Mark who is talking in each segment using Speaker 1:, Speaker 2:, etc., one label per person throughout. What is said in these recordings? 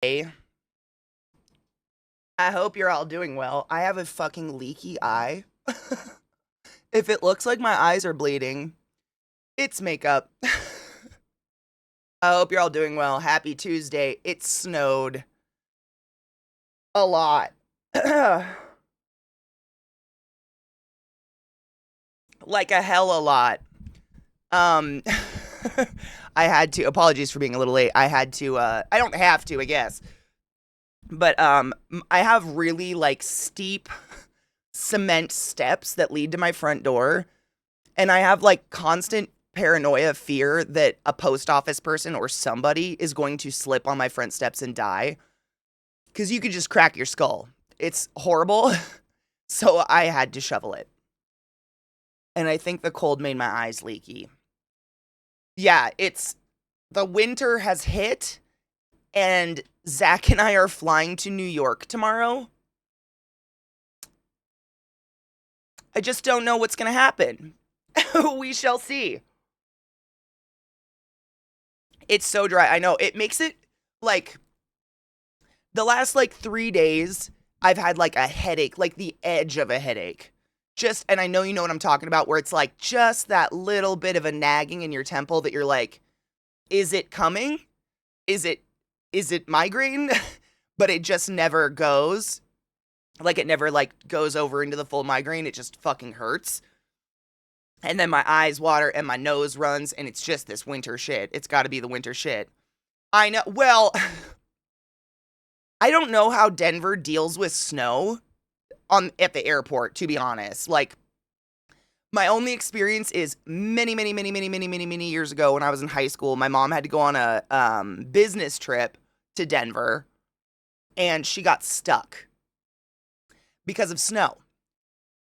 Speaker 1: Hey, I hope you're all doing well. I have a fucking leaky eye. If it looks like my eyes are bleeding, it's makeup. I hope you're all doing well. Happy Tuesday. It snowed a lot. Like a hell a lot. Um I had to apologies for being a little late. I don't have to, I guess. But I have really like steep cement steps that lead to my front door. And I have like constant paranoia fear that a post office person or somebody is going to slip on my front steps and die. Because you could just crack your skull. It's horrible. So I had to shovel it. And I think the cold made my eyes leaky. Yeah, it's the winter has hit, and Zach and I are flying to New York tomorrow. I just don't know what's going to happen. We shall see. It's so dry. I know. It makes it like the last like 3 days, I've had like a headache, like the edge of a headache. Just, and I know you know what I'm talking about, where it's like just that little bit of a nagging in your temple that you're like, is it coming? Is it, is it migraine? But it just never goes. Like it never like goes over into the full migraine. It just fucking hurts. And then my eyes water and my nose runs, and it's just this winter shit. It's got to be the winter shit. I know. Well, I don't know how Denver deals with snow at the airport, to be honest. Like, my only experience is many years ago when I was in high school. My mom had to go on a business trip to Denver, and she got stuck because of snow.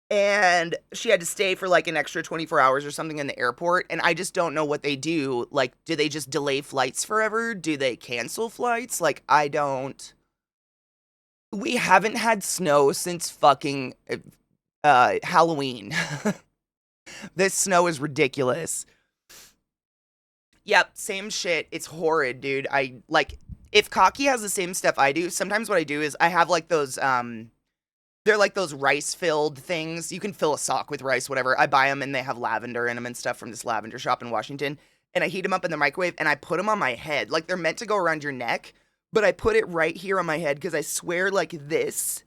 Speaker 1: And she had to stay for like an extra 24 hours or something in the airport. And I just don't know what they do. Like, do they just delay flights forever? Do they cancel flights? Like, I don't. We haven't had snow since fucking Halloween. This snow is ridiculous. Yep, same shit. It's horrid, dude. I like if Cocky has the same stuff I do, sometimes what I do is I have like those they're like those rice filled things. You can fill a sock with rice, whatever. I buy them and they have lavender in them and stuff from this lavender shop in Washington. And I heat them up in the microwave and I put them on my head. Like they're meant to go around your neck, but I put it right here on my head because I swear, like this,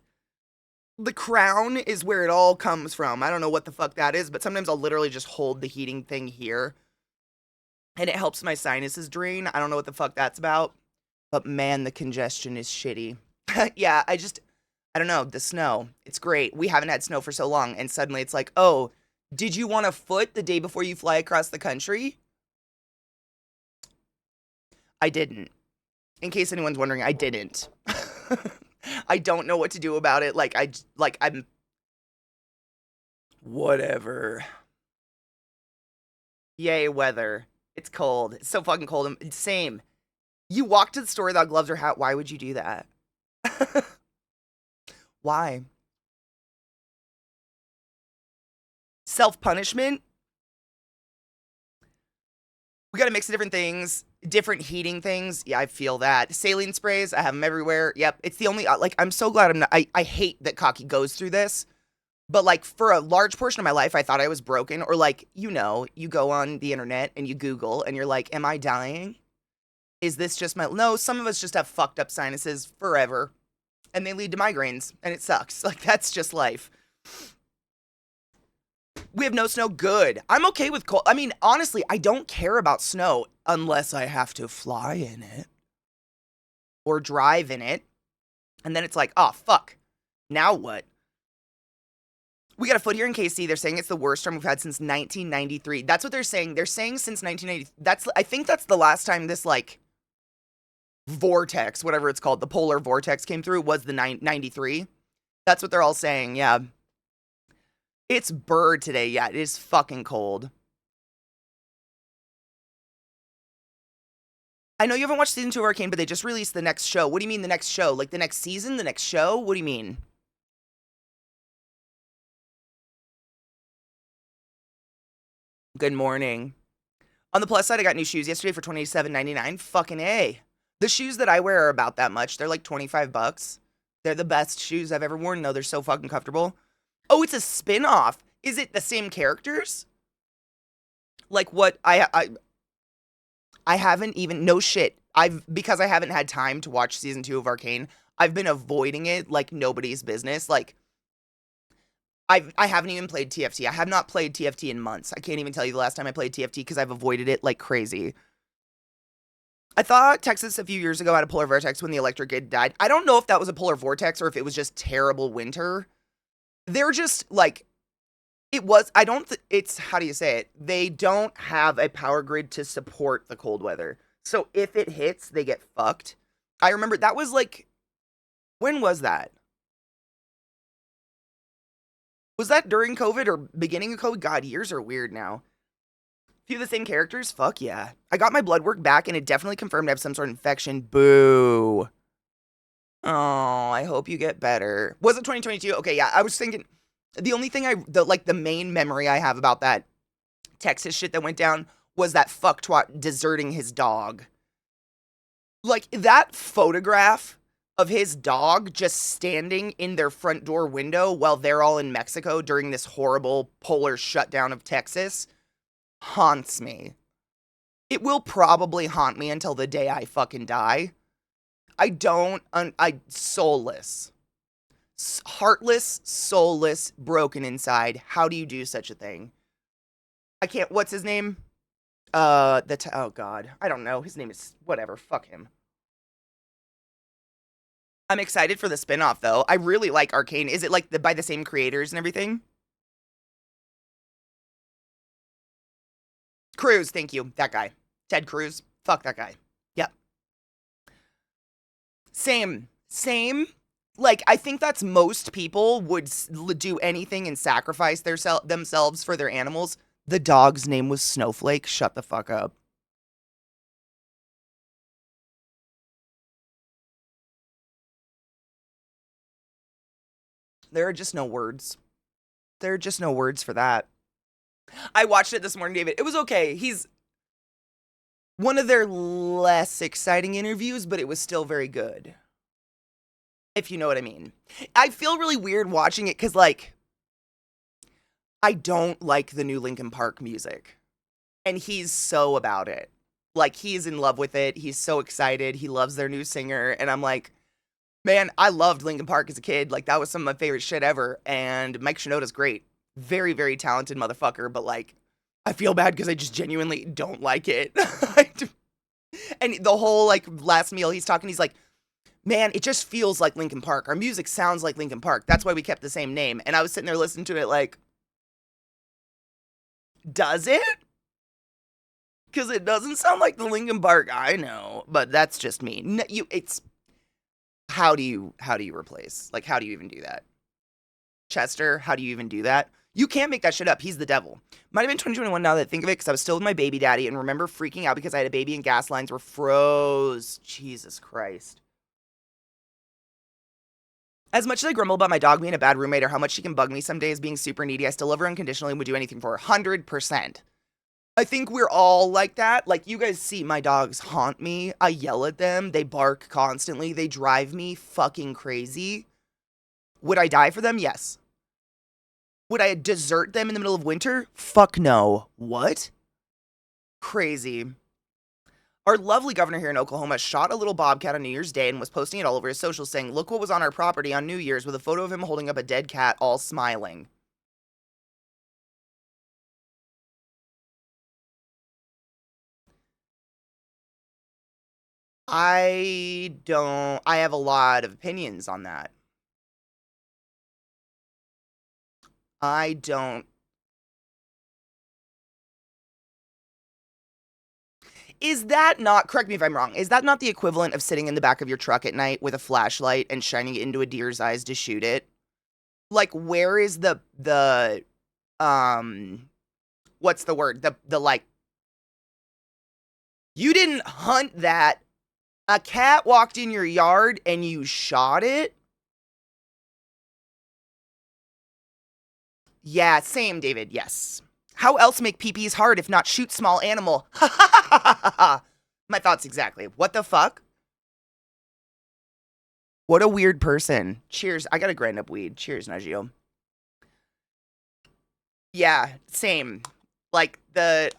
Speaker 1: the crown is where it all comes from. I don't know what the fuck that is, but sometimes I'll literally just hold the heating thing here and it helps my sinuses drain. I don't know what the fuck that's about, but man, the congestion is shitty. Yeah, I don't know, the snow. It's great. We haven't had snow for so long, and suddenly it's like, oh, did you want a foot the day before you fly across the country? I didn't. In case anyone's wondering, I didn't. I don't know what to do about it. I'm whatever. Yay, weather. It's cold. It's so fucking cold. Same. You walk to the store without gloves or hat. Why would you do that? Why? Self punishment? We got to mix different things, different heating things. Yeah, I feel that. Saline sprays, I have them everywhere. Yep. It's the only, like, I'm so glad I'm not, I hate that Cocky goes through this. But, like, for a large portion of my life, I thought I was broken. Or, like, you know, you go on the internet and you Google and you're like, am I dying? Is this just my, no, some of us just have fucked up sinuses forever. And they lead to migraines. And it sucks. Like, that's just life. We have no snow. Good. I'm okay with cold. I mean, honestly, I don't care about snow unless I have to fly in it or drive in it. And then it's like, oh, fuck. Now what? We got a foot here in KC. They're saying it's the worst storm we've had since 1993. That's what they're saying. They're saying since 1990. I think that's the last time this, like, vortex, whatever it's called, the polar vortex came through was the 93. That's what they're all saying. Yeah. It's bird today. Yeah, it is fucking cold. I know you haven't watched season 2 of Arcane, but they just released the next show. What do you mean the next show? Like the next season, the next show? What do you mean? Good morning. On the plus side, I got new shoes yesterday for $27.99. Fucking A. The shoes that I wear are about that much. They're like 25 bucks. They're the best shoes I've ever worn. No, they're so fucking comfortable. Oh, it's a spin-off. Is it the same characters? Like what I haven't even no shit. Because I haven't had time to watch season 2 of Arcane, I've been avoiding it like nobody's business. Like I haven't even played TFT. I have not played TFT in months. I can't even tell you the last time I played TFT because I've avoided it like crazy. I thought Texas a few years ago had a polar vortex when the electric grid died. I don't know if that was a polar vortex or if it was just terrible winter. They're just like it was. I don't. It's how do you say it? They don't have a power grid to support the cold weather. So if it hits, they get fucked. I remember that was like, when was that? Was that during COVID or beginning of COVID? God, years are weird now. Few of the same characters? Fuck yeah. I got my blood work back and it definitely confirmed I have some sort of infection. Boo. Oh, I hope you get better. Was it 2022? Okay, yeah. I was thinking the only thing the main memory I have about that Texas shit that went down was that fuck twat deserting his dog. Like that photograph of his dog just standing in their front door window while they're all in Mexico during this horrible polar shutdown of Texas haunts me. It will probably haunt me until the day I fucking die. Soulless. Heartless, soulless, broken inside. How do you do such a thing? I can't, what's his name? Oh god. I don't know. His name is, whatever, fuck him. I'm excited for the spinoff though. I really like Arcane. Is it like by the same creators and everything? Cruz, thank you. That guy. Ted Cruz. Fuck that guy. Yep. Same. Like, I think that's most people would do anything and sacrifice themselves for their animals. The dog's name was Snowflake. Shut the fuck up. There are just no words. There are just no words for that. I watched it this morning, David. It was okay. He's one of their less exciting interviews, but it was still very good. If you know what I mean. I feel really weird watching it because, like, I don't like the new Linkin Park music. And he's so about it. Like, he's in love with it. He's so excited. He loves their new singer. And I'm like, man, I loved Linkin Park as a kid. Like, that was some of my favorite shit ever. And Mike Shinoda's great. Very, very talented motherfucker. But, like, I feel bad because I just genuinely don't like it. And the whole, like, last meal he's talking, he's like, man, it just feels like Linkin Park. Our music sounds like Linkin Park. That's why we kept the same name. And I was sitting there listening to it like, does it? Because it doesn't sound like the Linkin Park I know. But that's just me. No, it's how do you replace? Like, how do you even do that? Chester, how do you even do that? You can't make that shit up. He's the devil. Might have been 2021 now that I think of it, because I was still with my baby daddy and remember freaking out because I had a baby and gas lines were froze. Jesus Christ. As much as I grumble about my dog being a bad roommate or how much she can bug me some days being super needy, I still love her unconditionally and would do anything for her. 100%. I think we're all like that. Like, you guys see my dogs haunt me. I yell at them. They bark constantly. They drive me fucking crazy. Would I die for them? Yes. Would I desert them in the middle of winter? Fuck no. What? Crazy. Our lovely governor here in Oklahoma shot a little bobcat on New Year's Day and was posting it all over his socials saying, look what was on our property on New Year's, with a photo of him holding up a dead cat all smiling. I have a lot of opinions on that. I don't. Is that not, correct me if I'm wrong, is that not the equivalent of sitting in the back of your truck at night with a flashlight and shining it into a deer's eyes to shoot it? Like, where is what's the word? The like, you didn't hunt that. A cat walked in your yard and you shot it? Yeah, same, David, yes. How else make peepees hard if not shoot small animal? Ha ha ha ha ha! My thoughts exactly. What the fuck? What a weird person. Cheers. I gotta grind up weed. Cheers, Najio. Yeah, same. Like the.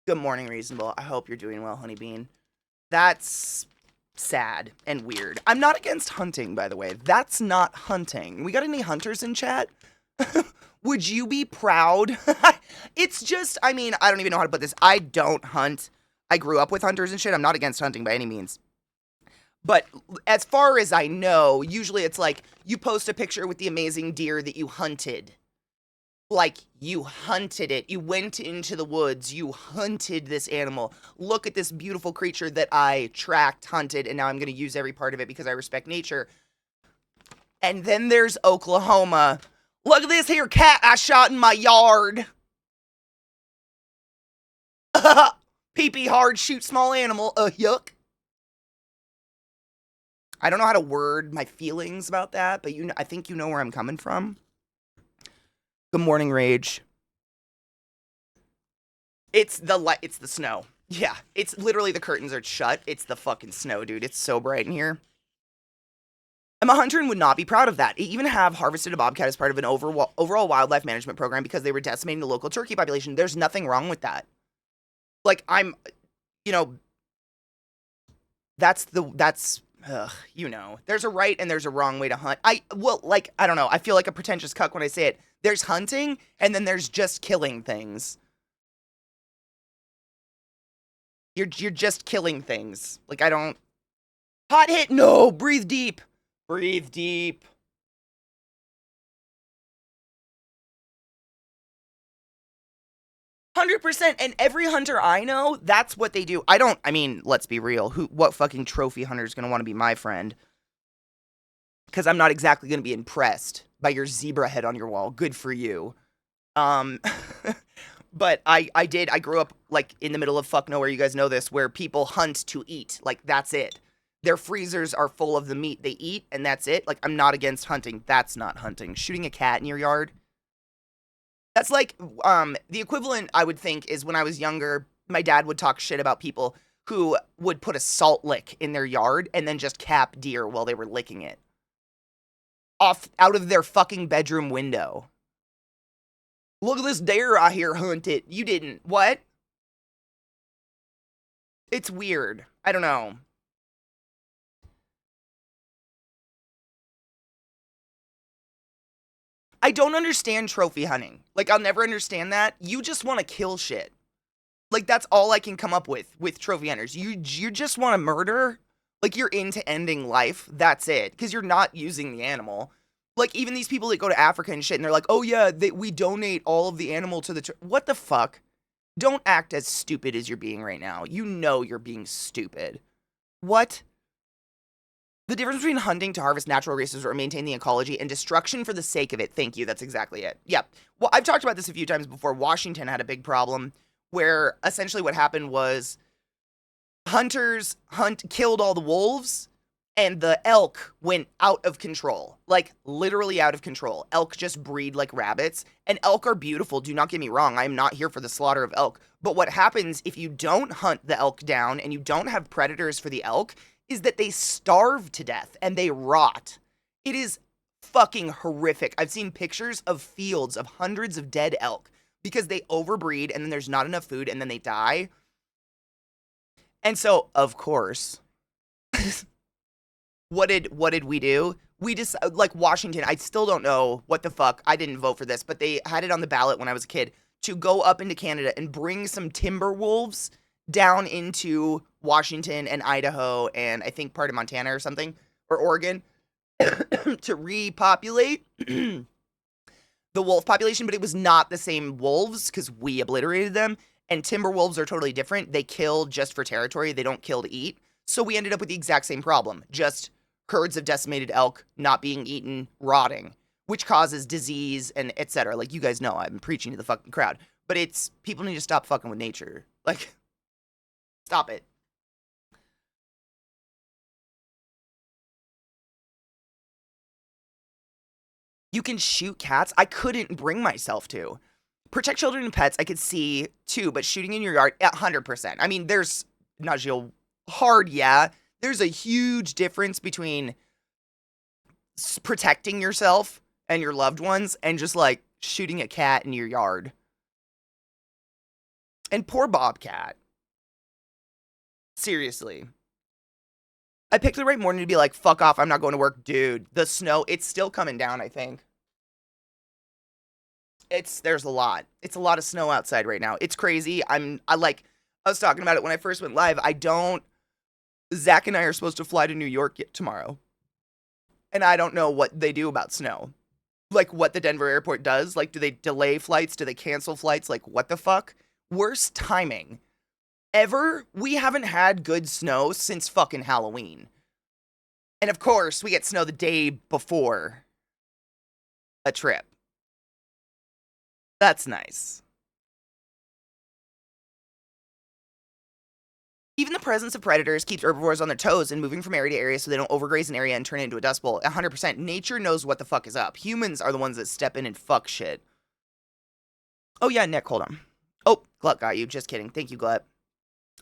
Speaker 1: Good morning, Reasonable. I hope you're doing well, Honey Bean. That's sad and weird. I'm not against hunting, by the way. That's not hunting. We got any hunters in chat? Would you be proud? It's just, I mean, I don't even know how to put this. I don't hunt. I grew up with hunters and shit. I'm not against hunting by any means. But as far as I know, usually it's like you post a picture with the amazing deer that you hunted. Like, you hunted it. You went into the woods. You hunted this animal. Look at this beautiful creature that I tracked, hunted, and now I'm going to use every part of it because I respect nature. And then there's Oklahoma. Look at this here cat I shot in my yard. Pee-pee hard, shoot small animal. Yuck. I don't know how to word my feelings about that, but I think you know where I'm coming from. Good morning, Rage. It's the snow. Yeah, it's literally the curtains are shut. It's the fucking snow, dude. It's so bright in here. I'm a hunter and would not be proud of that. I even have harvested a bobcat as part of an overall wildlife management program because they were decimating the local turkey population. There's nothing wrong with that. Like, that's, there's a right and there's a wrong way to hunt. I don't know. I feel like a pretentious cuck when I say it. There's hunting and then there's just killing things. You're just killing things. Like, I don't. Hot hit. No, breathe deep. Breathe deep. %. And every hunter I know, that's what they do. I mean, let's be real. What fucking trophy hunter is going to want to be my friend? Because I'm not exactly going to be impressed by your zebra head on your wall. Good for you. But I grew up, like, in the middle of fuck nowhere, you guys know this, where people hunt to eat. Like, that's it. Their freezers are full of the meat they eat, and that's it. Like, I'm not against hunting. That's not hunting. Shooting a cat in your yard? That's like, the equivalent, I would think, is when I was younger, my dad would talk shit about people who would put a salt lick in their yard and then just cap deer while they were licking it. Out of their fucking bedroom window. Look at this deer I hear hunted. You didn't. What? It's weird. I don't know. I don't understand trophy hunting. Like, I'll never understand that. You just want to kill shit. Like, that's all I can come up with trophy hunters. You just want to murder? Like, you're into ending life. That's it. Because you're not using the animal. Like, even these people that go to Africa and shit, and they're like, oh yeah, we donate all of the animal to the... What the fuck? Don't act as stupid as you're being right now. You know you're being stupid. What? The difference between hunting to harvest natural resources or maintain the ecology and destruction for the sake of it. Thank you. That's exactly it. Yep. Well, I've talked about this a few times before. Washington had a big problem where essentially what happened was hunters killed all the wolves and the elk went out of control. Like, literally out of control. Elk just breed like rabbits. And elk are beautiful. Do not get me wrong. I'm not here for the slaughter of elk. But what happens if you don't hunt the elk down and you don't have predators for the elk is that they starve to death and they rot. It is fucking horrific. I've seen pictures of fields of hundreds of dead elk because they overbreed and then there's not enough food and then they die. And so, of course, what did we do? We just, like, Washington, I still don't know what the fuck. I didn't vote for this, but they had it on the ballot when I was a kid to go up into Canada and bring some timber wolves down into Washington and Idaho and I think part of Montana or something, or Oregon, to repopulate the wolf population, but it was not the same wolves because we obliterated them, and timber wolves are totally different. They kill just for territory. They don't kill to eat. So we ended up with the exact same problem, just herds of decimated elk not being eaten, rotting, which causes disease and etc. Like, you guys know, I'm preaching to the fucking crowd, but it's, people need to stop fucking with nature. Like, stop it. You can shoot cats? I couldn't bring myself to. Protect children and pets, I could see, too, but shooting in your yard, 100%. I mean, there's, Najil, hard, yeah. There's a huge difference between protecting yourself and your loved ones and just like shooting a cat in your yard. And poor Bobcat. Seriously. I picked the right morning to be like, fuck off, I'm not going to work. Dude, the snow, it's still coming down, I think. There's a lot. It's a lot of snow outside right now. It's crazy. I was talking about it when I first went live. Zach and I are supposed to fly to New York tomorrow. And I don't know what they do about snow. Like, what the Denver airport does. Like, do they delay flights? Do they cancel flights? Like, what the fuck? Worst timing ever. We haven't had good snow since fucking Halloween. And of course, we get snow the day before a trip. That's nice. Even the presence of predators keeps herbivores on their toes and moving from area to area so they don't overgraze an area and turn it into a dust bowl. 100%. Nature knows what the fuck is up. Humans are the ones that step in and fuck shit. Oh yeah, Nick, hold on. Oh, Glut got you. Just kidding. Thank you, Glut.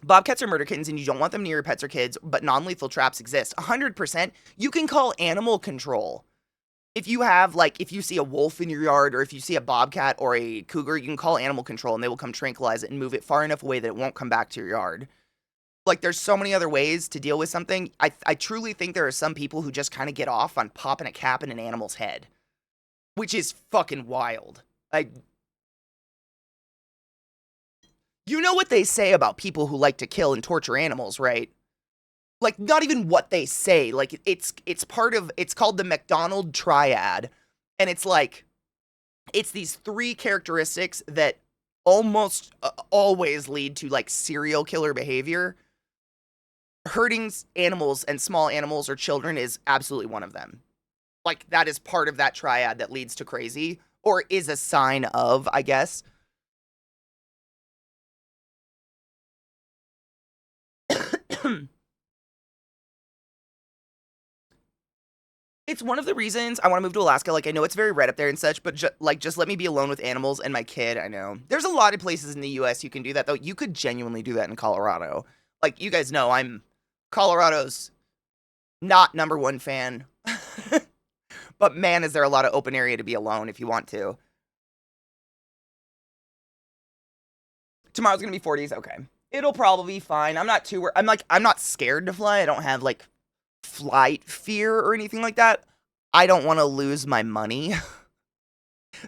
Speaker 1: Bobcats are murder kittens and you don't want them near your pets or kids, but non-lethal traps exist. 100%. You can call animal control. If you see a wolf in your yard or if you see a bobcat or a cougar, you can call animal control and they will come tranquilize it and move it far enough away that it won't come back to your yard. Like, there's so many other ways to deal with something. I truly think there are some people who just kind of get off on popping a cap in an animal's head, which is fucking wild. You know what they say about people who like to kill and torture animals, right? Like, not even what they say. Like, it's called the McDonald triad. And it's like, it's these three characteristics that almost always lead to, like, serial killer behavior. Hurting animals and small animals or children is absolutely one of them. Like, that is part of that triad that leads to crazy, or is a sign of, I guess. It's one of the reasons I want to move to Alaska. Like, I know it's very red up there and such, but just let me be alone with animals and my kid. I know there's a lot of places in the U.S. you can do that, though. You could genuinely do that in Colorado. Like, you guys know, I'm Colorado's not #1 fan, but man, is there a lot of open area to be alone if you want to. Tomorrow's gonna be 40s. Okay, it'll probably be fine. I'm not too. I'm not scared to fly. I don't have like flight fear or anything like that. I don't want to lose my money.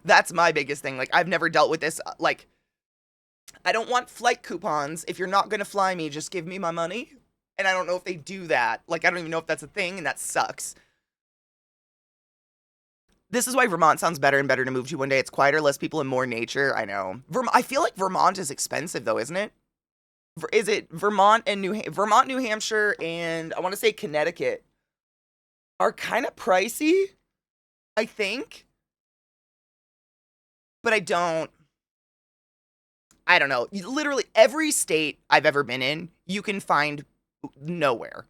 Speaker 1: That's my biggest thing. Like, I've never dealt with this. Like, I don't want flight coupons. If you're not going to fly me, just give me my money. And I don't know if they do that. Like, I don't even know if that's a thing, and that sucks. This is why Vermont sounds better and better to move to one day. It's quieter, less people, and more nature. I know. I feel like Vermont is expensive, though, isn't it? Is it Vermont, New Hampshire, and I want to say Connecticut are kind of pricey, I think. But I don't know. Literally every state I've ever been in, you can find nowhere.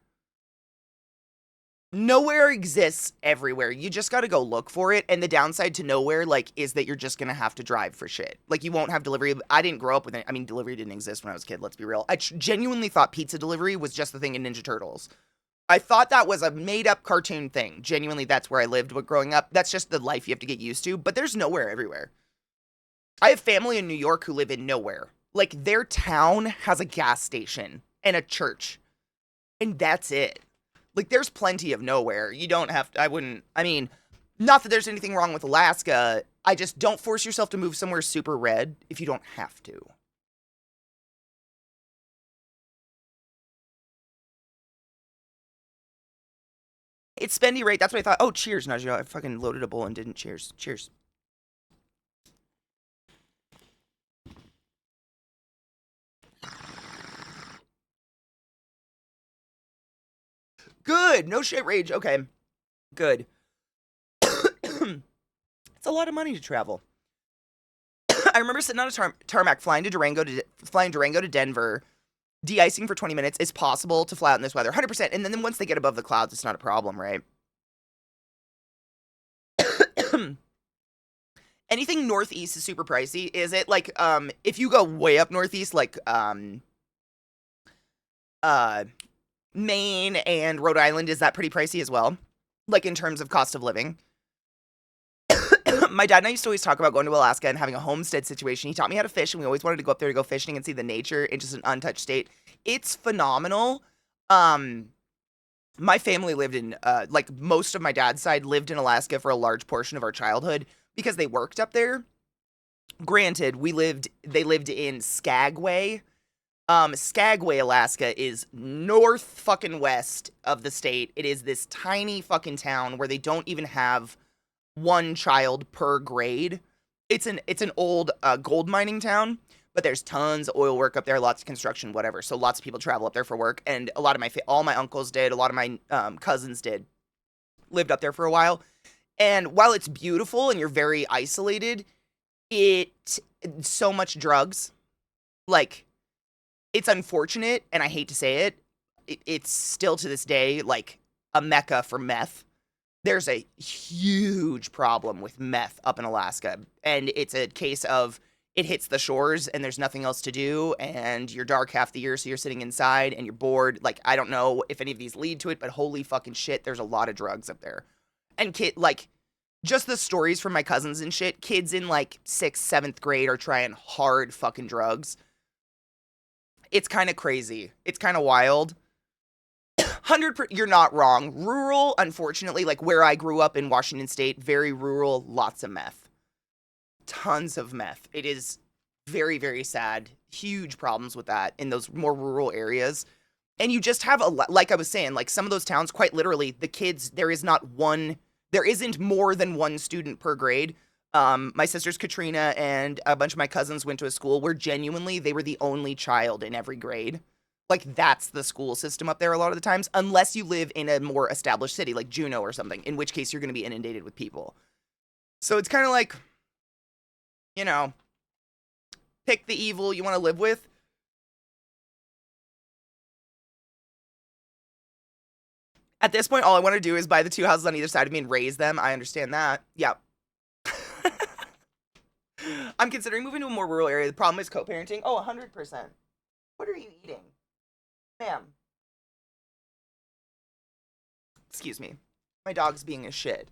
Speaker 1: Nowhere exists everywhere. You just got to go look for it. And the downside to nowhere, like, is that you're just going to have to drive for shit. Like, you won't have delivery. I didn't grow up with it. I mean, delivery didn't exist when I was a kid. Let's be real. I genuinely thought pizza delivery was just the thing in Ninja Turtles. I thought that was a made-up cartoon thing. Genuinely, that's where I lived growing up. That's just the life you have to get used to. But there's nowhere everywhere. I have family in New York who live in nowhere. Like, their town has a gas station and a church. And that's it. Like, there's plenty of nowhere. You don't have to, not that there's anything wrong with Alaska. I just don't force yourself to move somewhere super red if you don't have to. It's spendy rate. That's what I thought. Oh, cheers, Najee. I fucking loaded a bowl and didn't cheers. Cheers. Good. No shit rage. Okay. Good. It's a lot of money to travel. I remember sitting on a tarmac flying Durango to Denver, de-icing for 20 minutes. It's possible to fly out in this weather, 100%. And then once they get above the clouds, it's not a problem, right? Anything northeast is super pricey. Is it like if you go way up northeast, like Maine and Rhode Island, is that pretty pricey as well? Like in terms of cost of living? My dad and I used to always talk about going to Alaska and having a homestead situation. He taught me how to fish, and we always wanted to go up there to go fishing and see the nature in just an untouched state. It's phenomenal. Um, my family lived in, like most of my dad's side lived in Alaska for a large portion of our childhood because they worked up there. Granted, they lived in Skagway. Skagway, Alaska is north fucking west of the state. It is this tiny fucking town where they don't even have one child per grade. It's an old gold mining town, but there's tons of oil work up there, lots of construction, whatever. So lots of people travel up there for work, and a lot of all my uncles did, a lot of my cousins did, lived up there for a while. And while it's beautiful and you're very isolated, it so much drugs. Like, it's unfortunate, and I hate to say it, it's still to this day like a mecca for meth. There's a huge problem with meth up in Alaska, and it's a case of it hits the shores and there's nothing else to do, and you're dark half the year, so you're sitting inside and you're bored. Like, I don't know if any of these lead to it, but holy fucking shit, there's a lot of drugs up there. And just the stories from my cousins and shit, kids in like 6th, 7th grade are trying hard fucking drugs. It's kind of crazy. It's kind of wild. 100%, you're not wrong. Rural, unfortunately, like where I grew up in Washington State, very rural, lots of meth. Tons of meth. It is very, very sad. Huge problems with that in those more rural areas. And you just have like I was saying, like some of those towns, quite literally, the kids, there isn't more than one student per grade. My sisters Katrina and a bunch of my cousins went to a school where genuinely they were the only child in every grade. Like, that's the school system up there a lot of the times, unless you live in a more established city like Juneau or something, in which case you're going to be inundated with people. So it's kind of like, pick the evil you want to live with. At this point, all I want to do is buy the 2 houses on either side of me and raise them. I understand that. Yeah. I'm considering moving to a more rural area. The problem is co-parenting. Oh, 100%. What are you eating? Ma'am. Excuse me. My dog's being a shit.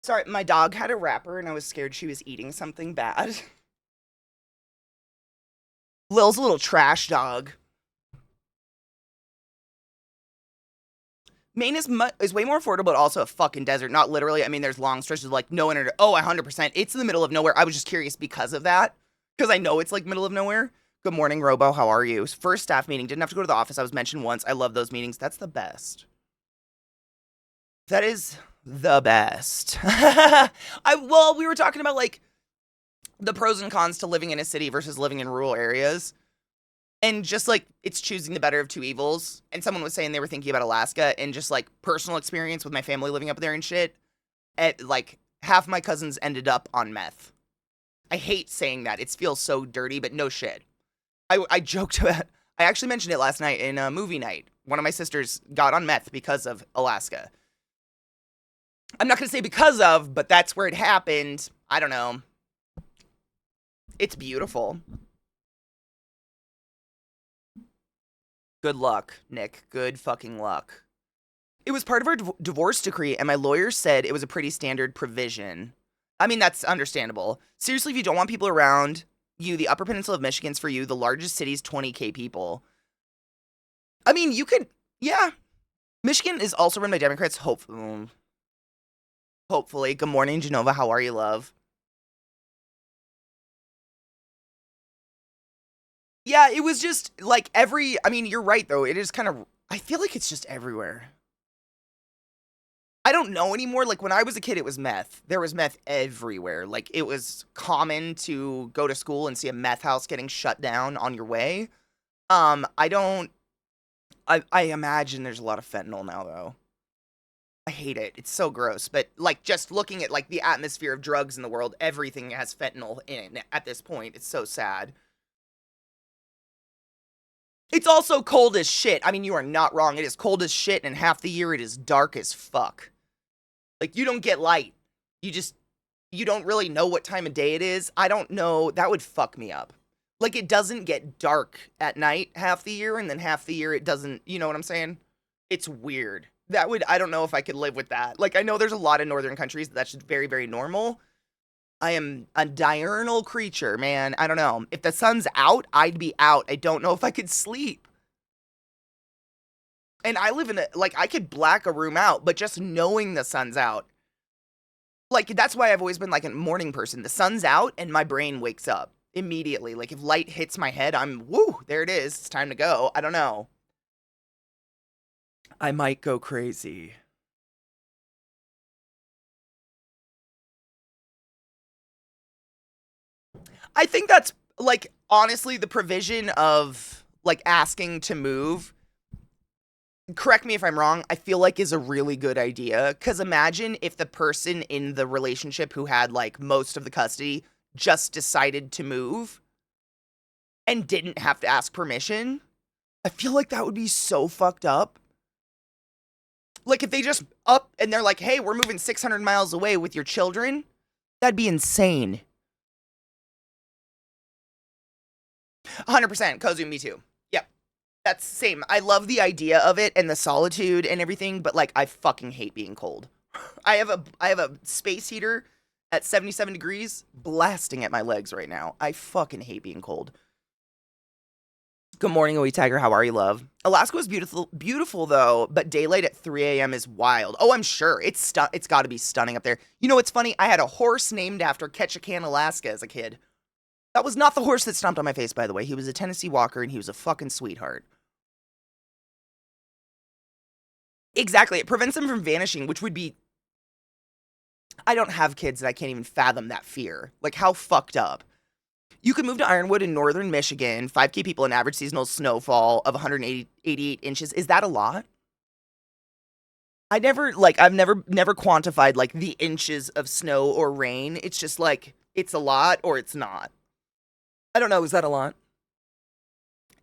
Speaker 1: Sorry, my dog had a wrapper and I was scared she was eating something bad. Lil's a little trash dog. Maine is way more affordable, but also a fucking desert. Not literally. I mean, there's long stretches of like no internet. Oh, 100%. It's in the middle of nowhere. I was just curious because of that. Because I know it's like middle of nowhere. Good morning, Robo. How are you? First staff meeting. Didn't have to go to the office. I was mentioned once. I love those meetings. That's the best. That is the best. Well, we were talking about like the pros and cons to living in a city versus living in rural areas. And just like it's choosing the better of two evils. And someone was saying they were thinking about Alaska, and just like personal experience with my family living up there and shit. Like half my cousins ended up on meth. I hate saying that. It feels so dirty, but no shit. I joked about, I actually mentioned it last night in a movie night. One of my sisters got on meth because of Alaska. I'm not going to say because of, but that's where it happened. I don't know. It's beautiful. Good luck, Nick. Good fucking luck. It was part of our divorce decree, and my lawyer said it was a pretty standard provision. I mean, that's understandable. Seriously, if you don't want people around you, the Upper Peninsula of Michigan's for you. The largest city's 20,000 people. I mean, you could, yeah. Michigan is also run by Democrats, hopefully. Hopefully. Good morning, Genova. How are you, love? Yeah, it was just like I mean, you're right though. It is kind of I feel like it's just everywhere. I don't know anymore. Like when I was a kid, it was meth. There was meth everywhere. Like it was common to go to school and see a meth house getting shut down on your way. I don't I imagine there's a lot of fentanyl now though. I hate it. It's so gross. But like just looking at like the atmosphere of drugs in the world, everything has fentanyl in it at this point. It's so sad. It's also cold as shit. I mean, you are not wrong. It is cold as shit, and half the year it is dark as fuck. Like, you don't get light. You just, you don't really know what time of day it is. I don't know. That would fuck me up. Like, it doesn't get dark at night half the year, and then half the year it doesn't, you know what I'm saying? It's weird. I don't know if I could live with that. Like, I know there's a lot of northern countries that's just very, very normal. I am a diurnal creature, man. I don't know. If the sun's out, I'd be out. I don't know if I could sleep. And I live in like, I could black a room out, but just knowing the sun's out, like, that's why I've always been like a morning person. The sun's out and my brain wakes up immediately. Like, if light hits my head, woo, there it is. It's time to go. I don't know. I might go crazy. I think that's, like, honestly, the provision of, like, asking to move, correct me if I'm wrong, I feel like is a really good idea. Because imagine if the person in the relationship who had like most of the custody just decided to move and didn't have to ask permission. I feel like that would be so fucked up. Like if they just up and they're like, hey, we're moving 600 miles away with your children, that'd be insane. 100%. Kozu, me too. Yep. That's same. I love the idea of it and the solitude and everything, but like I fucking hate being cold. I have a space heater at 77 degrees blasting at my legs right now. I fucking hate being cold. Good morning, Oi Tiger. How are you, love? Alaska was beautiful though, but daylight at 3 a.m. is wild. Oh, I'm sure. It's got to be stunning up there. You know what's funny? I had a horse named after Ketchikan, Alaska as a kid. That was not the horse that stomped on my face, by the way. He was a Tennessee Walker, and he was a fucking sweetheart. Exactly. It prevents them from vanishing, which would be... I don't have kids, and I can't even fathom that fear. Like, how fucked up. You could move to Ironwood in northern Michigan, 5K people, an average seasonal snowfall of 188 inches. Is that a lot? I've never quantified, like, the inches of snow or rain. It's just, like, it's a lot or it's not. I don't know. Is that a lot?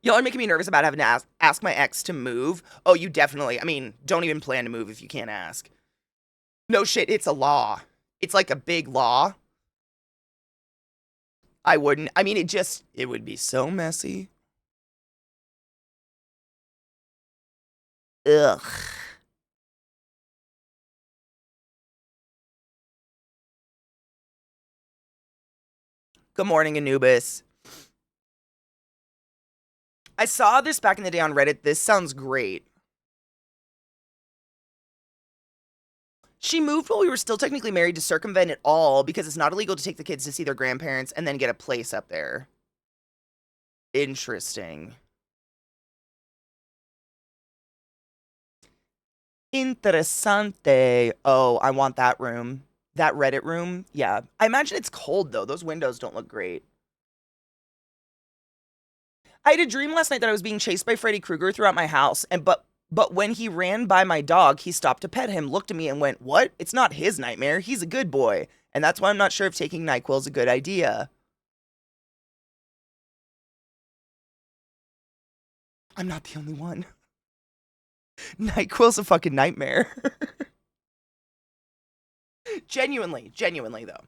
Speaker 1: Y'all are making me nervous about having to ask my ex to move. Oh, you definitely. I mean, don't even plan to move if you can't ask. No shit, it's a law. It's like a big law. I wouldn't. I mean, it would be so messy. Ugh. Good morning, Anubis. I saw this back in the day on Reddit. This sounds great. She moved while we were still technically married to circumvent it all because it's not illegal to take the kids to see their grandparents and then get a place up there. Interesting. Interessante. Oh, I want that room. That Reddit room. Yeah. I imagine it's cold though. Those windows don't look great. I had a dream last night that I was being chased by Freddy Krueger throughout my house, and but when he ran by my dog, he stopped to pet him, looked at me, and went, "What? It's not his nightmare. He's a good boy." And that's why I'm not sure if taking NyQuil is a good idea. I'm not the only one. NyQuil's a fucking nightmare. Genuinely though.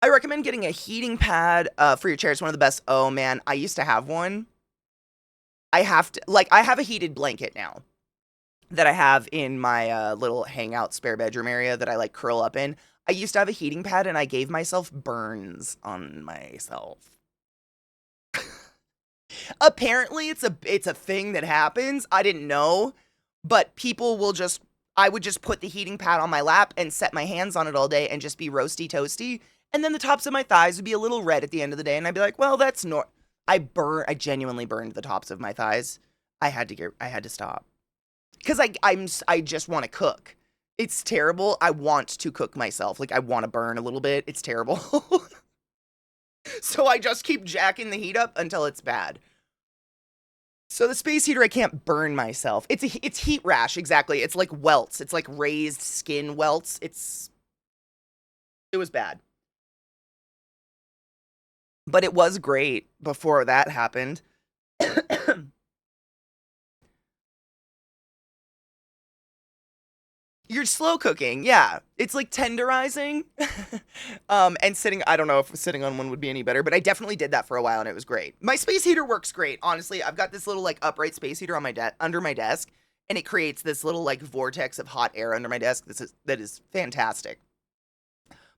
Speaker 1: I recommend getting a heating pad for your chair. It's one of the best. Oh man, I used to have one. I have a heated blanket now that I have in my little hangout spare bedroom area that I like curl up in. I used to have a heating pad and I gave myself burns on myself. Apparently it's a thing that happens. I didn't know, but people will just I would just put the heating pad on my lap and set my hands on it all day and just be roasty toasty. And then the tops of my thighs would be a little red at the end of the day. And I'd be like, well, that's I genuinely burned the tops of my thighs. I had to stop. Because I just want to cook. It's terrible. I want to cook myself. Like, I want to burn a little bit. It's terrible. So I just keep jacking the heat up until it's bad. So the space heater, I can't burn myself. It's heat rash, exactly. It's like welts. It's like raised skin welts. It was bad. But it was great before that happened. You're slow cooking, yeah. It's like tenderizing. And I don't know if sitting on one would be any better, but I definitely did that for a while and it was great. My space heater works great, honestly. I've got this little like upright space heater on under my desk, and it creates this little like vortex of hot air under my desk. That is fantastic.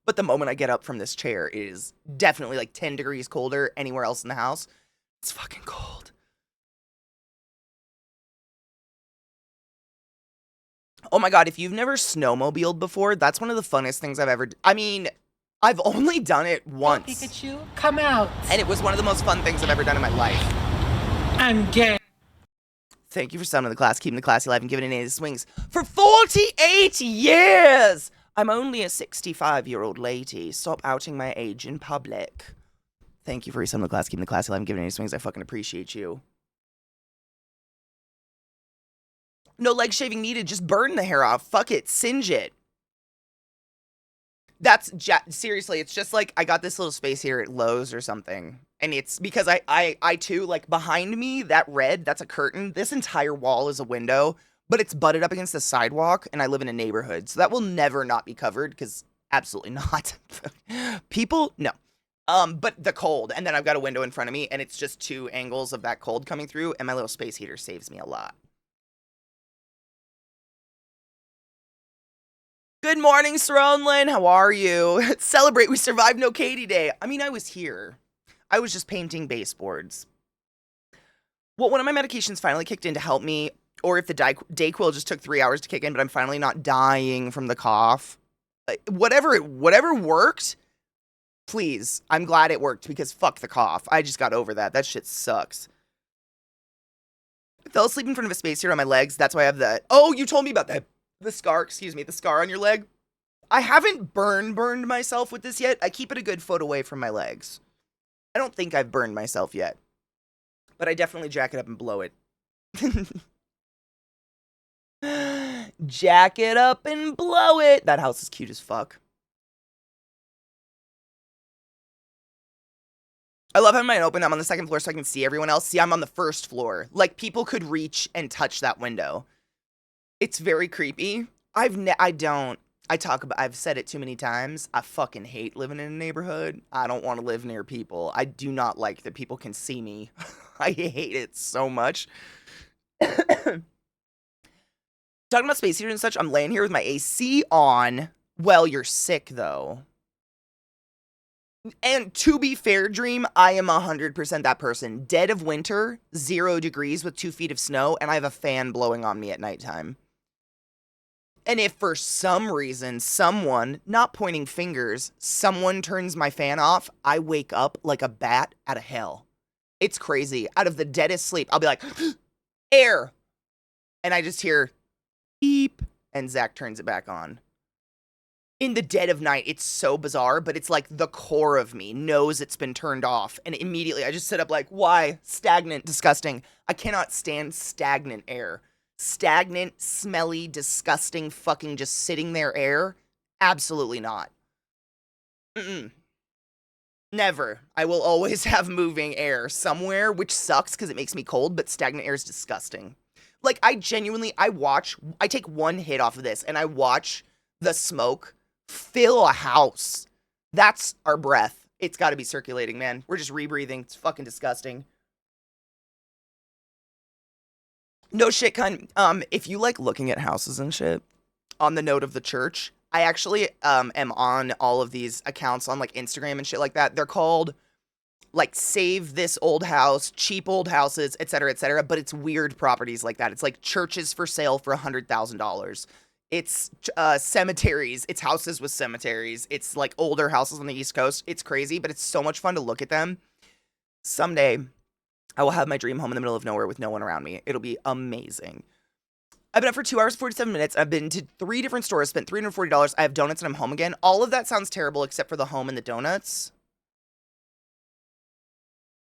Speaker 1: But the moment I get up from this chair, it is definitely like 10 degrees colder anywhere else in the house. It's fucking cold. Oh my god, if you've never snowmobiled before, that's one of the funnest things I've ever... I mean, I've only done it once.
Speaker 2: Pikachu, come out.
Speaker 1: And it was one of the most fun things I've ever done in my life.
Speaker 2: I'm gay.
Speaker 1: Thank you for summoning the class, keeping the classy alive, and giving it 8 swings for 48 years! I'm only a 65-year-old lady. Stop outing my age in public. Thank you for summoning the class, keeping the classy alive, and giving it 8 swings. I fucking appreciate you. No leg shaving needed. Just burn the hair off. Fuck it. Singe it. Seriously, it's just like I got this little space here at Lowe's or something. And it's because I too, like behind me, that red, that's a curtain. This entire wall is a window, but it's butted up against the sidewalk and I live in a neighborhood. So that will never not be covered because absolutely not. People, no. But the cold. And then I've got a window in front of me and it's just 2 angles of that cold coming through and my little space heater saves me a lot. Good morning, Sronlin. How are you? Celebrate, we survived No Katie Day. I mean, I was here. I was just painting baseboards. Well, one of my medications finally kicked in to help me, or if the Dayquil just took 3 hours to kick in, but I'm finally not dying from the cough. Whatever worked, please. I'm glad it worked because fuck the cough. I just got over that. That shit sucks. I fell asleep in front of a space heater on my legs. That's why I have that. Oh, you told me about that. The scar on your leg. I haven't burned myself with this yet. I keep it a good foot away from my legs. I don't think I've burned myself yet. But I definitely jack it up and blow it. Jack it up and blow it. That house is cute as fuck. I love having mine open. I'm on the 2nd floor so I can see everyone else. See, I'm on the 1st floor. Like, people could reach and touch that window. It's very creepy. I've said it too many times. I fucking hate living in a neighborhood. I don't want to live near people. I do not like that people can see me. I hate it so much. Talking about space heater and such, I'm laying here with my AC on. Well, you're sick, though. And to be fair, Dream, I am 100% that person. Dead of winter, 0 degrees with 2 feet of snow, and I have a fan blowing on me at nighttime. And if for some reason, someone, not pointing fingers, someone turns my fan off, I wake up like a bat out of hell. It's crazy. Out of the deadest sleep, I'll be like, air. And I just hear beep, and Zach turns it back on. In the dead of night, it's so bizarre, but it's like the core of me knows it's been turned off. And immediately I just sit up like, why? Stagnant, disgusting. I cannot stand stagnant air. Stagnant, smelly, disgusting, fucking just sitting there air? Absolutely not. Never. I will always have moving air somewhere, which sucks because it makes me cold, but stagnant air is disgusting. Like, I take one hit off of this, and I watch the smoke fill a house. That's our breath. It's got to be circulating, man. We're just rebreathing. It's fucking disgusting. No shit, if you like looking at houses and shit, on the note of the church, I actually am on all of these accounts on like Instagram and shit like that. They're called like Save This Old House, Cheap Old Houses, etc., etc., but it's weird properties like that. It's like churches for sale for $100,000. It's cemeteries. It's houses with cemeteries. It's like older houses on the East Coast. It's crazy, but it's so much fun to look at them. Someday, I will have my dream home in the middle of nowhere with no one around me. It'll be amazing. I've been up for 2 hours, 47 minutes. I've been to 3 different stores, spent $340. I have donuts and I'm home again. All of that sounds terrible except for the home and the donuts.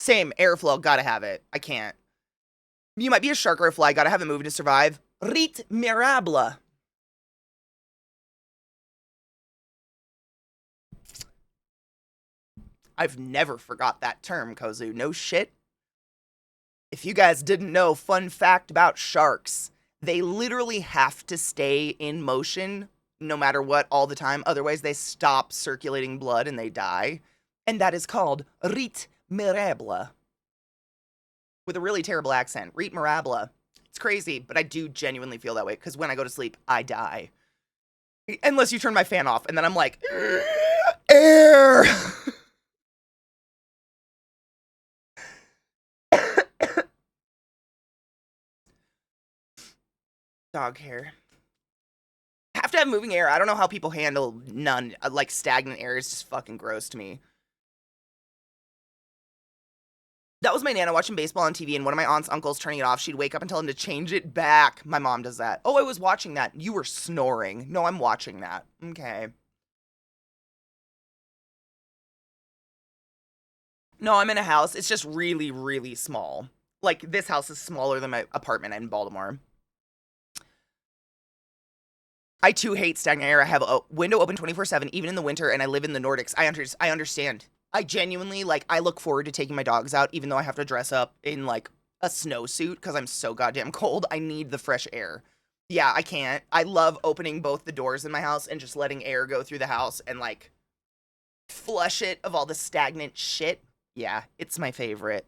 Speaker 1: Same, airflow, gotta have it. I can't. You might be a shark or a fly, gotta have it moving to survive. Rit mirable. I've never forgot that term, Kozu. No shit. If you guys didn't know, fun fact about sharks. They literally have to stay in motion no matter what all the time. Otherwise, they stop circulating blood and they die. And that is called rit mirable. With a really terrible accent. Rit mirable. It's crazy, but I do genuinely feel that way because when I go to sleep, I die. Unless you turn my fan off and then I'm like, air! Dog hair. Have to have moving air. I don't know how people handle none. Like stagnant air is just fucking gross to me. That was my Nana watching baseball on TV and one of my aunt's uncles turning it off. She'd wake up and tell him to change it back. My mom does that. Oh, I was watching that. You were snoring. No, I'm watching that. Okay. No, I'm in a house. It's just really, really small. Like, this house is smaller than my apartment in Baltimore. I too hate stagnant air. I have a window open 24/7, even in the winter, and I live in the Nordics. I understand. I genuinely, like, I look forward to taking my dogs out, even though I have to dress up in, like, a snowsuit because I'm so goddamn cold. I need the fresh air. Yeah, I can't. I love opening both the doors in my house and just letting air go through the house and, like, flush it of all the stagnant shit. Yeah, it's my favorite.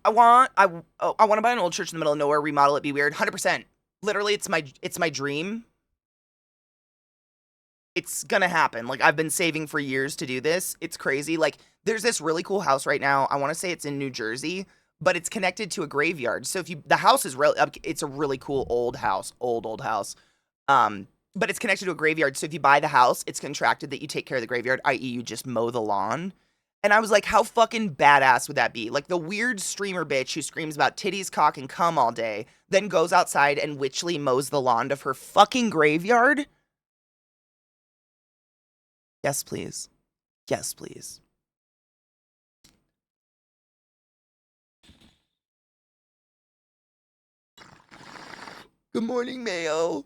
Speaker 1: I want to buy an old church in the middle of nowhere, remodel it, be weird. 100%. Literally, it's my dream. It's gonna happen. Like, I've been saving for years to do this. It's crazy. Like, there's this really cool house right now. I want to say it's in New Jersey, but it's connected to a graveyard. So the house is it's a really cool old house, old house. But it's connected to a graveyard. So if you buy the house, it's contracted that you take care of the graveyard, i.e., you just mow the lawn. And I was like, how fucking badass would that be? Like, the weird streamer bitch who screams about titties, cock, and cum all day, then goes outside and witchly mows the lawn of her fucking graveyard? Yes, please. Yes, please. Good morning, Mayo.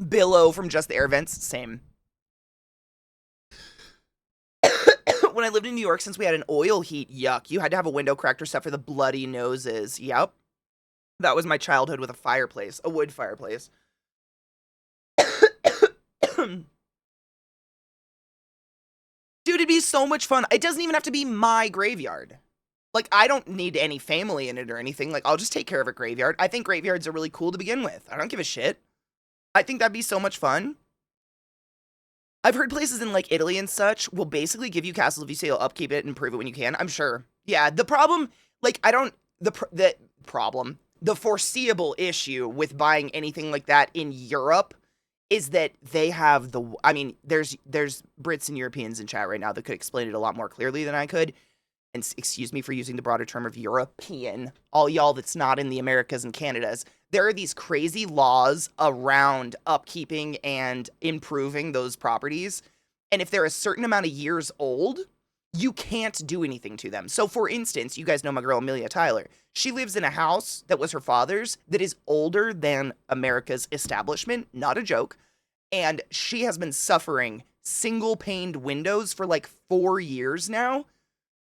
Speaker 1: Billow from Just the Air Vents, same. When I lived in New York, since we had an oil heat, yuck, you had to have a window cracked or stuff for the bloody noses. Yep. That was my childhood with a fireplace, a wood fireplace. Dude, it'd be so much fun. It doesn't even have to be my graveyard. Like, I don't need any family in it or anything. Like, I'll just take care of a graveyard. I think graveyards are really cool to begin with. I don't give a shit. I think that'd be so much fun. I've heard places in, like, Italy and such will basically give you castles if you say you'll upkeep it and improve it when you can. I'm sure. Yeah, the problem, like, the foreseeable issue with buying anything like that in Europe is that they have there's Brits and Europeans in chat right now that could explain it a lot more clearly than I could. And excuse me for using the broader term of European, all y'all that's not in the Americas and Canadas, there are these crazy laws around upkeeping and improving those properties. And if they're a certain amount of years old, you can't do anything to them. So for instance, you guys know my girl Amelia Tyler. She lives in a house that was her father's that is older than America's establishment, not a joke. And she has been suffering single-paned windows for like 4 years now.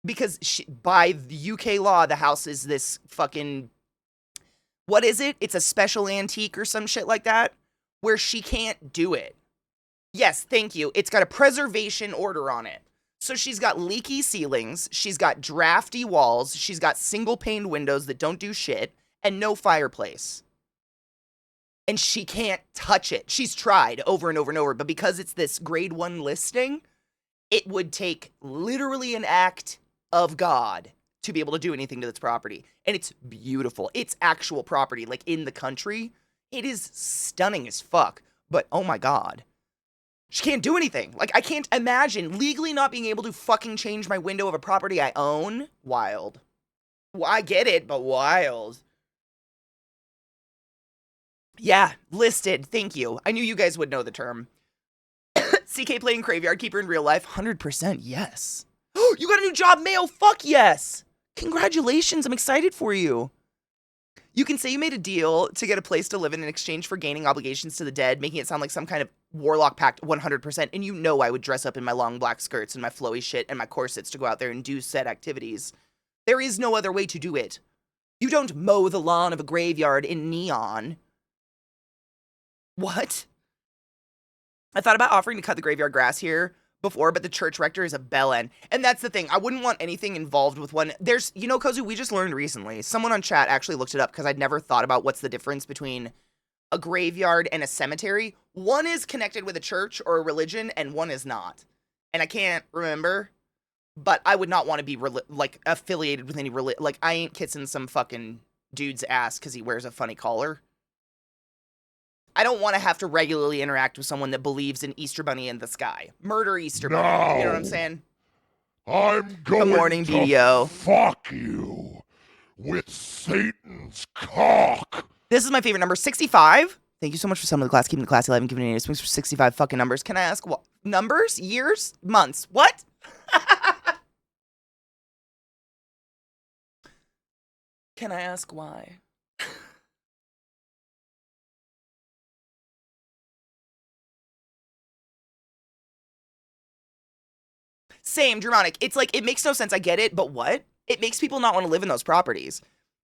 Speaker 1: Because by the UK law, the house is this fucking, what is it? It's a special antique or some shit like that, where she can't do it. Yes, thank you. It's got a preservation order on it. So she's got leaky ceilings, she's got drafty walls, she's got single-paned windows that don't do shit, and no fireplace. and she can't touch it. She's tried over and over and over, but because it's this grade 1 listing, it would take literally an act of God to be able to do anything to this property. And it's beautiful. It's actual property, like in the country. It is stunning as fuck. But oh my God. She can't do anything. Like, I can't imagine legally not being able to fucking change my window of a property I own. Wild. Well, I get it, but wild. Yeah, listed. Thank you. I knew you guys would know the term. CK playing Graveyard Keeper in real life? 100% yes. You got a new job, Mayo? Fuck yes. Congratulations. I'm excited for you. You can say you made a deal to get a place to live in exchange for gaining obligations to the dead, making it sound like some kind of warlock pact 100%. And you know I would dress up in my long black skirts and my flowy shit and my corsets to go out there and do said activities. There is no other way to do it. You don't mow the lawn of a graveyard in neon. What? I thought about offering to cut the graveyard grass here before, but the church rector is a bellend. And that's the thing. I wouldn't want anything involved with one. There's, you know, Kozu, we just learned recently. Someone on chat actually looked it up because I'd never thought about what's the difference between a graveyard and a cemetery. One is connected with a church or a religion, and one is not. And I can't remember, but I would not want to be, like, affiliated with any religion. Like, I ain't kissing some fucking dude's ass because he wears a funny collar. I don't want to have to regularly interact with someone that believes in Easter Bunny in the sky. Murder Easter Bunny. You know what I'm saying?
Speaker 3: I'm going
Speaker 1: Good morning,
Speaker 3: to
Speaker 1: BDO.
Speaker 3: fuck you with Satan's cock.
Speaker 1: This is my favorite number, 65. Thank you so much for some of the class, keeping the class alive and giving me swings for 65 fucking numbers. Can I ask what? Numbers? Years? Months? What? Can I ask why? Same, Dramatic. It's like, it makes no sense. I get it, but what? It makes people not want to live in those properties.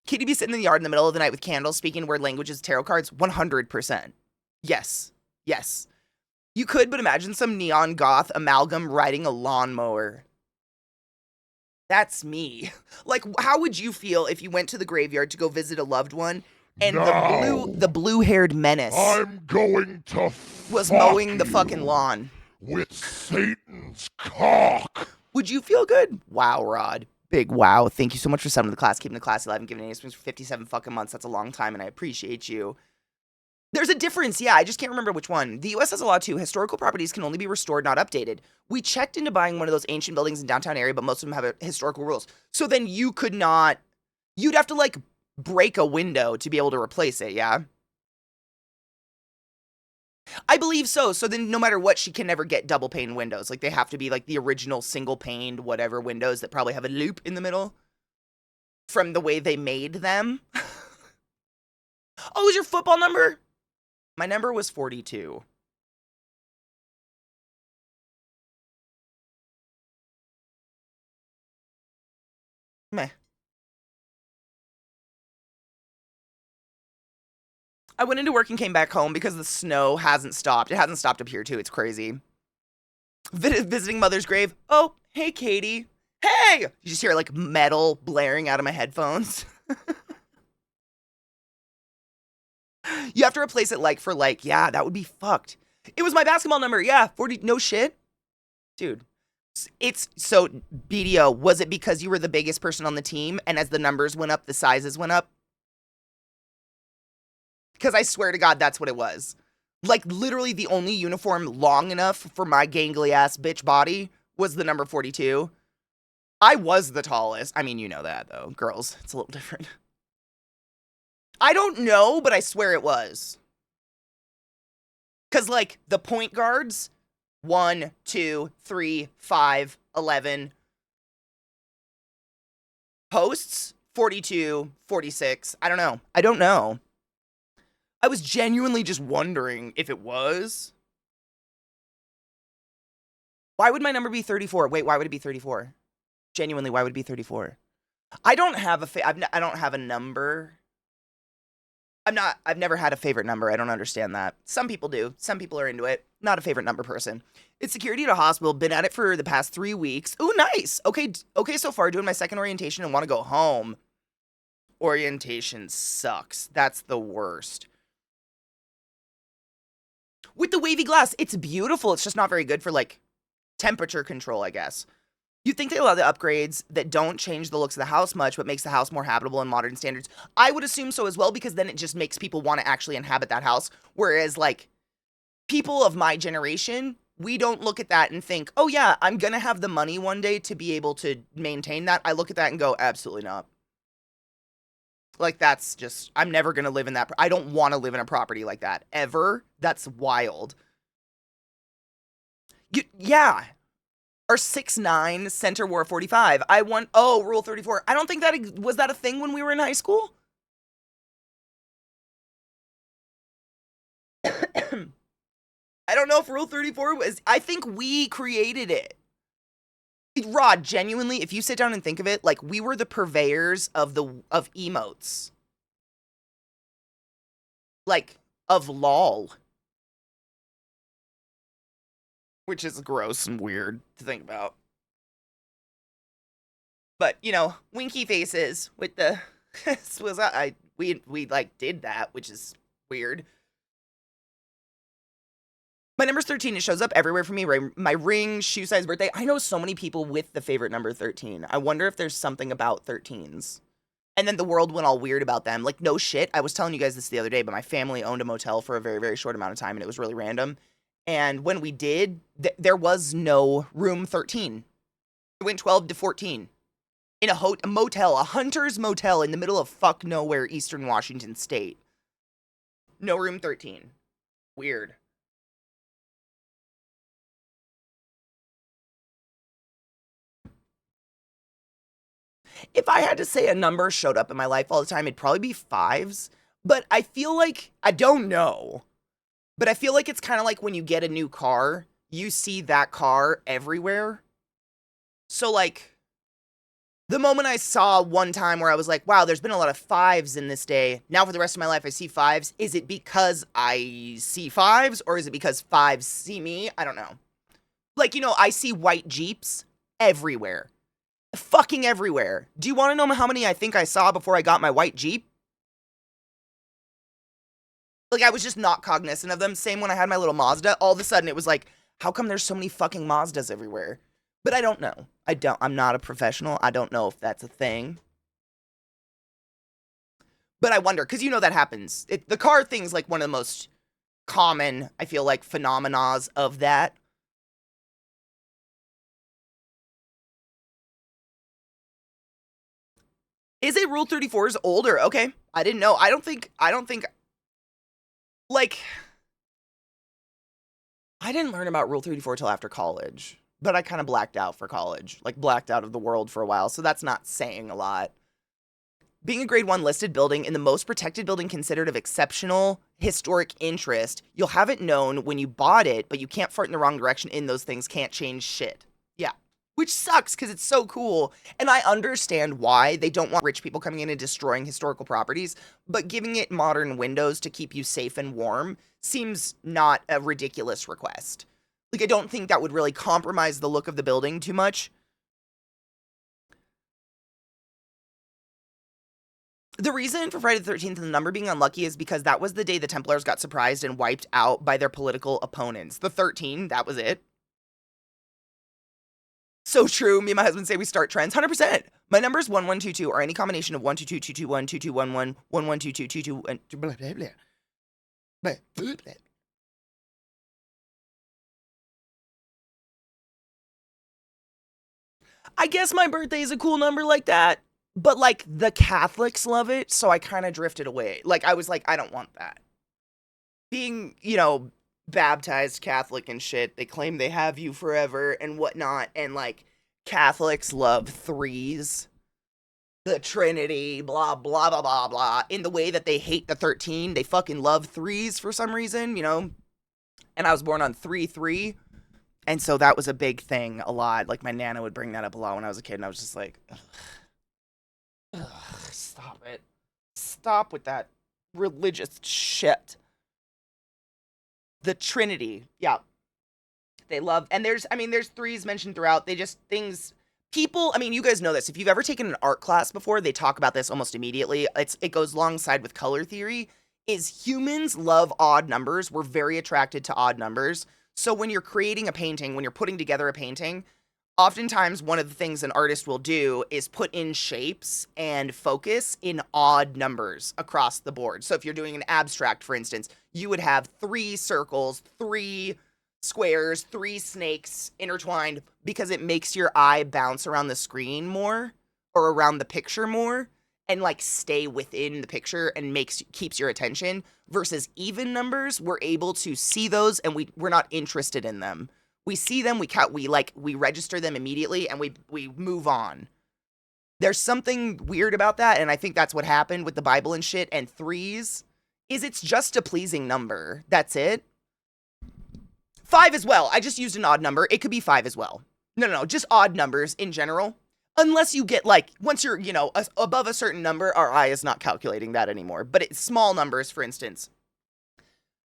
Speaker 1: Kitty be sitting in the yard in the middle of the night with candles, speaking weird languages, tarot cards? 100%. Yes. Yes. You could, but imagine some neon goth amalgam riding a lawnmower. That's me. Like, how would you feel if you went to the graveyard to go visit a loved one and the blue-haired menace
Speaker 3: I'm going to
Speaker 1: was
Speaker 3: fuck
Speaker 1: mowing the
Speaker 3: you
Speaker 1: fucking lawn?
Speaker 3: with Satan's cock.
Speaker 1: Would you feel good? Wow, Rod. Big wow. Thank you so much for summoning the class, keeping the class alive, and giving any swings for 57 fucking months. That's a long time, and I appreciate you. There's a difference, yeah. I just can't remember which one. The US has a law, too. Historical properties can only be restored, not updated. We checked into buying one of those ancient buildings in downtown area, but most of them have historical rules. So then you could not... You'd have to, like, break a window to be able to replace it, yeah? I believe so. So then no matter what, she can never get double pane windows. Like, they have to be, like, the original single paned whatever windows that probably have a loop in the middle from the way they made them. Oh, is your football number? My number was 42. Meh. I went into work and came back home because the snow hasn't stopped. It hasn't stopped up here, too. It's crazy. Visiting mother's grave. Oh, hey, Katie. Hey! You just hear, like, metal blaring out of my headphones. You have to replace it like for like. Yeah, that would be fucked. It was my basketball number. Yeah, 40. No shit. Dude. It's so, BDO, was it because you were the biggest person on the team and as the numbers went up, the sizes went up? Because I swear to God, that's what it was. Like, literally the only uniform long enough for my gangly ass bitch body was the number 42. I was the tallest. I mean, you know that, though. Girls, it's a little different. I don't know, but I swear it was. Because, like, the point guards, 1, 2, 3, 5, 11. Posts, 42, 46. I don't know. I don't know. I was genuinely just wondering if it was. Why would my number be 34? Wait, why would it be 34? Genuinely, why would it be 34? I don't have I don't have a number. I've never had a favorite number. I don't understand that. Some people do. Some people are into it. Not a favorite number person. It's security at a hospital. Been at it for the past 3 weeks. Ooh, nice. Okay, so far, doing my second orientation and want to go home. Orientation sucks. That's the worst. with the wavy glass, it's beautiful. It's just not very good for like temperature control, I guess. You'd think that a lot of the upgrades that don't change the looks of the house much, but makes the house more habitable in modern standards, I would assume so as well, because then it just makes people want to actually inhabit that house. Whereas, like, people of my generation, we don't look at that and think, oh yeah, I'm gonna have the money one day to be able to maintain that. I look at that and go, absolutely not. Like, that's just, I'm never gonna live in that. I don't want to live in a property like that, ever. That's wild. Yeah. Our 6'9" center wore 45. Rule 34. I don't think was that a thing when we were in high school? I don't know if Rule 34 was, I think we created it. Rod, genuinely, if you sit down and think of it, like, we were the purveyors of emotes. Like, of LOL. Which is gross and weird to think about. But, you know, winky faces with the we like did that, which is weird. My number's 13. It shows up everywhere for me. My ring, shoe size, birthday. I know so many people with the favorite number 13. I wonder if there's something about 13s. And then the world went all weird about them. Like, no shit. I was telling you guys this the other day, but my family owned a motel for a very, very short amount of time, and it was really random. And when we did, there was no room 13. It went 12 to 14. In a motel, a hunter's motel in the middle of fuck nowhere, Eastern Washington State. No room 13. Weird. If I had to say a number showed up in my life all the time, it'd probably be 5s. But I feel like, I don't know. But I feel like it's kind of like when you get a new car, you see that car everywhere. So, like, the moment I saw one time where I was like, wow, there's been a lot of 5s in this day. Now for the rest of my life, I see 5s. Is it because I see 5s, or is it because 5s see me? I don't know. Like, you know, I see white Jeeps everywhere. Fucking everywhere. Do you want to know how many I think I saw before I got my white Jeep? Like, I was just not cognizant of them. Same when I had my little Mazda. All of a sudden, it was like, how come there's so many fucking Mazdas everywhere? But I don't know. I'm not a professional. I don't know if that's a thing. But I wonder, because you know that happens. The car thing's like one of the most common, I feel like, phenomenas of that. Is it Rule 34's older? Okay. I didn't know. I don't think, like, I didn't learn about Rule 34 till after college, but I kind of blacked out for college, like blacked out of the world for a while, so that's not saying a lot. Being a grade 1 listed building in the most protected building considered of exceptional historic interest, you'll have it known when you bought it, but you can't fart in the wrong direction in those things, can't change shit. Yeah. Which sucks, because it's so cool, and I understand why they don't want rich people coming in and destroying historical properties, but giving it modern windows to keep you safe and warm seems not a ridiculous request. Like, I don't think that would really compromise the look of the building too much. The reason for Friday the 13th and the number being unlucky is because that was the day the Templars got surprised and wiped out by their political opponents. The 13, that was it. So true. Me and my husband say we start trends. 100%. My number is 1122, or any combination of 122, 221, 2211, 1122, 22, and blah, blah, blah. Blah, blah, blah. I guess my birthday is a cool number like that, but like the Catholics love it, so I kind of drifted away. Like, I was like, I don't want that. Being, you know, baptized Catholic and shit, they claim they have you forever and whatnot, and like Catholics love 3s, the Trinity, blah blah blah blah blah, in the way that they hate the 13. They fucking love 3s for some reason, you know. And I was born on 3/3, and so that was a big thing a lot. Like, my nana would bring that up a lot when I was a kid, and I was just like, ugh, stop it, stop with that religious shit. The Trinity, yeah. They love, and there's 3s mentioned throughout. They just, things, people, I mean, you guys know this. If you've ever taken an art class before, they talk about this almost immediately. It goes alongside with color theory. is humans love odd numbers. We're very attracted to odd numbers. So when you're creating a painting, when you're putting together a painting, oftentimes one of the things an artist will do is put in shapes and focus in odd numbers across the board. So if you're doing an abstract, for instance, you would have 3 circles, 3 squares, 3 snakes intertwined because it makes your eye bounce around the screen more or around the picture more and like stay within the picture and keeps your attention, versus even numbers. We're able to see those and we're not interested in them. We see them, we count, we register them immediately, and we move on. There's something weird about that, and I think that's what happened with the Bible and shit. And 3s is it's just a pleasing number. That's it. 5 as well. I just used an odd number. It could be 5 as well. No, just odd numbers in general. Unless you get like, once you're, above a certain number, our eye is not calculating that anymore. But it's small numbers, for instance.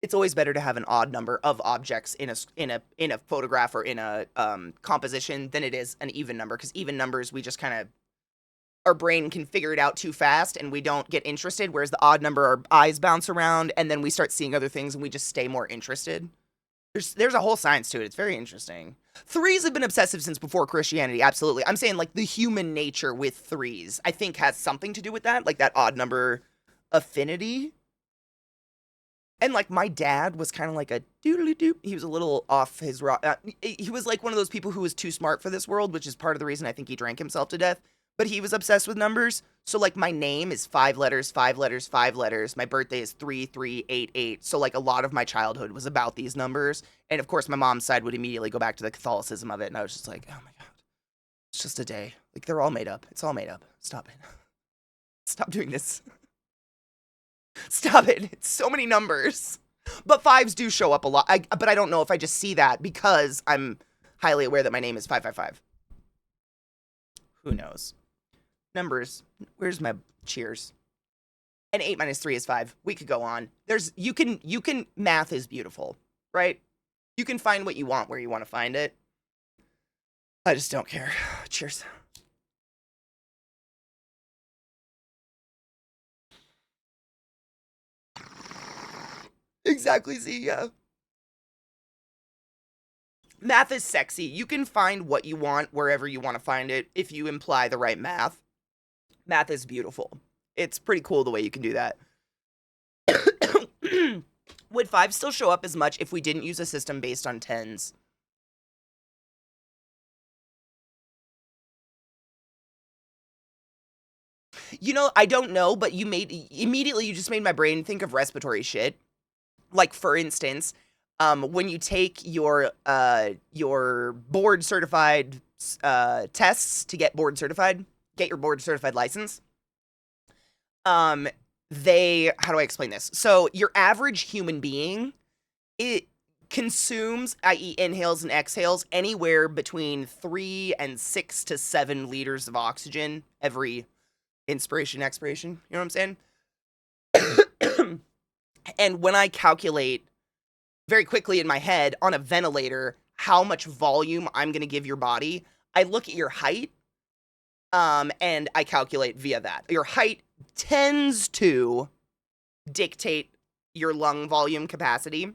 Speaker 1: It's always better to have an odd number of objects in a photograph or in a composition than it is an even number, because even numbers, we just kind of, our brain can figure it out too fast and we don't get interested, whereas the odd number, our eyes bounce around and then we start seeing other things and we just stay more interested. There's a whole science to it. It's very interesting. 3s have been obsessive since before Christianity, absolutely. I'm saying like the human nature with 3s, I think, has something to do with that, like that odd number affinity. And, like, my dad was kind of like a doodly-doo. He was a little off his he was like one of those people who was too smart for this world, which is part of the reason I think he drank himself to death. But he was obsessed with numbers. So, like, my name is 5 letters, 5 letters, 5 letters. My birthday is 3388. So, like, a lot of my childhood was about these numbers. And, of course, my mom's side would immediately go back to the Catholicism of it. And I was just like, oh, my God. It's just a day. Like, they're all made up. It's all made up. Stop it. Stop doing this. Stop it. It's so many numbers. But 5s do show up a lot. But I don't know if I just see that because I'm highly aware that my name is 555. Who knows? Numbers. Where's my cheers? And 8 minus 3 is 5. We could go on. You can, math is beautiful, right? You can find what you want where you want to find it. I just don't care. Cheers. Exactly, Z, yeah. Math is sexy. You can find what you want wherever you want to find it if you imply the right math. Math is beautiful. It's pretty cool the way you can do that. Would 5 still show up as much if we didn't use a system based on 10s? I don't know, but you just made my brain think of respiratory shit. Like, for instance, when you take your board certified tests to get your board certified license, how do I explain this? So your average human being, it consumes, i.e. inhales and exhales, anywhere between 3 and 6 to 7 liters of oxygen every inspiration, expiration. You know what I'm saying? And when I calculate very quickly in my head on a ventilator how much volume I'm going to give your body, I look at your height, and I calculate via that. Your height tends to dictate your lung volume capacity.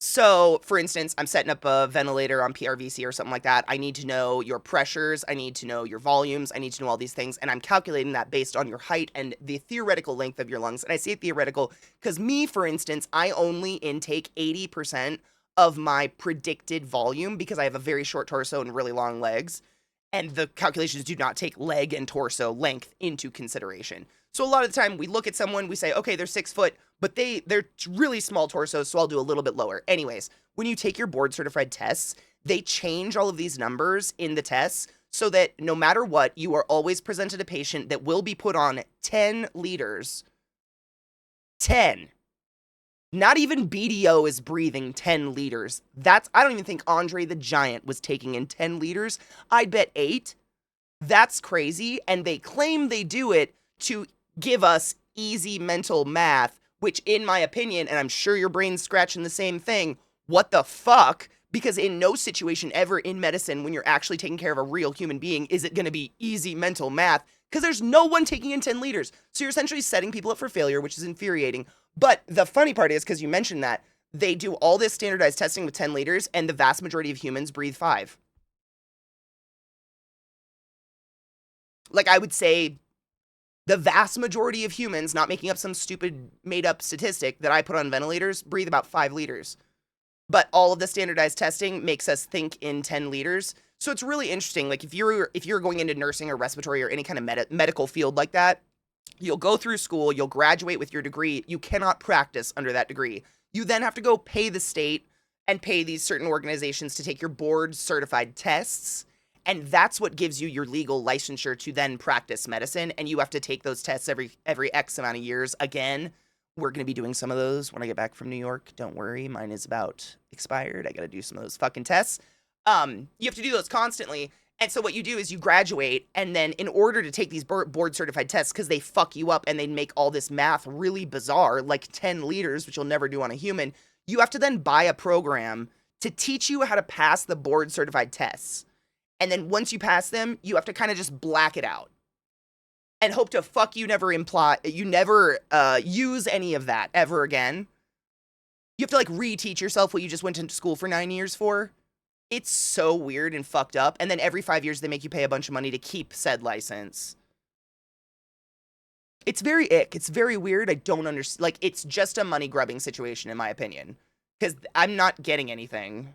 Speaker 1: So, for instance, I'm setting up a ventilator on PRVC or something like that. I need to know your pressures. I need to know your volumes. I need to know all these things. And I'm calculating that based on your height and the theoretical length of your lungs. And I say theoretical because me, for instance, I only intake 80% of my predicted volume because I have a very short torso and really long legs. And the calculations do not take leg and torso length into consideration. So a lot of the time we look at someone, we say, okay, they're 6 foot, but they're really small torsos, so I'll do a little bit lower. Anyways, when you take your board certified tests, they change all of these numbers in the tests so that no matter what, you are always presented a patient that will be put on 10 liters. 10. Not even BDO is breathing 10 liters. I don't even think Andre the Giant was taking in 10 liters. I'd bet 8. That's crazy. And they claim they do it to give us easy mental math, which in my opinion, and I'm sure your brain's scratching the same thing, what the fuck? Because in no situation ever in medicine when you're actually taking care of a real human being is it going to be easy mental math because there's no one taking in 10 liters. So you're essentially setting people up for failure, which is infuriating. But the funny part is, because you mentioned that, they do all this standardized testing with 10 liters, and the vast majority of humans breathe 5. Like, I would say the vast majority of humans, not making up some stupid made-up statistic that I put on ventilators, breathe about 5 liters. But all of the standardized testing makes us think in 10 liters. So it's really interesting. Like, if you're going into nursing or respiratory or any kind of medical field like that, you'll go through school, you'll graduate with your degree. You cannot practice under that degree. You then have to go pay the state and pay these certain organizations to take your board certified tests. And that's what gives you your legal licensure to then practice medicine. And you have to take those tests every X amount of years. Again, we're going to be doing some of those when I get back from New York. Don't worry. Mine is about expired. I got to do some of those fucking tests. You have to do those constantly. And so what you do is you graduate, and then in order to take these board certified tests, because they fuck you up and they make all this math really bizarre, like 10 liters, which you'll never do on a human, you have to then buy a program to teach you how to pass the board certified tests. And then once you pass them, you have to kind of just black it out and hope to fuck you never use any of that ever again. You have to like reteach yourself what you just went to school for 9 years for. It's so weird and fucked up. And then every 5 years, they make you pay a bunch of money to keep said license. It's very ick. It's very weird. I don't understand. Like, it's just a money grubbing situation, in my opinion. Because I'm not getting anything.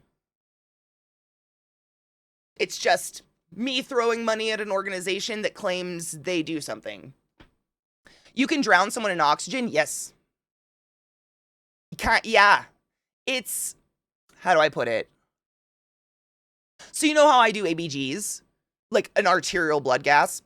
Speaker 1: It's just me throwing money at an organization that claims they do something. You can drown someone in oxygen? Yes. You can't, yeah. It's, how do I put it? So you know how I do ABGs? Like an arterial blood gas?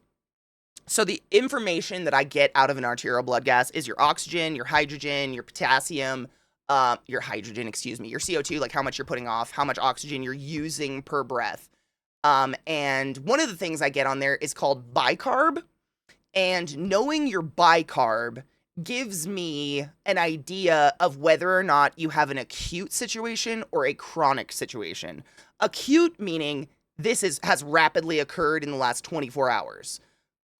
Speaker 1: So the information that I get out of an arterial blood gas is your oxygen, your hydrogen, your potassium, your CO2, like how much you're putting off, how much oxygen you're using per breath. And one of the things I get on there is called bicarb. And knowing your bicarb gives me an idea of whether or not you have an acute situation or a chronic situation. Acute meaning this has rapidly occurred in the last 24 hours.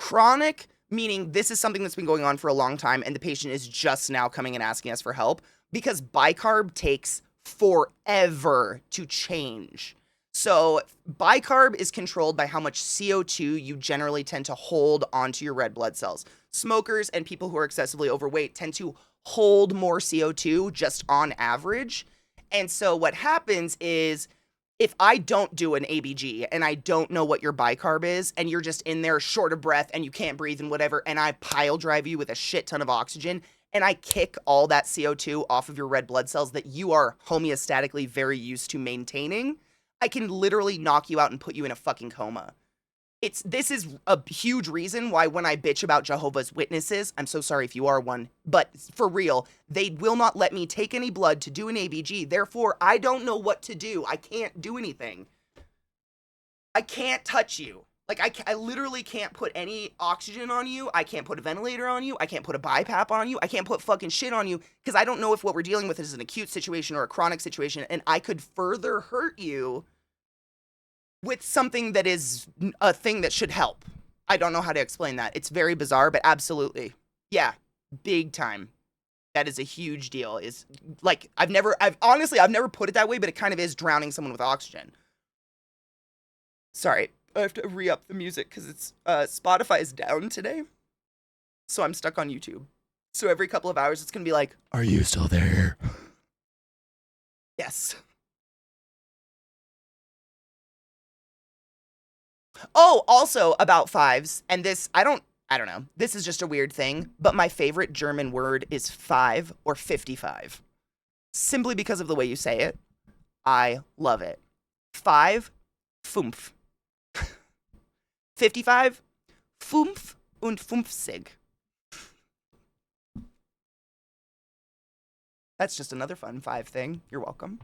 Speaker 1: Chronic meaning this is something that's been going on for a long time and the patient is just now coming and asking us for help, because bicarb takes forever to change. So bicarb is controlled by how much CO2 you generally tend to hold onto your red blood cells. Smokers and people who are excessively overweight tend to hold more CO2 just on average. And so what happens is, if I don't do an ABG and I don't know what your bicarb is, and you're just in there short of breath and you can't breathe and whatever, and I pile drive you with a shit ton of oxygen, and I kick all that CO2 off of your red blood cells that you are homeostatically very used to maintaining, I can literally knock you out and put you in a fucking coma. This is a huge reason why when I bitch about Jehovah's Witnesses, I'm so sorry if you are one, but for real, they will not let me take any blood to do an ABG. Therefore, I don't know what to do. I can't do anything. I can't touch you. Like, I literally can't put any oxygen on you. I can't put a ventilator on you. I can't put a BiPAP on you. I can't put fucking shit on you because I don't know if what we're dealing with is an acute situation or a chronic situation, and I could further hurt you with something that is a thing that should help. I don't know how to explain that. It's very bizarre, but absolutely. Yeah, big time. That is a huge deal. Is like, I've never put it that way, but it kind of is drowning someone with oxygen. Sorry, I have to re-up the music because it's, Spotify is down today. So I'm stuck on YouTube. So every couple of hours, it's going to be like, are you still there? Yes. Oh, also about fives, and this, I don't know. This is just a weird thing, but my favorite German word is 5 or 55. Simply because of the way you say it. I love it. 5, fünf. 55, 5 und 50. That's just another fun 5 thing. You're welcome.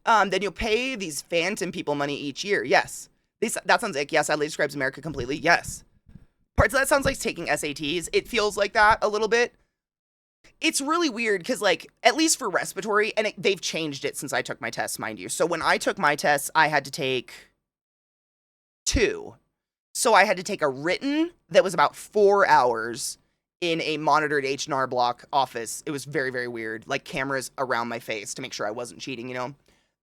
Speaker 1: Then you'll pay these phantom people money each year. Yes. That sounds like, yes, sadly describes America completely. Yes. Parts of that sounds like taking SATs. It feels like that a little bit. It's really weird because, like, at least for respiratory, and they've changed it since I took my tests, mind you. So when I took my tests, I had to take 2. So I had to take a written that was about 4 hours in a monitored H&R Block office. It was very, very weird. Like cameras around my face to make sure I wasn't cheating, you know?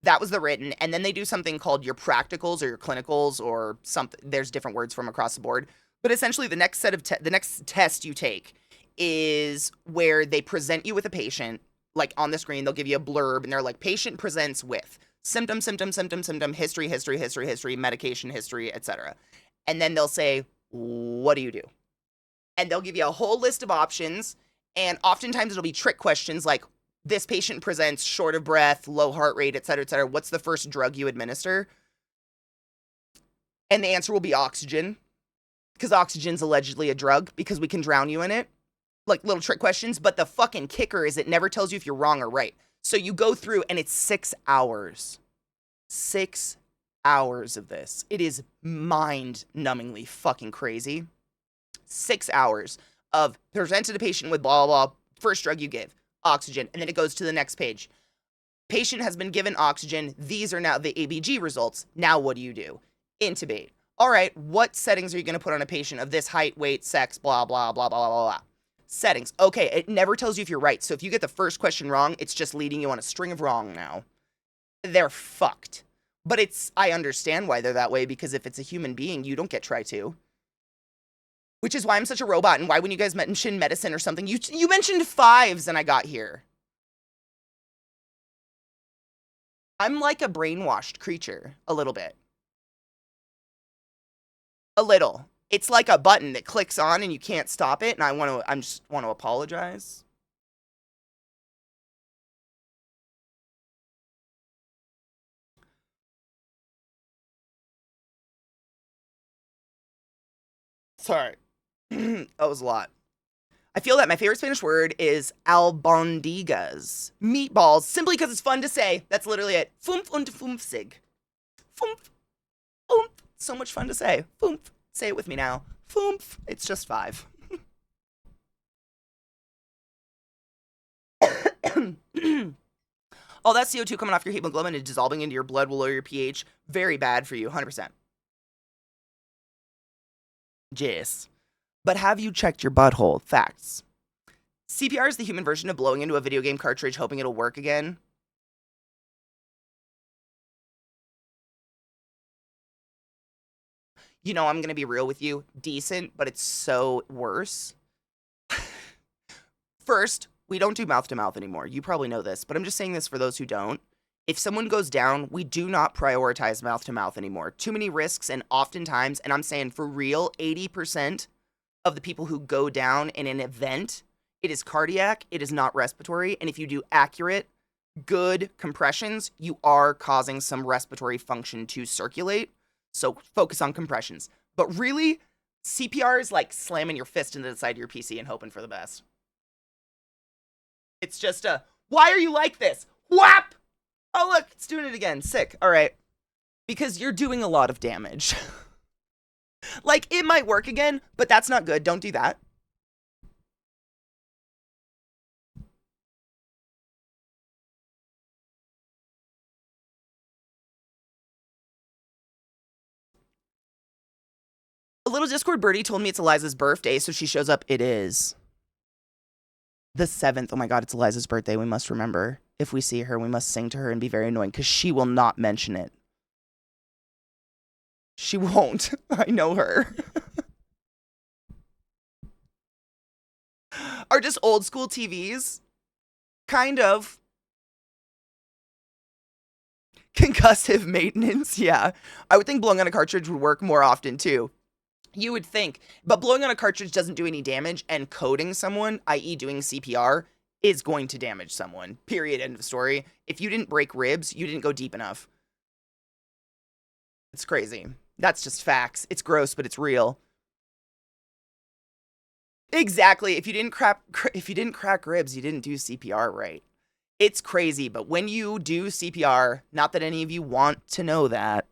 Speaker 1: That was the written. And then they do something called your practicals or your clinicals or something. There's different words from across the board. But essentially the next set of the next test you take is where they present you with a patient. Like on the screen, they'll give you a blurb and they're like, patient presents with symptom, symptom, symptom, symptom, history, history, history, history, medication history, etc. And then they'll say, what do you do? And they'll give you a whole list of options. And oftentimes it'll be trick questions like, this patient presents short of breath, low heart rate, et cetera, et cetera. What's the first drug you administer? And the answer will be oxygen, because oxygen's allegedly a drug because we can drown you in it. Like little trick questions. But the fucking kicker is it never tells you if you're wrong or right. So you go through and it's 6 hours. 6 hours of this. It is mind-numbingly fucking crazy. 6 hours of presented a patient with blah, blah, blah, first drug you give, oxygen, and then it goes to the next page. Patient has been given oxygen. These are now the ABG results. Now what do you do? Intubate. All right, what settings are you going to put on a patient of this height, weight, sex, blah, blah, blah, blah, blah, blah. Settings. Okay, it never tells you if you're right. So if you get the first question wrong, it's just leading you on a string of wrong now. They're fucked. But I understand why they're that way, because if it's a human being, you don't get try to. Which is why I'm such a robot, and why when you guys mentioned medicine or something, you mentioned 5s and I got here. I'm like a brainwashed creature, a little bit. A little. It's like a button that clicks on and you can't stop it, and I just want to apologize. Sorry. That was a lot. I feel that my favorite Spanish word is albondigas. Meatballs, simply because it's fun to say. That's literally it. Fumf und fumfsig. Fumf. Fumf. So much fun to say. Fumf. Say it with me now. Fumf. It's just 5. All that CO2 coming off your hemoglobin and dissolving into your blood will lower your pH. Very bad for you, 100%. Yes. But have you checked your butthole? Facts. CPR is the human version of blowing into a video game cartridge hoping it'll work again. You know, I'm going to be real with you. Decent, but it's so worse. First, we don't do mouth-to-mouth anymore. You probably know this, but I'm just saying this for those who don't. If someone goes down, we do not prioritize mouth-to-mouth anymore. Too many risks, and oftentimes, and I'm saying for real, 80% of the people who go down in an event, it is cardiac, it is not respiratory, and if you do accurate, good compressions, you are causing some respiratory function to circulate, so focus on compressions. But really, CPR is like slamming your fist into the side of your PC and hoping for the best. It's just why are you like this? Whap! Oh look, it's doing it again, sick, all right. Because you're doing a lot of damage. Like, it might work again, but that's not good. Don't do that. A little Discord birdie told me it's Eliza's birthday, so she shows up. It is the 7th. Oh my god, it's Eliza's birthday. We must remember. If we see her, we must sing to her and be very annoying, because she will not mention it. She won't. I know her. Are just old school TVs. Kind of. Concussive maintenance, yeah. I would think blowing on a cartridge would work more often, too. You would think. But blowing on a cartridge doesn't do any damage, and coding someone, i.e. doing CPR, is going to damage someone. Period. End of story. If you didn't break ribs, you didn't go deep enough. It's crazy. That's just facts. It's gross, but it's real. Exactly. If you didn't crack ribs, you didn't do CPR right. It's crazy, but when you do CPR, not that any of you want to know that,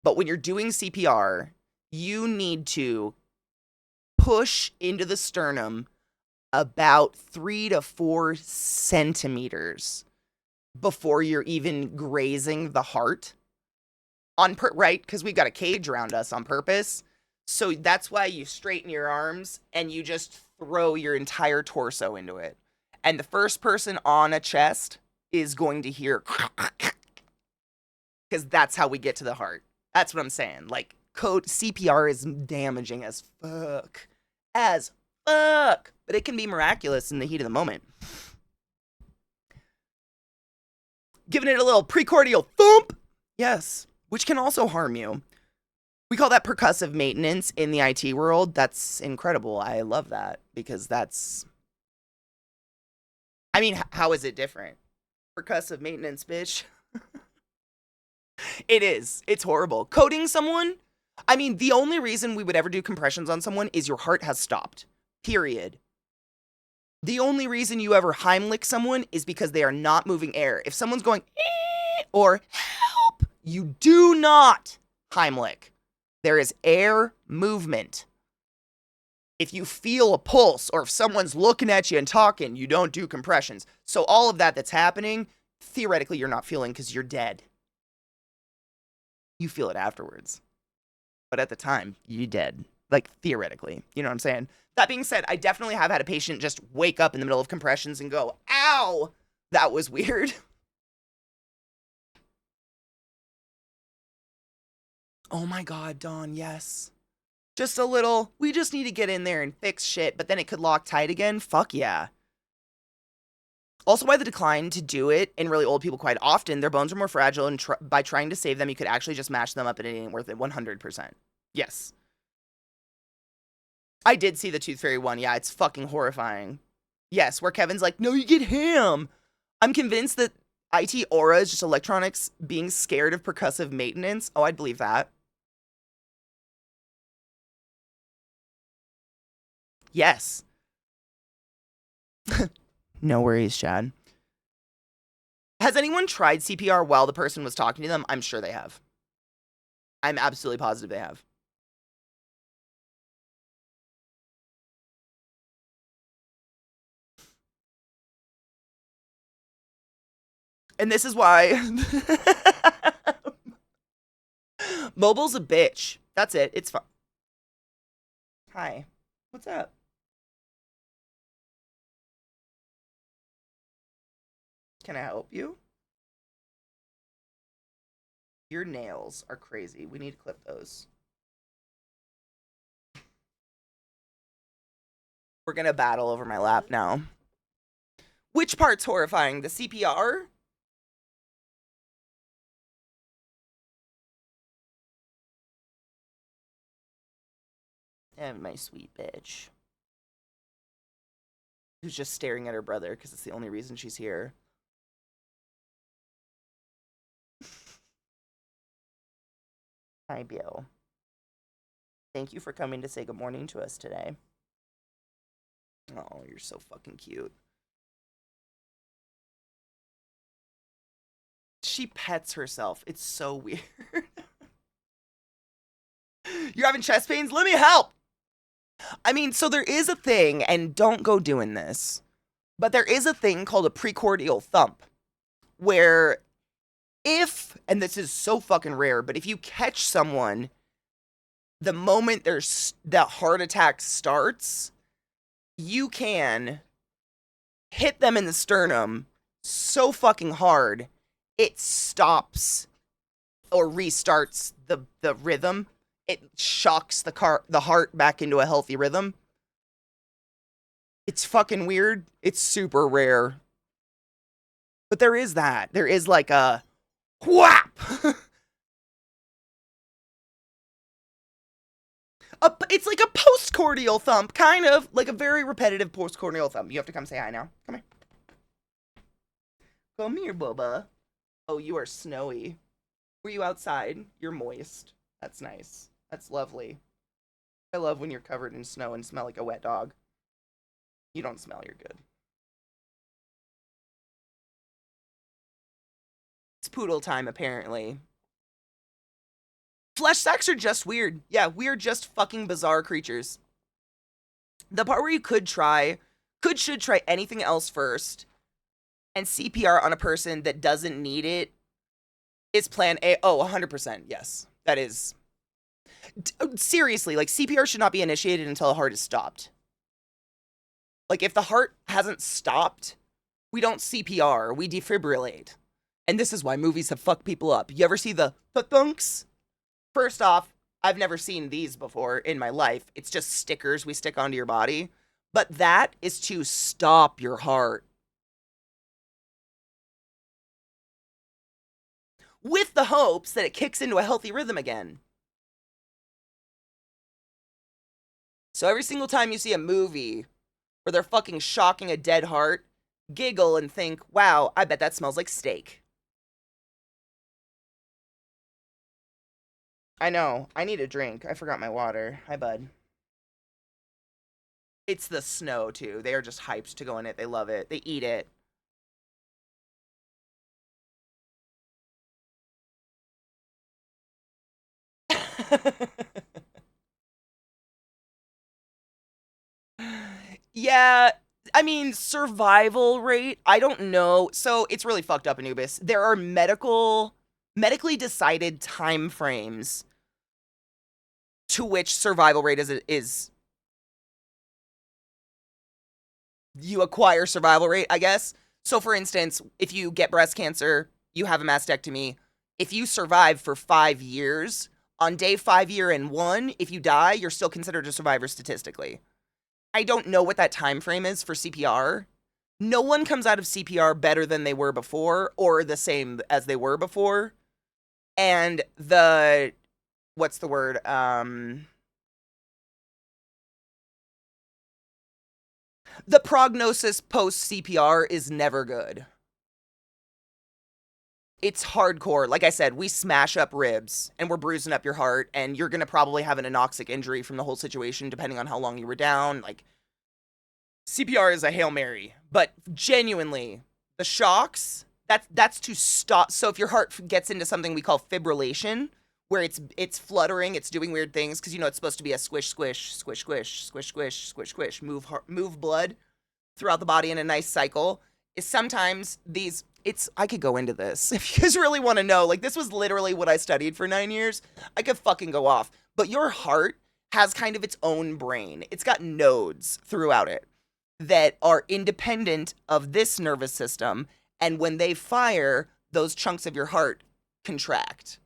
Speaker 1: but when you're doing CPR, you need to push into the sternum about 3 to 4 centimeters before you're even grazing the heart. Right? Because we got a cage around us on purpose. So that's why you straighten your arms and you just throw your entire torso into it. And the first person on a chest is going to hear because that's how we get to the heart. That's what I'm saying. Like, code CPR is damaging as fuck. As fuck. But it can be miraculous in the heat of the moment. Giving it a little precordial thump. Yes. Which can also harm you. We call that percussive maintenance in the IT world. That's incredible. I love that because that's... I mean, how is it different? Percussive maintenance, bitch. It is. It's horrible. Coding someone, I mean, the only reason we would ever do compressions on someone is your heart has stopped. Period. The only reason you ever Heimlich someone is because they are not moving air. If someone's going, or help, you do not Heimlich. There is air movement. If you feel a pulse or if someone's looking at you and talking, you don't do compressions. So all of that's happening, theoretically, you're not feeling because you're dead. You feel it afterwards. But at the time, you're dead. Like, theoretically. You know what I'm saying? That being said, I definitely have had a patient just wake up in the middle of compressions and go, ow, that was weird. Oh my God, Dawn, yes. Just a little, we just need to get in there and fix shit, but then it could lock tight again. Fuck yeah. Also, why the decline to do it in really old people quite often, their bones are more fragile, and by trying to save them, you could actually just mash them up and it ain't worth it 100%. Yes. I did see the Tooth Fairy one. Yeah, it's fucking horrifying. Yes, where Kevin's like, no, you get him. I'm convinced that IT aura is just electronics being scared of percussive maintenance. Oh, I'd believe that. Yes. No worries, Chad. Has anyone tried CPR while the person was talking to them? I'm sure they have. I'm absolutely positive they have. And this is why mobile's a bitch. That's it. It's fine. Hi. What's up? Can I help you? Your nails are crazy. We need to clip those. We're gonna battle over my lap now. Which part's horrifying? The CPR? And my sweet bitch. Who's just staring at her brother because it's the only reason she's here. Hi, Bill. Thank you for coming to say good morning to us today. Oh, you're so fucking cute. She pets herself. It's so weird. You're having chest pains? Let me help. I mean, so there is a thing, and don't go doing this, but there is a thing called a precordial thump, where if, and this is so fucking rare, but if you catch someone the moment that heart attack starts, you can hit them in the sternum so fucking hard, it stops or restarts the rhythm. It shocks the heart back into a healthy rhythm. It's fucking weird. It's super rare. But there is that. There is like a whap. It's like a postcordial thump, kind of like a very repetitive postcordial thump. You have to come say hi now. Come here. Come here, Bubba. Oh, you are snowy. Were you outside? You're moist. That's nice. That's lovely. I love when you're covered in snow and smell like a wet dog. You don't smell, you're good. It's poodle time, apparently. Flesh sacks are just weird. Yeah, we're just fucking bizarre creatures. The part where you could try should try anything else first. And CPR on a person that doesn't need it is plan A. Oh, 100%. Yes. That is. Seriously, like CPR should not be initiated until the heart is stopped. Like if the heart hasn't stopped, we don't CPR, we defibrillate. And this is why movies have fucked people up. You ever see the thunks? First off, I've never seen these before in my life. It's just stickers we stick onto your body. But that is to stop your heart. With the hopes that it kicks into a healthy rhythm again. So every single time you see a movie where they're fucking shocking a dead heart, giggle and think, wow, I bet that smells like steak. I know. I need a drink. I forgot my water. Hi, bud. It's the snow, too. They are just hyped to go in it. They love it. They eat it. Yeah, I mean, survival rate, I don't know. So it's really fucked up, Anubis. There are medically decided time frames to which survival rate is you acquire survival rate, I guess. So for instance, if you get breast cancer, you have a mastectomy, if you survive for 5 years, on day 5 year and 1, if you die, you're still considered a survivor statistically. I don't know what that time frame is for CPR. No one comes out of CPR better than they were before or the same as they were before. And the what's the word? The prognosis post CPR is never good. It's hardcore. Like I said, we smash up ribs and we're bruising up your heart, and you're going to probably have an anoxic injury from the whole situation, depending on how long you were down. Like, CPR is a Hail Mary, but genuinely, the shocks, that's to stop. So if your heart gets into something we call fibrillation, where it's fluttering, it's doing weird things, because it's supposed to be a squish, squish, squish, squish, squish, squish, squish, squish, move blood throughout the body in a nice cycle, is sometimes I could go into this if you guys really want to know. Like, this was literally what I studied for 9 years. I could fucking go off. But your heart has kind of its own brain. It's got nodes throughout it that are independent of this nervous system. And when they fire, those chunks of your heart contract.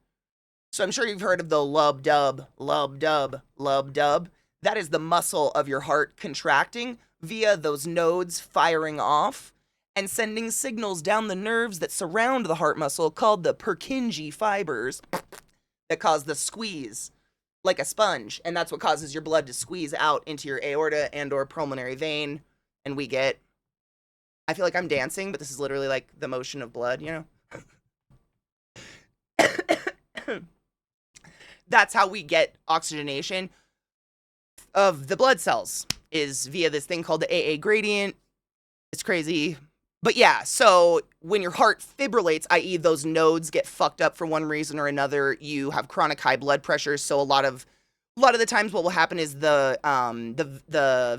Speaker 1: So I'm sure you've heard of the lub dub, lub dub, lub dub. That is the muscle of your heart contracting via those nodes firing off and sending signals down the nerves that surround the heart muscle called the Purkinje fibers that cause the squeeze like a sponge. And that's what causes your blood to squeeze out into your aorta and or pulmonary vein. And I feel like I'm dancing, but this is literally like the motion of blood, That's how we get oxygenation of the blood cells, is via this thing called the AA gradient. It's crazy. But yeah, so when your heart fibrillates, i.e. those nodes get fucked up for one reason or another, you have chronic high blood pressure. So a lot of the times what will happen is the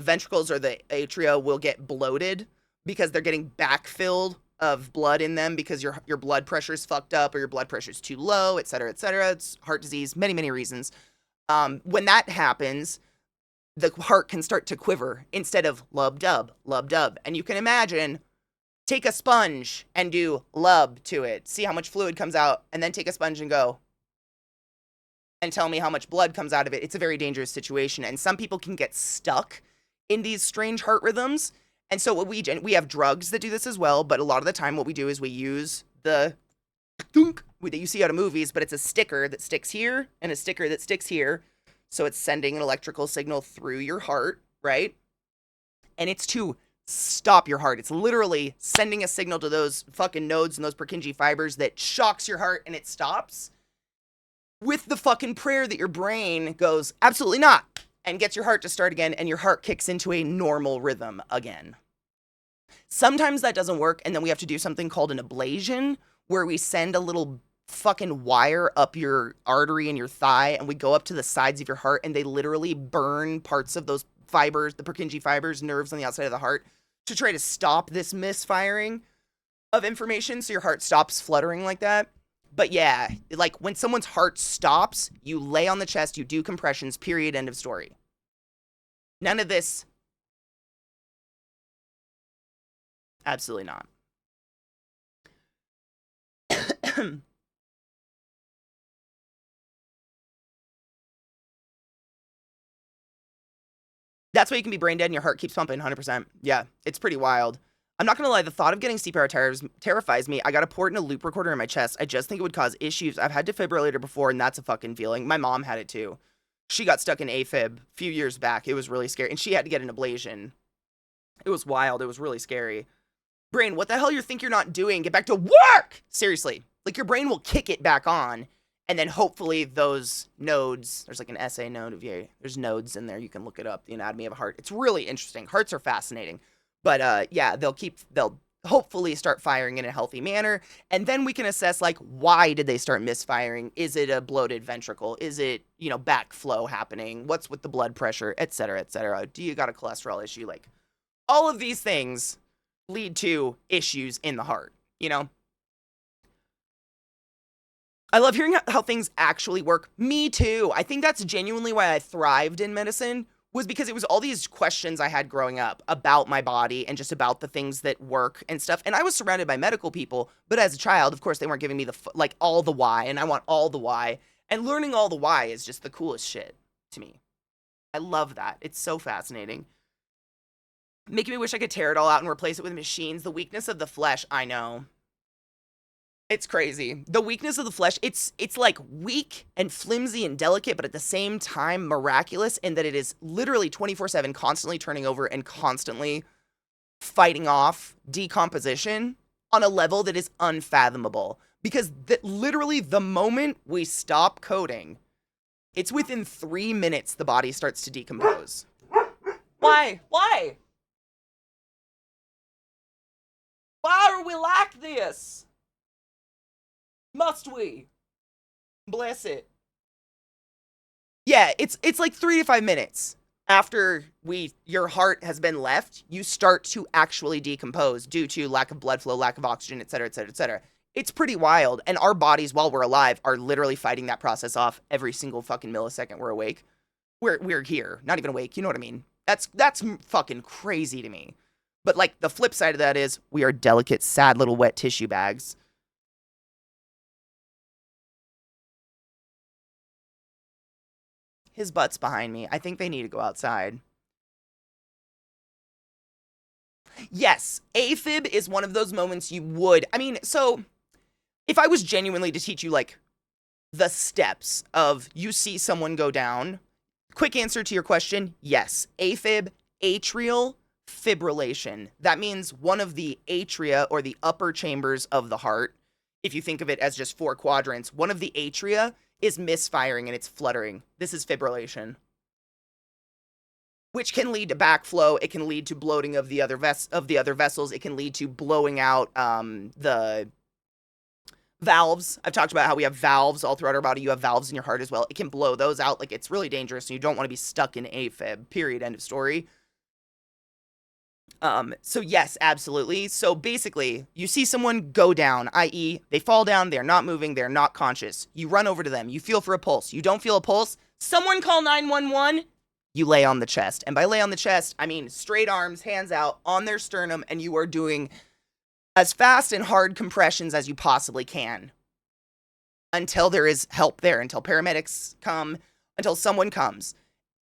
Speaker 1: ventricles or the atria will get bloated because they're getting backfilled of blood in them because your blood pressure is fucked up or your blood pressure is too low, et cetera, et cetera. It's heart disease, many, many reasons. When that happens, the heart can start to quiver instead of lub dub, lub dub. And you can imagine, take a sponge and do lub to it. See how much fluid comes out, and then take a sponge and go, and tell me how much blood comes out of it. It's a very dangerous situation. And some people can get stuck in these strange heart rhythms. And so what we have drugs that do this as well, but a lot of the time what we do is we use the thunk that you see out of movies, but it's a sticker that sticks here and a sticker that sticks here. So it's sending an electrical signal through your heart, right? And it's to stop your heart. It's literally sending a signal to those fucking nodes and those Purkinje fibers that shocks your heart and it stops, with the fucking prayer that your brain goes, absolutely not, and gets your heart to start again, and your heart kicks into a normal rhythm again. Sometimes that doesn't work, and then we have to do something called an ablation, where we send a little fucking wire up your artery in your thigh, and we go up to the sides of your heart, and they literally burn parts of those fibers, the Purkinje fibers, nerves on the outside of the heart, to try to stop this misfiring of information so your heart stops fluttering like that. But yeah, like when someone's heart stops, you lay on the chest, you do compressions, period, end of story. None of this. Absolutely not. That's why you can be brain dead and your heart keeps pumping 100%. Yeah, it's pretty wild. I'm not gonna lie, the thought of getting CPR terrifies me. I got a port in a loop recorder in my chest. I just think it would cause issues. I've had defibrillator before, and that's a fucking feeling. My mom had it too. She got stuck in AFib a few years back. It was really scary, and she had to get an ablation. It was wild. It was really scary. Brain, what the hell you think you're not doing? Get back to work! Seriously. Like, your brain will kick it back on, and then hopefully those nodes, there's like an SA node of you. There's nodes in there. You can look it up, the anatomy of a heart. It's really interesting. Hearts are fascinating. But yeah, they'll hopefully start firing in a healthy manner, and then we can assess, like, why did they start misfiring? Is it a bloated ventricle? Is it, backflow happening? What's with the blood pressure, et cetera, et cetera? Do you got a cholesterol issue? Like, all of these things lead to issues in the heart, I love hearing how things actually work. Me too. I think that's genuinely why I thrived in medicine, was because it was all these questions I had growing up about my body and just about the things that work and stuff. And I was surrounded by medical people, but as a child, of course, they weren't giving me all the why, and I want all the why. And learning all the why is just the coolest shit to me. I love that. It's so fascinating. Making me wish I could tear it all out and replace it with machines. The weakness of the flesh, I know. It's crazy. The weakness of the flesh, it's like weak and flimsy and delicate, but at the same time miraculous in that it is literally 24/7 constantly turning over and constantly fighting off decomposition on a level that is unfathomable. Because literally the moment we stop coding, it's within 3 minutes the body starts to decompose. Why? Why? Why are we like this? Must we? Bless it. Yeah, it's like 3 to 5 minutes after your heart has been left, you start to actually decompose due to lack of blood flow, lack of oxygen, et cetera, et cetera, et cetera. It's pretty wild, and our bodies, while we're alive, are literally fighting that process off every single fucking millisecond we're awake. We're here, not even awake. You know what I mean? That's fucking crazy to me. But like the flip side of that is we are delicate, sad little wet tissue bags. His butt's behind me. I think they need to go outside. Yes, AFib is one of those moments you would. I mean, so if I was genuinely to teach you like the steps of you see someone go down, quick answer to your question, yes. AFib, atrial fibrillation. That means one of the atria or the upper chambers of the heart, if you think of it as just 4 quadrants, one of the atria is misfiring and it's fluttering. This is fibrillation, which can lead to backflow. It can lead to bloating of the other vessels. It can lead to blowing out the valves. I've talked about how we have valves all throughout our body. You have valves in your heart as well. It can blow those out. Like, it's really dangerous, and you don't want to be stuck in AFib, period, end of story. So yes, absolutely. So basically, you see someone go down, i.e. they fall down, they're not moving, they're not conscious. You run over to them, you feel for a pulse. You don't feel a pulse, someone call 911, you lay on the chest. And by lay on the chest, I mean straight arms, hands out, on their sternum, and you are doing as fast and hard compressions as you possibly can. Until there is help there, until paramedics come, until someone comes.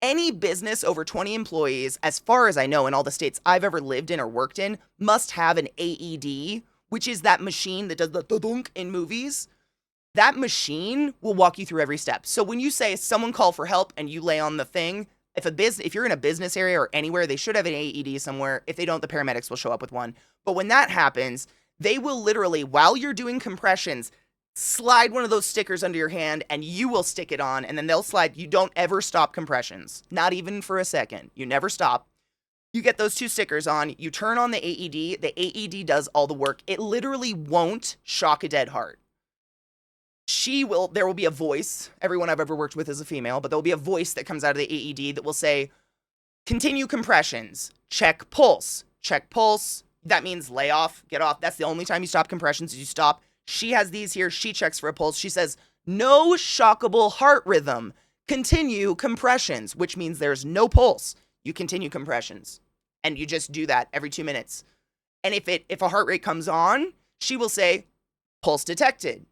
Speaker 1: Any business over 20 employees, as far as I know in all the states I've ever lived in or worked in, must have an AED, which is that machine that does the dunk in movies. That machine will walk you through every step. So when you say someone call for help and you lay on the thing, if you're in a business area or anywhere, they should have an AED somewhere. If they don't, the paramedics will show up with one. But when that happens, they will literally, while you're doing compressions, slide one of those stickers under your hand and you will stick it on, and then they'll slide. You don't ever stop compressions, not even for a second. You never stop. You get those 2 stickers on, you turn on the AED. The AED does all the work. It literally won't shock a dead heart. There will be a voice. Everyone I've ever worked with is a female, but there'll be a voice that comes out of the AED that will say, continue compressions, check pulse, check pulse. That means lay off, get off. That's the only time you stop compressions is you stop. She has these here. She checks for a pulse. She says, no shockable heart rhythm. Continue compressions, which means there's no pulse. You continue compressions. And you just do that every 2 minutes. And if a heart rate comes on, she will say, pulse detected.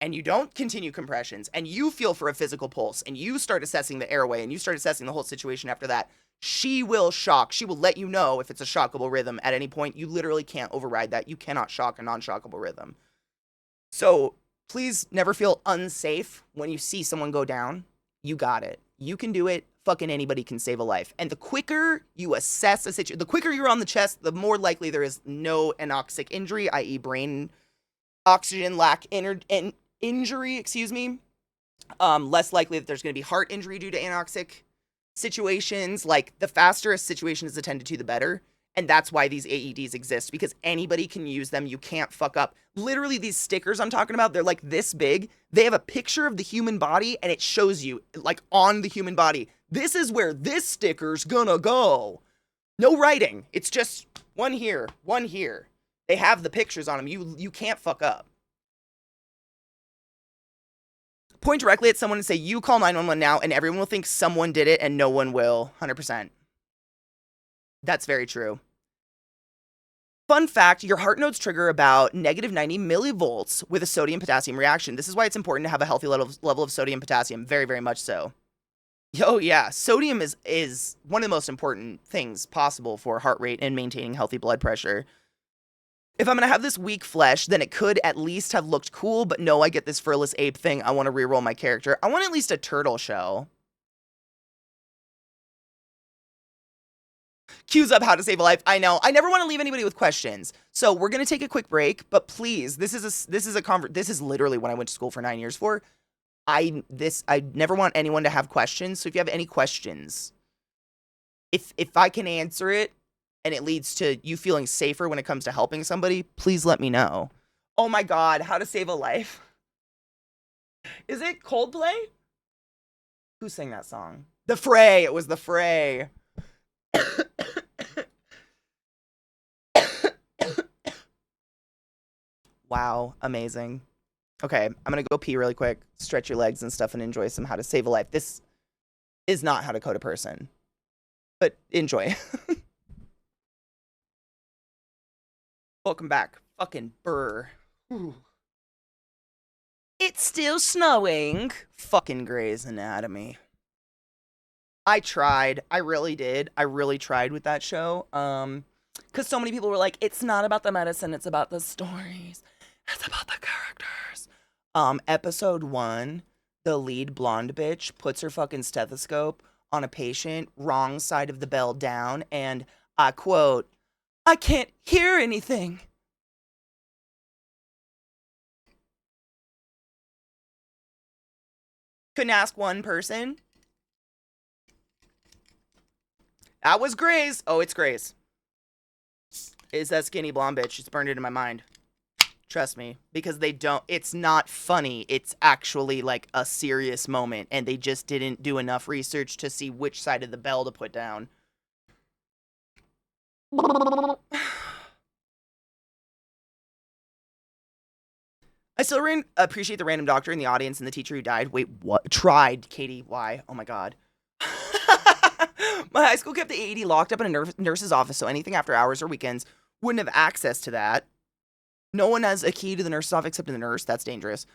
Speaker 1: And you don't continue compressions. And you feel for a physical pulse. And you start assessing the airway. And you start assessing the whole situation after that. She will shock. She will let you know if it's a shockable rhythm at any point. You literally can't override that. You cannot shock a non-shockable rhythm. So please never feel unsafe when you see someone go down. You got it. You can do it. Fucking anybody can save a life. And the quicker you assess a situation, the quicker you're on the chest, the more likely there is no anoxic injury, i.e. brain oxygen lack injury, less likely that there's going to be heart injury due to anoxic situations. Like, the faster a situation is attended to, the better. And that's why these AEDs exist, because anybody can use them. You can't fuck up. Literally, these stickers I'm talking about, they're like this big. They have a picture of the human body, and it shows you, like, on the human body, this is where this sticker's gonna go. No writing. It's just one here, one here. They have the pictures on them. You can't fuck up. Point directly at someone and say, you call 911 now, and everyone will think someone did it, and no one will. 100%. That's very true. Fun fact, your heart nodes trigger about negative 90 millivolts with a sodium-potassium reaction. This is why it's important to have a healthy level of sodium-potassium. Very, very much so. Oh, yeah. Sodium is one of the most important things possible for heart rate and maintaining healthy blood pressure. If I'm going to have this weak flesh, then it could at least have looked cool, but no, I get this furless ape thing. I want to reroll my character. I want at least a turtle shell. Cues up how to save a life. I know. I never want to leave anybody with questions. So we're going to take a quick break, but please, this is literally what I went to school for 9 years for. I never want anyone to have questions. So if you have any questions, if I can answer it and it leads to you feeling safer when it comes to helping somebody, please let me know. Oh my God, how to save a life. Is it Coldplay? Who sang that song? The Fray. It was The Fray. Wow, amazing. Okay, I'm gonna go pee really quick, stretch your legs and stuff, and enjoy some How to Save a Life. This is not How to Code a Person, but enjoy. Welcome back. Fucking burr. Ooh. It's still snowing. Fucking Grey's Anatomy. I tried. I really did. I really tried with that show. Because so many people were like, it's not about the medicine, it's about the stories. It's about the characters. Episode 1, the lead blonde bitch puts her fucking stethoscope on a patient, wrong side of the bell down, and I quote, I can't hear anything. Couldn't ask one person. That was Grey's. Oh, it's Grey's. Is that skinny blonde bitch. It's burned into my mind. Trust me. Because it's not funny. It's actually like a serious moment. And they just didn't do enough research to see which side of the bell to put down. I still appreciate the random doctor in the audience and the teacher who died. Wait, what? Tried, Katie. Why? Oh my God. My high school kept the AED locked up in a nurse's office, so anything after hours or weekends wouldn't have access to that. No one has a key to the nurse's office except the nurse. That's dangerous.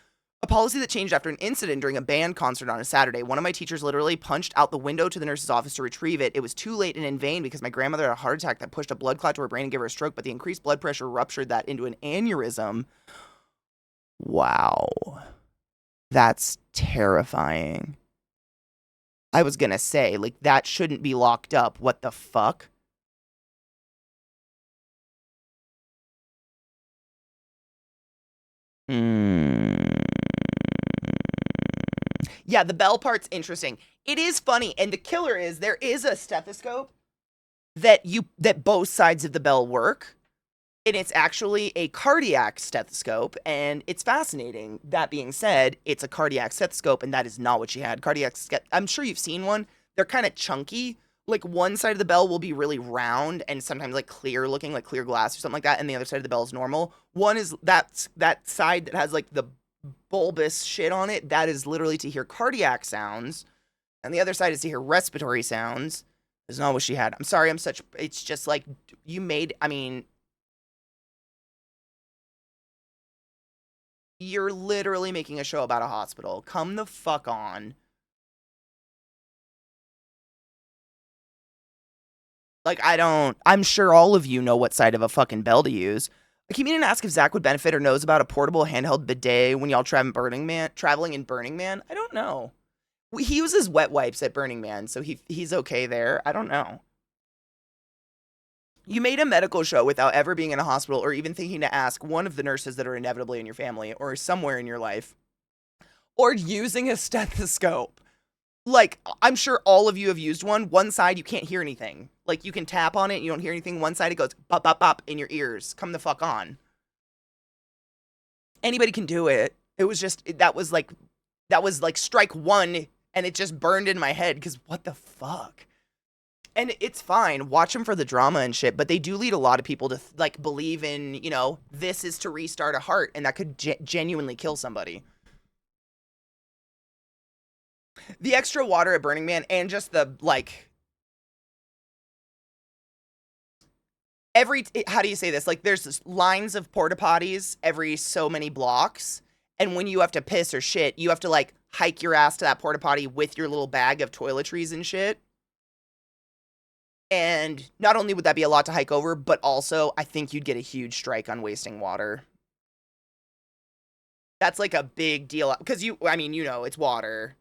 Speaker 1: A policy that changed after an incident during a band concert on a Saturday. One of my teachers literally punched out the window to the nurse's office to retrieve it. It was too late and in vain because my grandmother had a heart attack that pushed a blood clot to her brain and gave her a stroke, but the increased blood pressure ruptured that into an aneurysm. Wow. That's terrifying. I was gonna say, like, that shouldn't be locked up. What the fuck? Yeah, the bell part's interesting. It is funny, and the killer is there is a stethoscope that both sides of the bell work, and it's actually a cardiac stethoscope, and it's fascinating. That being said, it's a cardiac stethoscope, and that is not what she had. I'm sure you've seen one. They're kind of chunky. Like one side of the bell will be really round and sometimes like clear looking, like clear glass or something like that, and the other side of the bell is normal. One is that side that has like the bulbous shit on it. That is literally to hear cardiac sounds, and the other side is to hear respiratory sounds. Is not what she had. I'm sorry. It's just like you made. I mean, you're literally making a show about a hospital. Come the fuck on. Like, I'm sure all of you know what side of a fucking bell to use. I keep meaning to ask if Zach would benefit or knows about a portable handheld bidet when y'all traveling in Burning Man. I don't know. He uses wet wipes at Burning Man, so he's okay there. I don't know. You made a medical show without ever being in a hospital or even thinking to ask one of the nurses that are inevitably in your family or somewhere in your life, or using a stethoscope. Like, I'm sure all of you have used one. One side, you can't hear anything. Like, you can tap on it, and you don't hear anything. One side, it goes bop, bop, bop in your ears. Come the fuck on. Anybody can do it. It was just, that was like strike one, and it just burned in my head, because what the fuck? And it's fine. Watch them for the drama and shit, but they do lead a lot of people to, like, believe in, you know, this is to restart a heart, and that could genuinely kill somebody. The extra water at Burning Man and just the, like, how do you say this? Like, there's lines of porta potties every so many blocks, and when you have to piss or shit, you have to, like, hike your ass to that porta potty with your little bag of toiletries and shit. And not only would that be a lot to hike over, but also I think you'd get a huge strike on wasting water. That's, like, a big deal, because I mean, you know, it's water.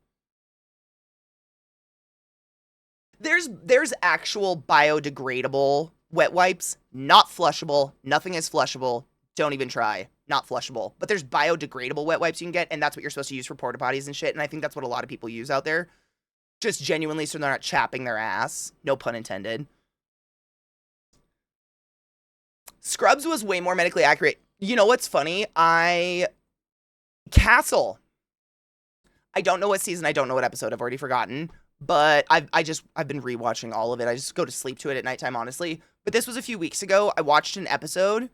Speaker 1: There's actual biodegradable wet wipes, not flushable. Nothing is flushable. Don't even try. Not flushable. But there's biodegradable wet wipes you can get, and that's what you're supposed to use for porta potties and shit. And I think that's what a lot of people use out there. Just genuinely so they're not chapping their ass. No pun intended. Scrubs was way more medically accurate. You know what's funny? Castle. I don't know what season. I don't know what episode. I've already forgotten. But I've been rewatching all of it. I just go to sleep to it at nighttime, honestly. But this was a few weeks ago. I watched an episode,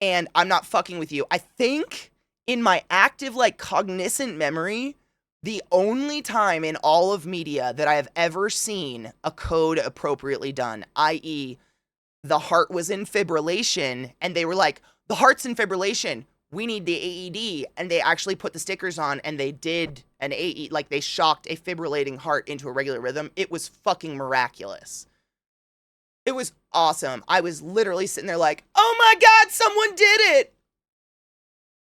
Speaker 1: and I'm not fucking with you. I think in my active, like, cognizant memory, the only time in all of media that I have ever seen a code appropriately done, i.e., the heart was in fibrillation, and they were like, the heart's in fibrillation. We need the AED, and they actually put the stickers on, and they did an AED, like they shocked a fibrillating heart into a regular rhythm. It was fucking miraculous. It was awesome. I was literally sitting there like, oh my God, someone did it!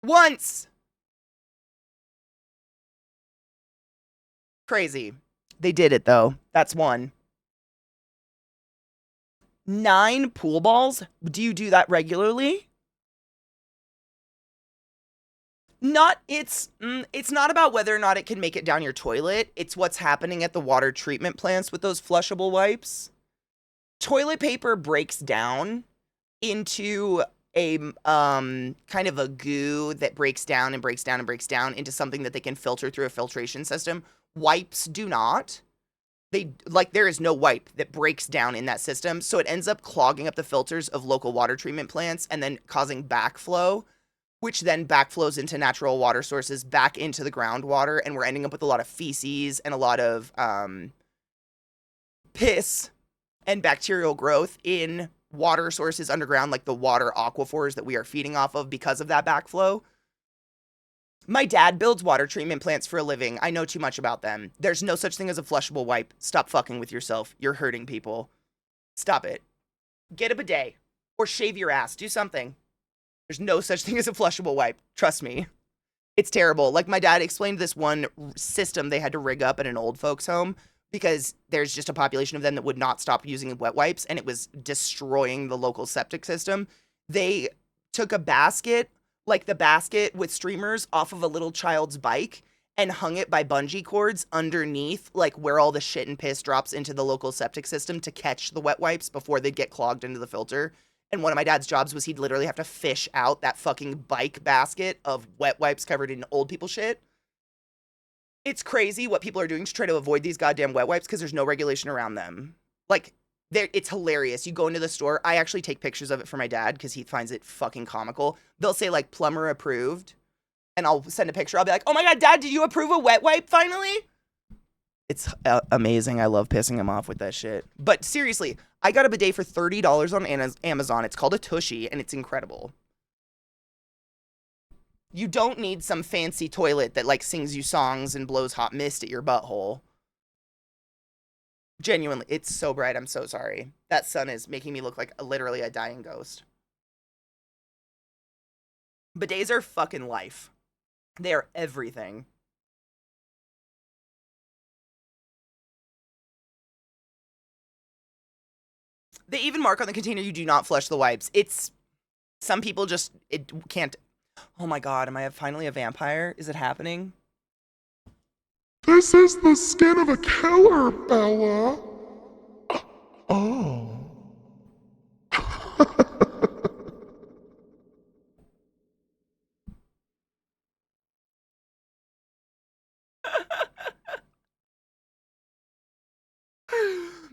Speaker 1: Once. Crazy. They did it, though. That's one. 9 pool balls? Do you do that regularly? It's not about whether or not it can make it down your toilet. It's what's happening at the water treatment plants with those flushable wipes. Toilet paper breaks down into a kind of a goo that breaks down and breaks down and breaks down into something that they can filter through a filtration system. Wipes do not. There is no wipe that breaks down in that system, so it ends up clogging up the filters of local water treatment plants and then causing backflow, which then backflows into natural water sources back into the groundwater, and we're ending up with a lot of feces and a lot of piss and bacterial growth in water sources underground, like the water aquifers that we are feeding off of because of that backflow. My dad builds water treatment plants for a living. I know too much about them. There's no such thing as a flushable wipe. Stop fucking with yourself. You're hurting people. Stop it. Get a bidet. Or shave your ass. Do something. There's no such thing as a flushable wipe. Trust me. It's terrible. Like, my dad explained this one system they had to rig up at an old folks home because there's just a population of them that would not stop using wet wipes, and it was destroying the local septic system. They took a basket, like the basket with streamers, off of a little child's bike and hung it by bungee cords underneath, like where all the shit and piss drops into the local septic system to catch the wet wipes before they'd get clogged into the filter. And one of my dad's jobs was he'd literally have to fish out that fucking bike basket of wet wipes covered in old people shit. It's crazy what people are doing to try to avoid these goddamn wet wipes because there's no regulation around them. Like, it's hilarious. You go into the store. I actually take pictures of it for my dad because he finds it fucking comical. They'll say, like, plumber approved. And I'll send a picture. I'll be like, oh my God, Dad, did you approve a wet wipe finally? It's amazing. I love pissing him off with that shit. But seriously, I got a bidet for $30 on Amazon. It's called a Tushy, and it's incredible. You don't need some fancy toilet that, like, sings you songs and blows hot mist at your butthole. Genuinely, it's so bright. I'm so sorry. That sun is making me look like literally a dying ghost. Bidets are fucking life. They are everything. They even mark on the container you do not flush the wipes. It's, some people just, it can't. Oh my God, am I finally a vampire? Is it happening?
Speaker 3: This is the skin of a killer, Bella. Oh.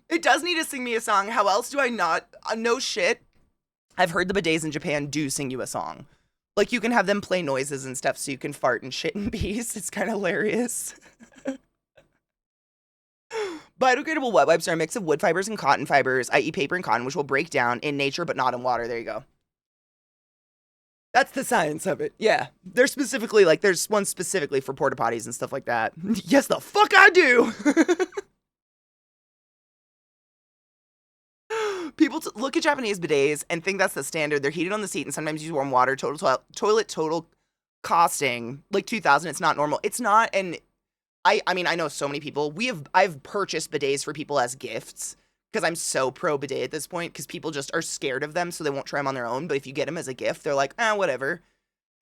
Speaker 1: It does need to sing me a song. How else do I not? No shit. I've heard the bidets in Japan do sing you a song. Like, you can have them play noises and stuff so you can fart and shit in peace. It's kind of hilarious. Biodegradable wet wipes are a mix of wood fibers and cotton fibers, i.e. paper and cotton, which will break down in nature but not in water. There you go. That's the science of it. Yeah. They're specifically, like, there's one specifically for porta potties and stuff like that. Yes, the fuck I do! People look at Japanese bidets and think that's the standard. They're heated on the seat and sometimes use warm water. Total costing like $2,000. It's not normal. It's not. And I mean, I know so many people. I've purchased bidets for people as gifts because I'm so pro bidet at this point because people just are scared of them, so they won't try them on their own. But if you get them as a gift, they're like, whatever.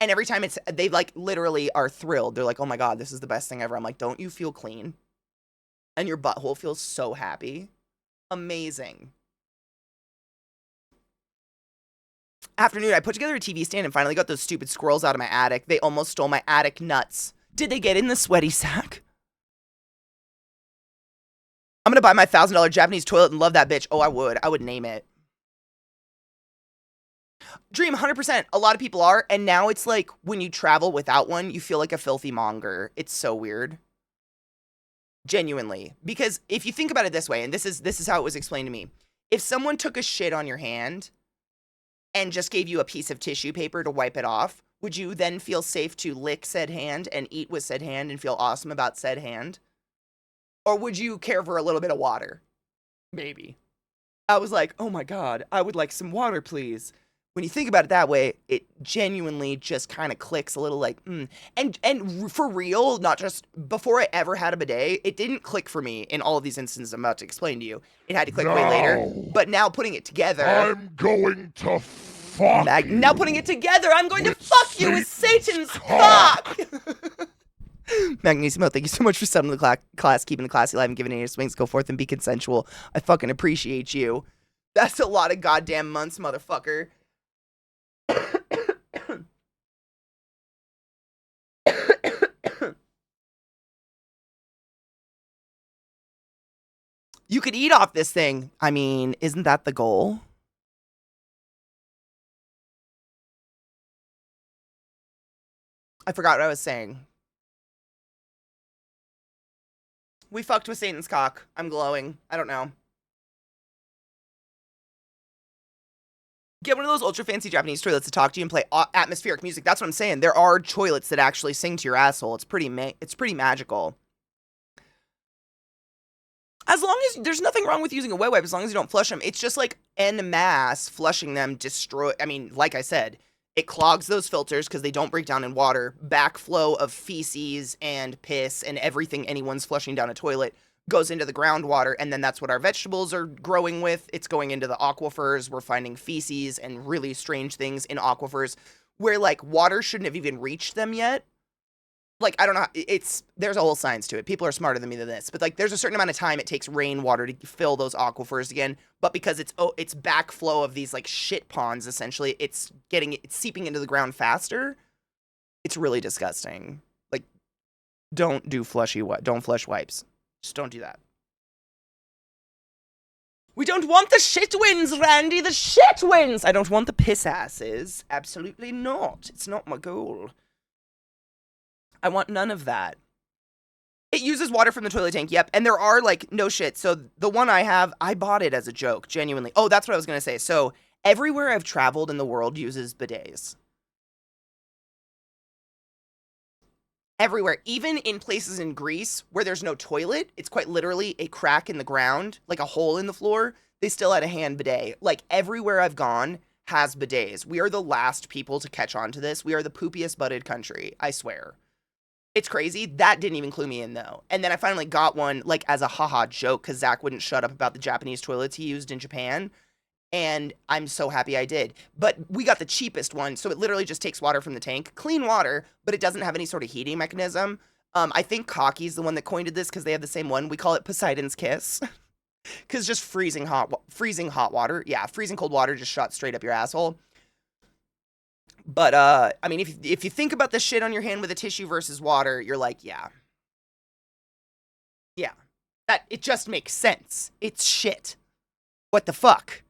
Speaker 1: And every time they like literally are thrilled. They're like, oh my God, this is the best thing ever. I'm like, don't you feel clean? And your butthole feels so happy. Amazing. Afternoon, I put together a TV stand and finally got those stupid squirrels out of my attic. They almost stole my attic nuts. Did they get in the sweaty sack? I'm gonna buy my $1,000 Japanese toilet and love that bitch. Oh, I would. I would name it. Dream, 100%. A lot of people are. And now it's like when you travel without one, you feel like a filthy monger. It's so weird. Genuinely. Because if you think about it this way, and this is how it was explained to me. If someone took a shit on your hand and just gave you a piece of tissue paper to wipe it off, would you then feel safe to lick said hand and eat with said hand and feel awesome about said hand? Or would you care for a little bit of water? Maybe. I was like, oh my God, I would like some water, please. When you think about it that way, it genuinely just kind of clicks a little like, And for real, not just before I ever had a bidet, it didn't click for me in all of these instances I'm about to explain to you. It had to click way later. But now putting it together.
Speaker 3: I'm going to fuck you.
Speaker 1: Now putting it together, I'm going to fuck you with Satan's cock. Magnissimo, thank you so much for studying the class, keeping the classy alive and giving it your swings. Go forth and be consensual. I fucking appreciate you. That's a lot of goddamn months, motherfucker. You could eat off this thing. I mean, isn't that the goal? I forgot what I was saying. We fucked with Satan's cock. I'm glowing. I don't know. Get one of those ultra fancy Japanese toilets to talk to you and play atmospheric music. That's what I'm saying. There are toilets that actually sing to your asshole. It's pretty magical. As long as there's nothing wrong with using a wet wipe, as long as you don't flush them. It's just like en masse flushing them I mean, like I said, it clogs those filters because they don't break down in water. Backflow of feces and piss and everything anyone's flushing down a toilet goes into the groundwater, and then that's what our vegetables are growing with. It's going into the aquifers. We're finding feces and really strange things in aquifers where, like, water shouldn't have even reached them yet. Like, I don't know. There's a whole science to it. People are smarter than me than this. But, like, there's a certain amount of time it takes rainwater to fill those aquifers again. But because it's backflow of these, like, shit ponds, essentially, it's seeping into the ground faster. It's really disgusting. Like, don't flush wipes. Just don't do that. We don't want the shit wins, Randy. The shit wins. I don't want the piss asses. Absolutely not. It's not my goal. I want none of that. It uses water from the toilet tank, yep. And there are, like, no shit. So the one I have, I bought it as a joke, genuinely. Oh, that's what I was going to say. So everywhere I've traveled in the world uses bidets. Everywhere. Even in places in Greece where there's no toilet, it's quite literally a crack in the ground, like a hole in the floor. They still had a hand bidet. Like, everywhere I've gone has bidets. We are the last people to catch on to this. We are the poopiest butted country, I swear. It's crazy. That didn't even clue me in, though. And then I finally got one, like, as a haha joke, because Zach wouldn't shut up about the Japanese toilets he used in Japan. And I'm so happy I did. But we got the cheapest one, so it literally just takes water from the tank. Clean water, but it doesn't have any sort of heating mechanism. I think Kakie's the one that coined this, because they have the same one. We call it Poseidon's Kiss. Because just freezing hot water. Yeah, freezing cold water just shot straight up your asshole. But, I mean, if you think about the shit on your hand with a tissue versus water, you're like, yeah. Yeah. It just makes sense. It's shit. What the fuck?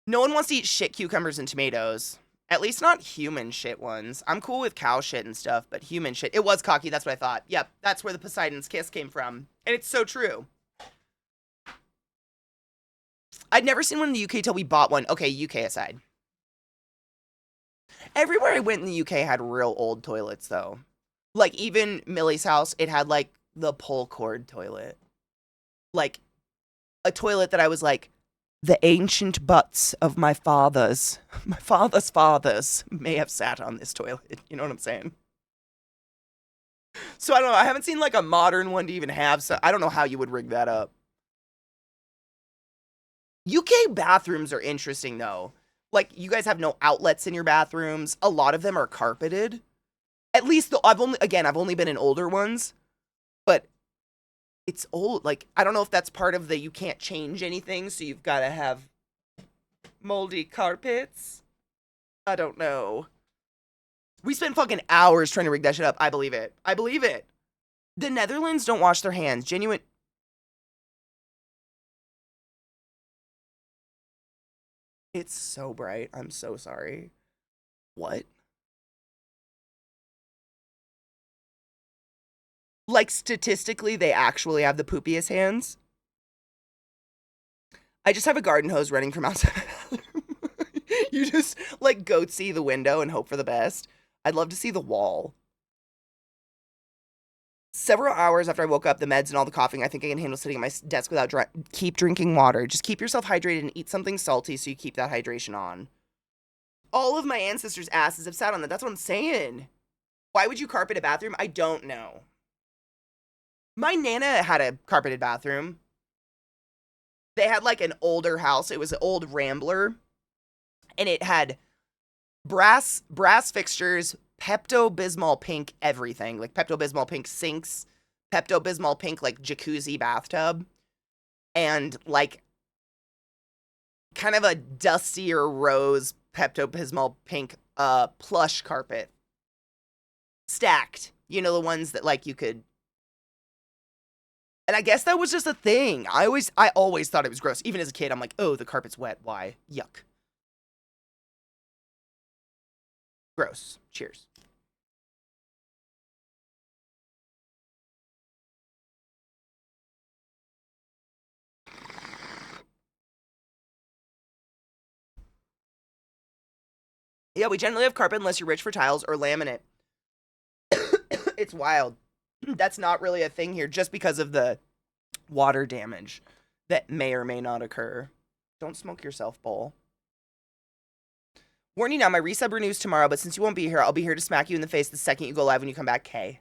Speaker 1: No one wants to eat shit cucumbers and tomatoes. At least not human shit ones. I'm cool with cow shit and stuff, but human shit. It was cocky, that's what I thought. Yep, that's where the Poseidon's Kiss came from. And it's so true. I'd never seen one in the UK till we bought one. Okay, UK aside. Everywhere I went in the UK had real old toilets, though. Like, even Millie's house, it had, like, the pull cord toilet. Like, a toilet that I was like, the ancient butts of my father's fathers may have sat on this toilet. You know what I'm saying? So I don't know. I haven't seen, like, a modern one to even have, so I don't know how you would rig that up. UK bathrooms are interesting, though. Like, you guys have no outlets in your bathrooms. A lot of them are carpeted. At least, I've only been in older ones. But it's old. Like, I don't know if that's part of the you can't change anything, so you've got to have moldy carpets. I don't know. We spent fucking hours trying to rig that shit up. I believe it. I believe it. The Netherlands don't wash their hands. Genuine... It's so bright. I'm so sorry. What? Like, statistically, they actually have the poopiest hands? I just have a garden hose running from outside my bathroom. You just, like, goatsy the window and hope for the best. I'd love to see the wall. Several hours after I woke up, the meds and all the coughing, I think I can handle sitting at my desk without keep drinking water. Just keep yourself hydrated and eat something salty so you keep that hydration on. All of my ancestors' asses have sat on that. That's what I'm saying. Why would you carpet a bathroom? I don't know. My Nana had a carpeted bathroom. They had, like, an older house. It was an old Rambler. And it had brass fixtures, Pepto-Bismol pink everything. Like, Pepto-Bismol pink sinks, Pepto-Bismol pink, like, jacuzzi bathtub. And, like, kind of a dustier rose Pepto-Bismol pink plush carpet. Stacked. You know, the ones that, like, you could... And I guess that was just a thing. I always thought it was gross. Even as a kid, I'm like, oh, the carpet's wet. Why? Yuck. Gross. Cheers. Yeah, we generally have carpet unless you're rich for tiles or laminate. It's wild. That's not really a thing here just because of the water damage that may or may not occur. Don't smoke yourself, bowl. Warning now, my resub renews tomorrow, but since you won't be here, I'll be here to smack you in the face the second you go live when you come back, Kay.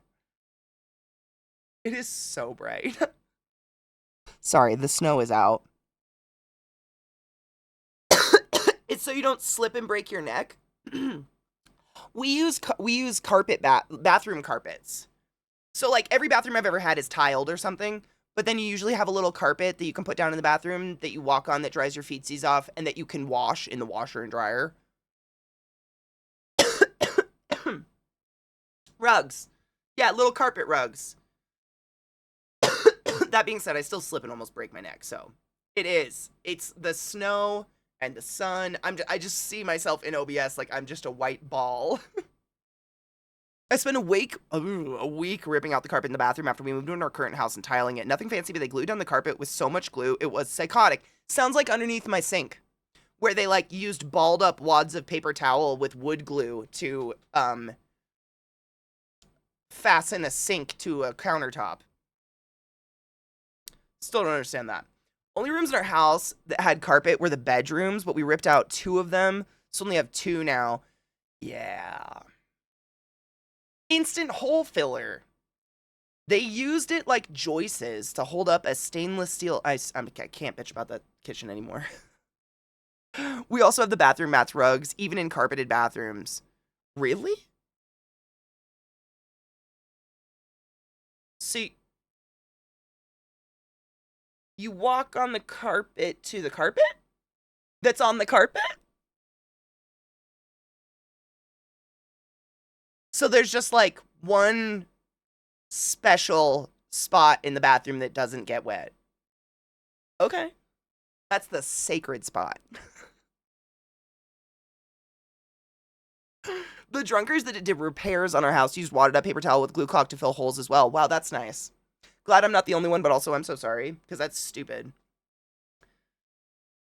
Speaker 1: It is so bright. Sorry, the snow is out. It's so you don't slip and break your neck. We use bathroom carpets. So, like, every bathroom I've ever had is tiled or something, but then you usually have a little carpet that you can put down in the bathroom that you walk on that dries your feetsies off and that you can wash in the washer and dryer. Rugs. Yeah, little carpet rugs. That being said, I still slip and almost break my neck, so it is. It's the snow and the sun. I just see myself in OBS like I'm just a white ball. I spent a week ripping out the carpet in the bathroom after we moved into our current house and tiling it. Nothing fancy, but they glued down the carpet with so much glue, it was psychotic. Sounds like underneath my sink, where they like used balled up wads of paper towel with wood glue to fasten a sink to a countertop. Still don't understand that. Only rooms in our house that had carpet were the bedrooms, but we ripped out 2 of them, so only have 2 now. Yeah. Instant hole filler. They used it like joists to hold up a stainless steel. I can't bitch about that kitchen anymore. We also have the bathroom mats, rugs, even in carpeted bathrooms. Really? See, you walk on the carpet to the carpet that's on the carpet? So there's just like one special spot in the bathroom that doesn't get wet. Okay. That's the sacred spot. The drunkers that did repairs on our house used wadded up paper towel with glue caulk to fill holes as well. Wow, that's nice. Glad I'm not the only one, but also I'm so sorry, because that's stupid.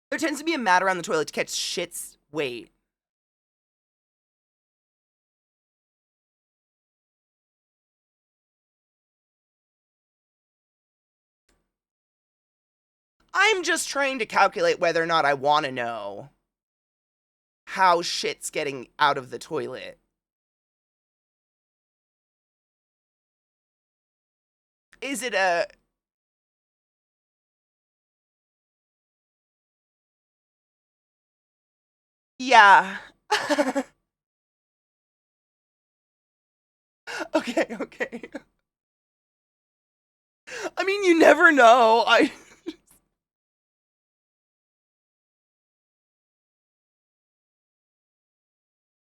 Speaker 1: There tends to be a mat around the toilet to catch shit's weight. I'm just trying to calculate whether or not I want to know how shit's getting out of the toilet. Is it a... Yeah. Okay. I mean, you never know.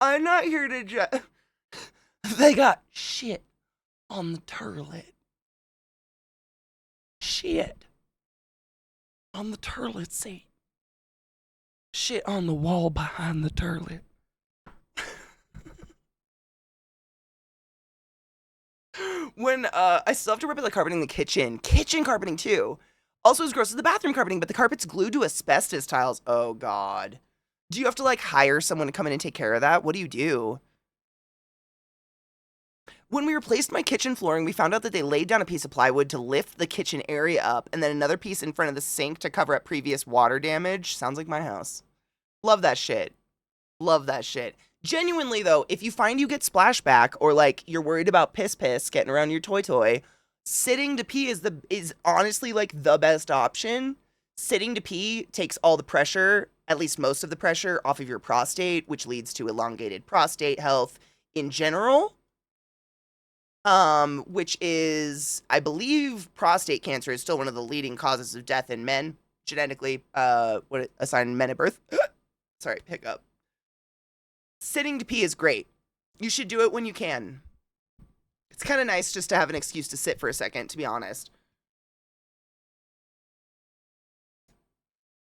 Speaker 1: I'm not here to judge. They got shit on the toilet. Shit on the toilet seat. Shit on the wall behind the toilet. When I still have to rip out the carpeting in the kitchen carpeting too. Also as gross as the bathroom carpeting, but the carpet's glued to asbestos tiles. Oh god. Do you have to like hire someone to come in and take care of that? What do you do? When we replaced my kitchen flooring, we found out that they laid down a piece of plywood to lift the kitchen area up, and then another piece in front of the sink to cover up previous water damage. Sounds like my house. Love that shit. Love that shit. Genuinely though, if you find you get splashback or like you're worried about piss getting around your toy, sitting to pee is honestly like the best option. Sitting to pee takes all the pressure, at least most of the pressure, off of your prostate, which leads to elongated prostate health in general. Which is, I believe, prostate cancer is still one of the leading causes of death in men, genetically, assigned men at birth. Sorry, hiccup. Sitting to pee is great. You should do it when you can. It's kind of nice just to have an excuse to sit for a second, to be honest.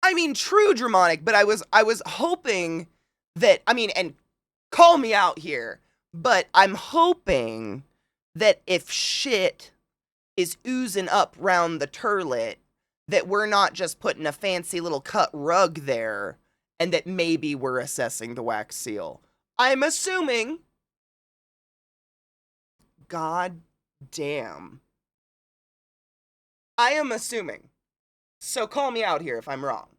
Speaker 1: I mean, true dramatic, but I was hoping that, I mean, and call me out here, but I'm hoping that if shit is oozing up round the turlet, that we're not just putting a fancy little cut rug there, and that maybe we're assessing the wax seal. I'm assuming. God damn. I am assuming. So call me out here if I'm wrong.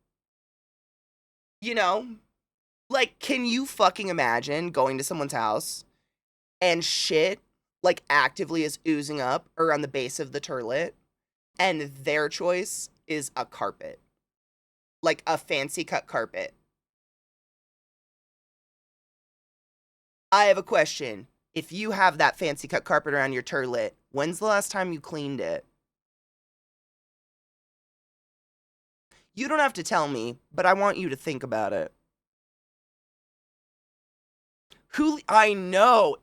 Speaker 1: You know? Like, can you fucking imagine going to someone's house and shit like actively is oozing up around the base of the turlet, and their choice is a carpet, like a fancy cut carpet? I have a question. If you have that fancy cut carpet around your turlet, when's the last time you cleaned it? You don't have to tell me, but I want you to think about it. I know.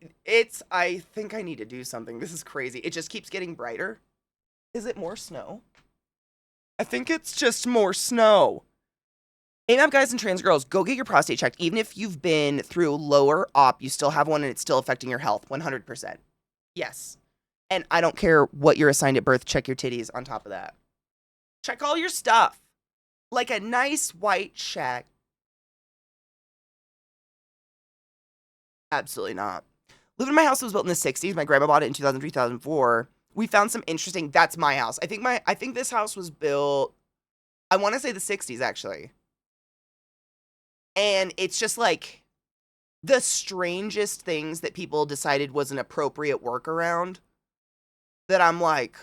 Speaker 1: I think I need to do something. This is crazy. It just keeps getting brighter. Is it more snow? I think it's just more snow. AMAP guys and trans girls, go get your prostate checked. Even if you've been through lower op, you still have one and it's still affecting your health. 100%. Yes. And I don't care what you're assigned at birth, check your titties on top of that. Check all your stuff. Like a nice white check. Absolutely not. Living in my house that was built in the 60s. My grandma bought it in 2003, 2004. We found some interesting, that's my house. I think this house was built, I want to say the 60s actually. And it's just like the strangest things that people decided was an appropriate workaround that I'm like,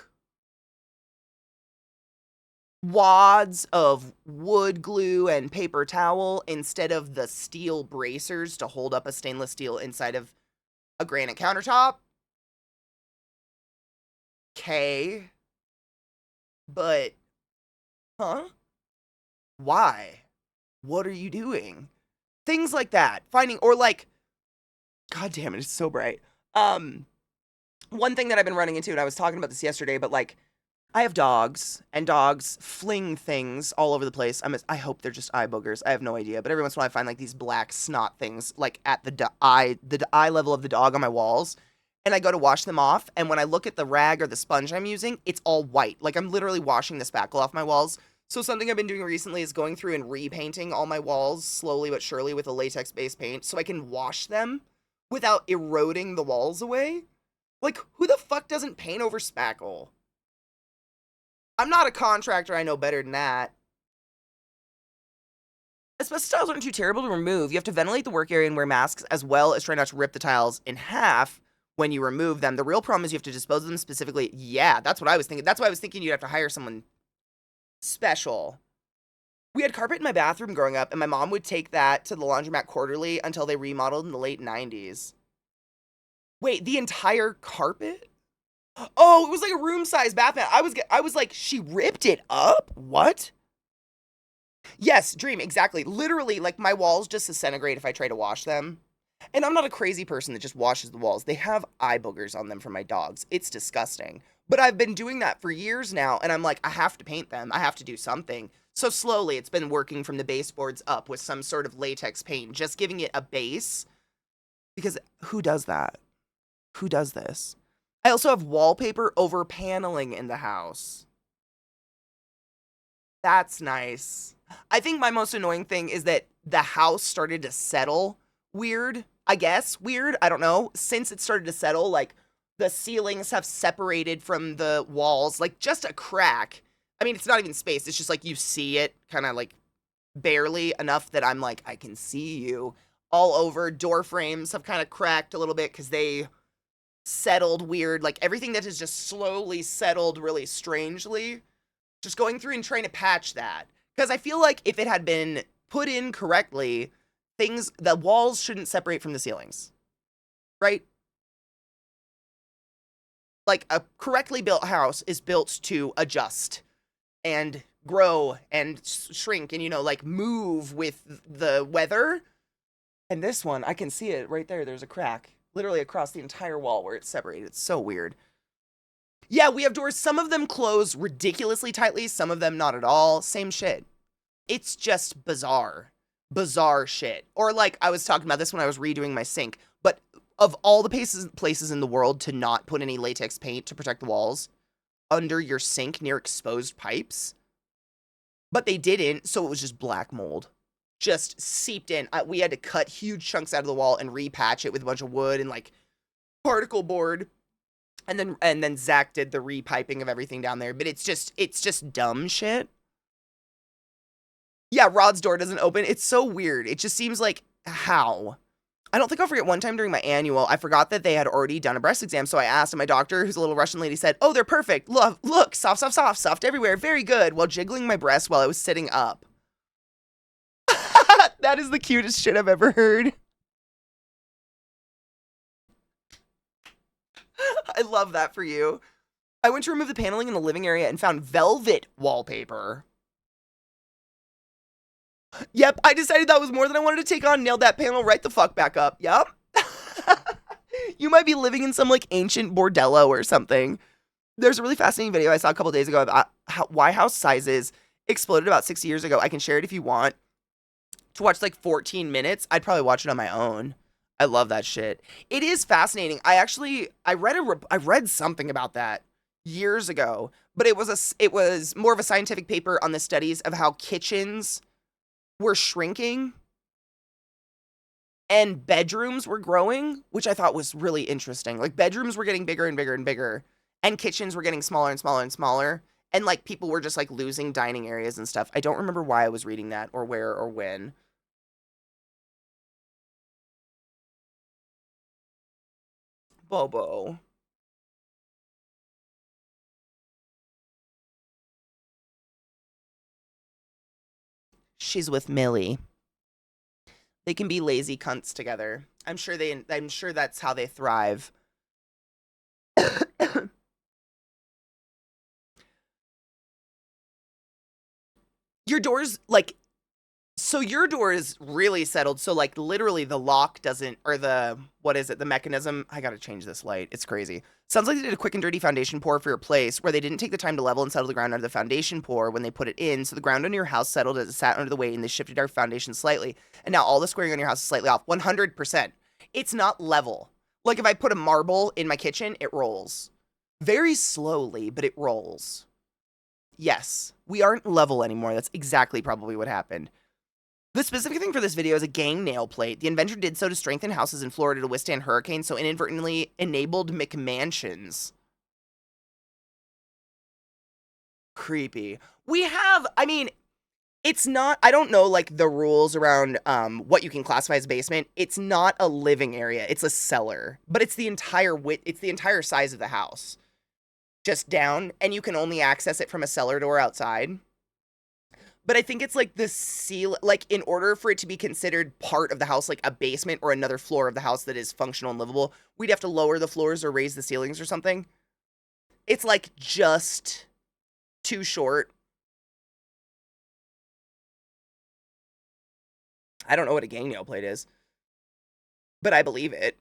Speaker 1: wads of wood glue and paper towel instead of the steel bracers to hold up a stainless steel inside of a granite countertop. Okay. But, huh? Why? What are you doing? Things like that. Finding, or like, God damn it, it's so bright. One thing that I've been running into, and I was talking about this yesterday, but like, I have dogs, and dogs fling things all over the place. I hope they're just eye boogers. I have no idea, but every once in a while I find like these black snot things, like at the eye level of the dog on my walls, and I go to wash them off, and when I look at the rag or the sponge I'm using, it's all white. Like I'm literally washing the spackle off my walls. So something I've been doing recently is going through and repainting all my walls slowly but surely with a latex-based paint so I can wash them without eroding the walls away. Like, who the fuck doesn't paint over spackle? I'm not a contractor, I know better than that. Asbestos tiles aren't too terrible to remove. You have to ventilate the work area and wear masks, as well as try not to rip the tiles in half when you remove them. The real problem is you have to dispose of them specifically. Yeah, that's what I was thinking. That's why I was thinking you'd have to hire someone special. We had carpet in my bathroom growing up, and my mom would take that to the laundromat quarterly until they remodeled in the late 90s. Wait, the entire carpet? Oh, it was like a room-sized bath mat. I was like, she ripped it up? What? Yes, Dream, exactly. Literally, like, my walls just disintegrate if I try to wash them. And I'm not a crazy person that just washes the walls. They have eye boogers on them from my dogs. It's disgusting. But I've been doing that for years now, and I'm like, I have to paint them. I have to do something. So slowly, it's been working from the baseboards up with some sort of latex paint, just giving it a base. Because who does that? Who does this? I also have wallpaper over paneling in the house. That's nice. I think my most annoying thing is that the house started to settle weird. I guess weird. I don't know. Since it started to settle, like, the ceilings have separated from the walls, like just a crack. I mean, it's not even space. It's just like you see it kind of like barely enough that I'm like, I can see you all over. Door frames have kind of cracked a little bit because they settled weird. Like everything that has just slowly settled really strangely. Just going through and trying to patch that. Because I feel like if it had been put in correctly, the walls shouldn't separate from the ceilings. Right? Like a correctly built house is built to adjust and grow and shrink and, you know, like move with the weather. And this one, I can see it right there. There's a crack literally across the entire wall where it's separated. It's so weird. Yeah, we have doors. Some of them close ridiculously tightly. Some of them not at all. Same shit. It's just bizarre. Bizarre shit. Or like I was talking about this when I was redoing my sink. But of all the places in the world to not put any latex paint to protect the walls under your sink near exposed pipes. But they didn't, so it was just black mold. Just seeped in. We had to cut huge chunks out of the wall and repatch it with a bunch of wood and like particle board. And then Zach did the repiping of everything down there. But it's just dumb shit. Yeah, Rod's door doesn't open. It's so weird. It just seems like, how? I don't think I'll forget one time during my annual, I forgot that they had already done a breast exam, so I asked, and my doctor, who's a little Russian lady, said, "Oh, they're perfect. Look, soft, soft, soft, soft everywhere. Very good," while jiggling my breast while I was sitting up. That is the cutest shit I've ever heard. I love that for you. I went to remove the paneling in the living area and found velvet wallpaper. Yep, I decided that was more than I wanted to take on. Nailed that panel right the fuck back up. Yep. You might be living in some like ancient bordello or something. There's a really fascinating video I saw a couple days ago about why house sizes exploded about 60 years ago. I can share it if you want. To watch like 14 minutes, I'd probably watch it on my own. I love that shit. It is fascinating. I read something about that years ago, but it was more of a scientific paper on the studies of how kitchens were shrinking and bedrooms were growing, which I thought was really interesting. Like bedrooms were getting bigger and bigger and bigger, and kitchens were getting smaller and smaller and smaller, and like people were just like losing dining areas and stuff. I don't remember why I was reading that or where or when. Bobo. She's with Millie. They can be lazy cunts together. I'm sure that's how they thrive. Your door's like, so your door is really settled. So like literally the lock doesn't, or what is it? The mechanism. I gotta change this light. It's crazy. Sounds like they did a quick and dirty foundation pour for your place where they didn't take the time to level and settle the ground under the foundation pour when they put it in. So the ground under your house settled as it sat under the weight and they shifted our foundation slightly. And now all the squaring on your house is slightly off. 100%. It's not level. Like if I put a marble in my kitchen, it rolls. Very slowly, but it rolls. Yes, we aren't level anymore. That's exactly probably what happened. The specific thing for this video is a gang nail plate. The inventor did so to strengthen houses in Florida to withstand hurricanes, so inadvertently enabled McMansions. Creepy. It's not, I don't know, like, the rules around what you can classify as basement. It's not a living area. It's a cellar. But it's the entire width, it's the entire size of the house. Just down, and you can only access it from a cellar door outside. But I think it's like the like in order for it to be considered part of the house, like a basement or another floor of the house that is functional and livable, we'd have to lower the floors or raise the ceilings or something. It's like just too short. I don't know what a gang nail plate is, but I believe it.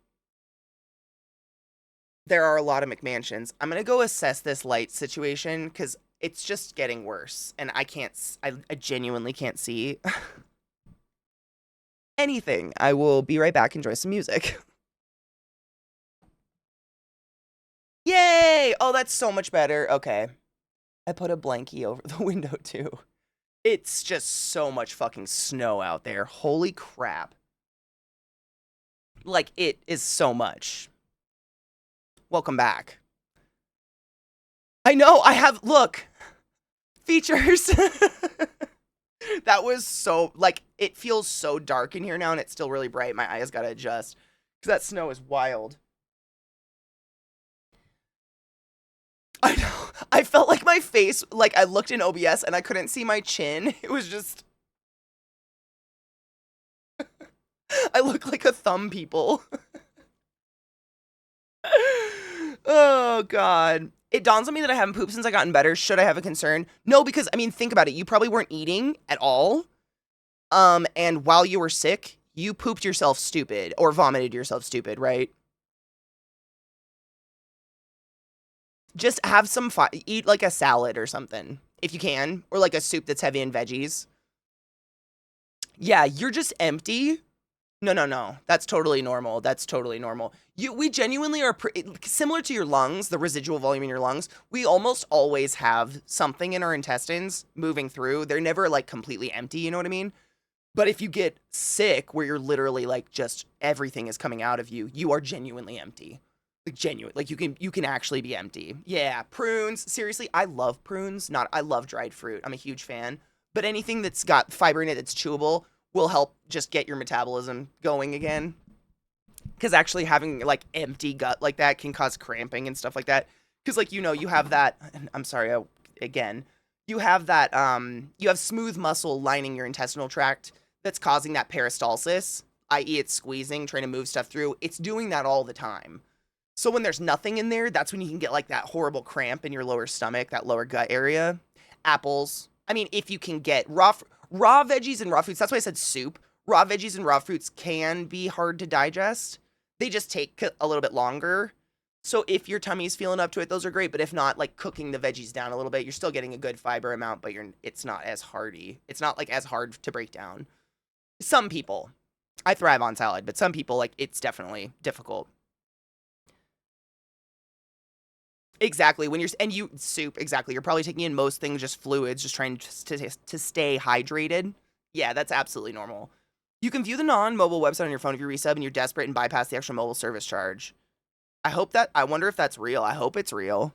Speaker 1: There are a lot of McMansions. I'm going to go assess this light situation because it's just getting worse. And I genuinely can't see anything. I will be right back. Enjoy some music. Yay! Oh, that's so much better. Okay. I put a blankie over the window too. It's just so much fucking snow out there. Holy crap. Like, it is so much. Welcome back. I know, I have, look, features. That was so, like, it feels so dark in here now, and it's still really bright. My eyes gotta adjust, because that snow is wild. I know, I felt like my face, like, I looked in OBS, and I couldn't see my chin. It was just, I look like a thumb people. Oh, God. It dawns on me that I haven't pooped since I gotten better. Should I have a concern? No, because, I mean, think about it. You probably weren't eating at all. And while you were sick, you pooped yourself stupid or vomited yourself stupid, right? Just have some eat like a salad or something, if you can, or like a soup that's heavy in veggies. Yeah, you're just empty. No. That's totally normal. That's totally normal. We genuinely are similar to your lungs, the residual volume in your lungs. We almost always have something in our intestines moving through. They're never like completely empty, you know what I mean? But if you get sick where you're literally like just everything is coming out of you, you are genuinely empty. Like genuine. Like you can actually be empty. Yeah, prunes. Seriously, I love prunes. I love dried fruit. I'm a huge fan. But anything that's got fiber in it that's chewable will help just get your metabolism going again. Because actually having like empty gut like that can cause cramping and stuff like that. Because like, you know, you have that, I'm sorry, you have that, you have smooth muscle lining your intestinal tract that's causing that peristalsis, i.e. it's squeezing, trying to move stuff through. It's doing that all the time. So when there's nothing in there, that's when you can get like that horrible cramp in your lower stomach, that lower gut area. Apples. I mean, if you can get raw veggies and raw fruits, that's why I said soup. Raw veggies and raw fruits can be hard to digest. They just take a little bit longer. So if your tummy's feeling up to it, those are great. But if not, like cooking the veggies down a little bit, you're still getting a good fiber amount, but it's not as hearty. It's not like as hard to break down. Some people, I thrive on salad, but some people, like, it's definitely difficult. Exactly. Soup, exactly. You're probably taking in most things, just fluids, just trying to stay hydrated. Yeah, that's absolutely normal. You can view the non-mobile website on your phone if you resub and you're desperate and bypass the extra mobile service charge. I wonder if that's real. I hope it's real.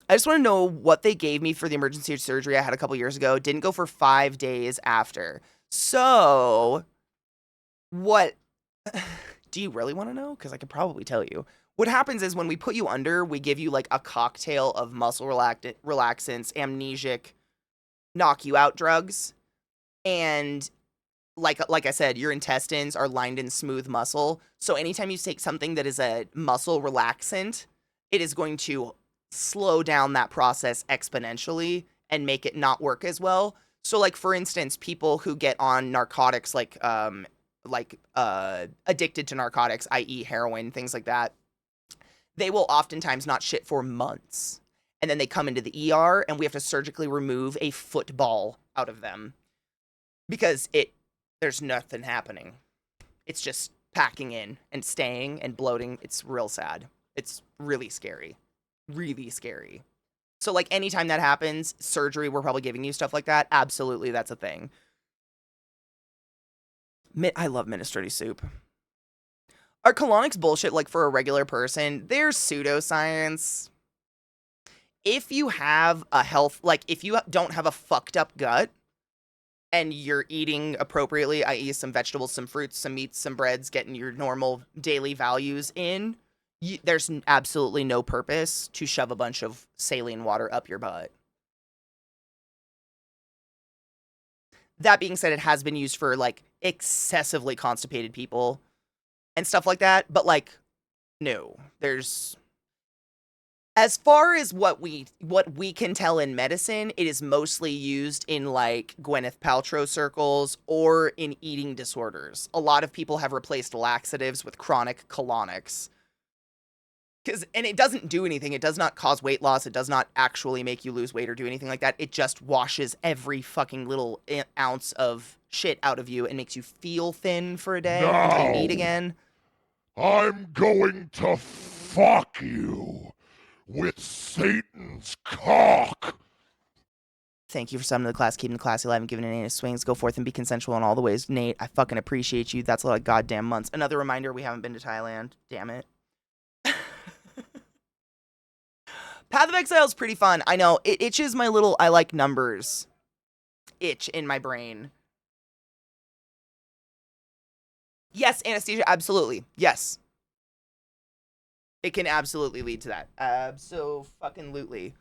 Speaker 1: I just want to know what they gave me for the emergency surgery I had a couple years ago. Didn't go for 5 days after. So, what do you really want to know? Because I could probably tell you. What happens is when we put you under, we give you like a cocktail of muscle relaxants, amnesic, knock you out drugs. And like I said, your intestines are lined in smooth muscle. So anytime you take something that is a muscle relaxant, it is going to slow down that process exponentially and make it not work as well. So like for instance, people who get on narcotics addicted to narcotics, i.e. heroin, things like that, they will oftentimes not shit for months. And then they come into the ER and we have to surgically remove a football out of them because there's nothing happening. It's just packing in and staying and bloating. It's real sad. It's really scary. Really scary. So like anytime that happens, surgery, we're probably giving you stuff like that. Absolutely, that's a thing. I love minestrone soup. Are colonics bullshit like for a regular person? They're pseudoscience. If you have if you don't have a fucked up gut and you're eating appropriately, i.e. some vegetables, some fruits, some meats, some breads, getting your normal daily values in, there's absolutely no purpose to shove a bunch of saline water up your butt. That being said, it has been used for like excessively constipated people and stuff like that, but like no, there's, as far as what we can tell in medicine, it is mostly used in like Gwyneth Paltrow circles or in eating disorders. A lot of people have replaced laxatives with chronic colonics. And it doesn't do anything. It does not cause weight loss. It does not actually make you lose weight or do anything like that. It just washes every fucking little ounce of shit out of you and makes you feel thin for a day until you eat again.
Speaker 3: I'm going to fuck you with Satan's cock.
Speaker 1: Thank you for summing to the class, keeping the classy alive and giving it any swings. Go forth and be consensual in all the ways. Nate, I fucking appreciate you. That's a lot of goddamn months. Another reminder, we haven't been to Thailand. Damn it. Path of Exile is pretty fun. I know. It itches my little I like numbers itch in my brain. Yes, anesthesia, absolutely. Yes. It can absolutely lead to that. Abso-fucking-lutely.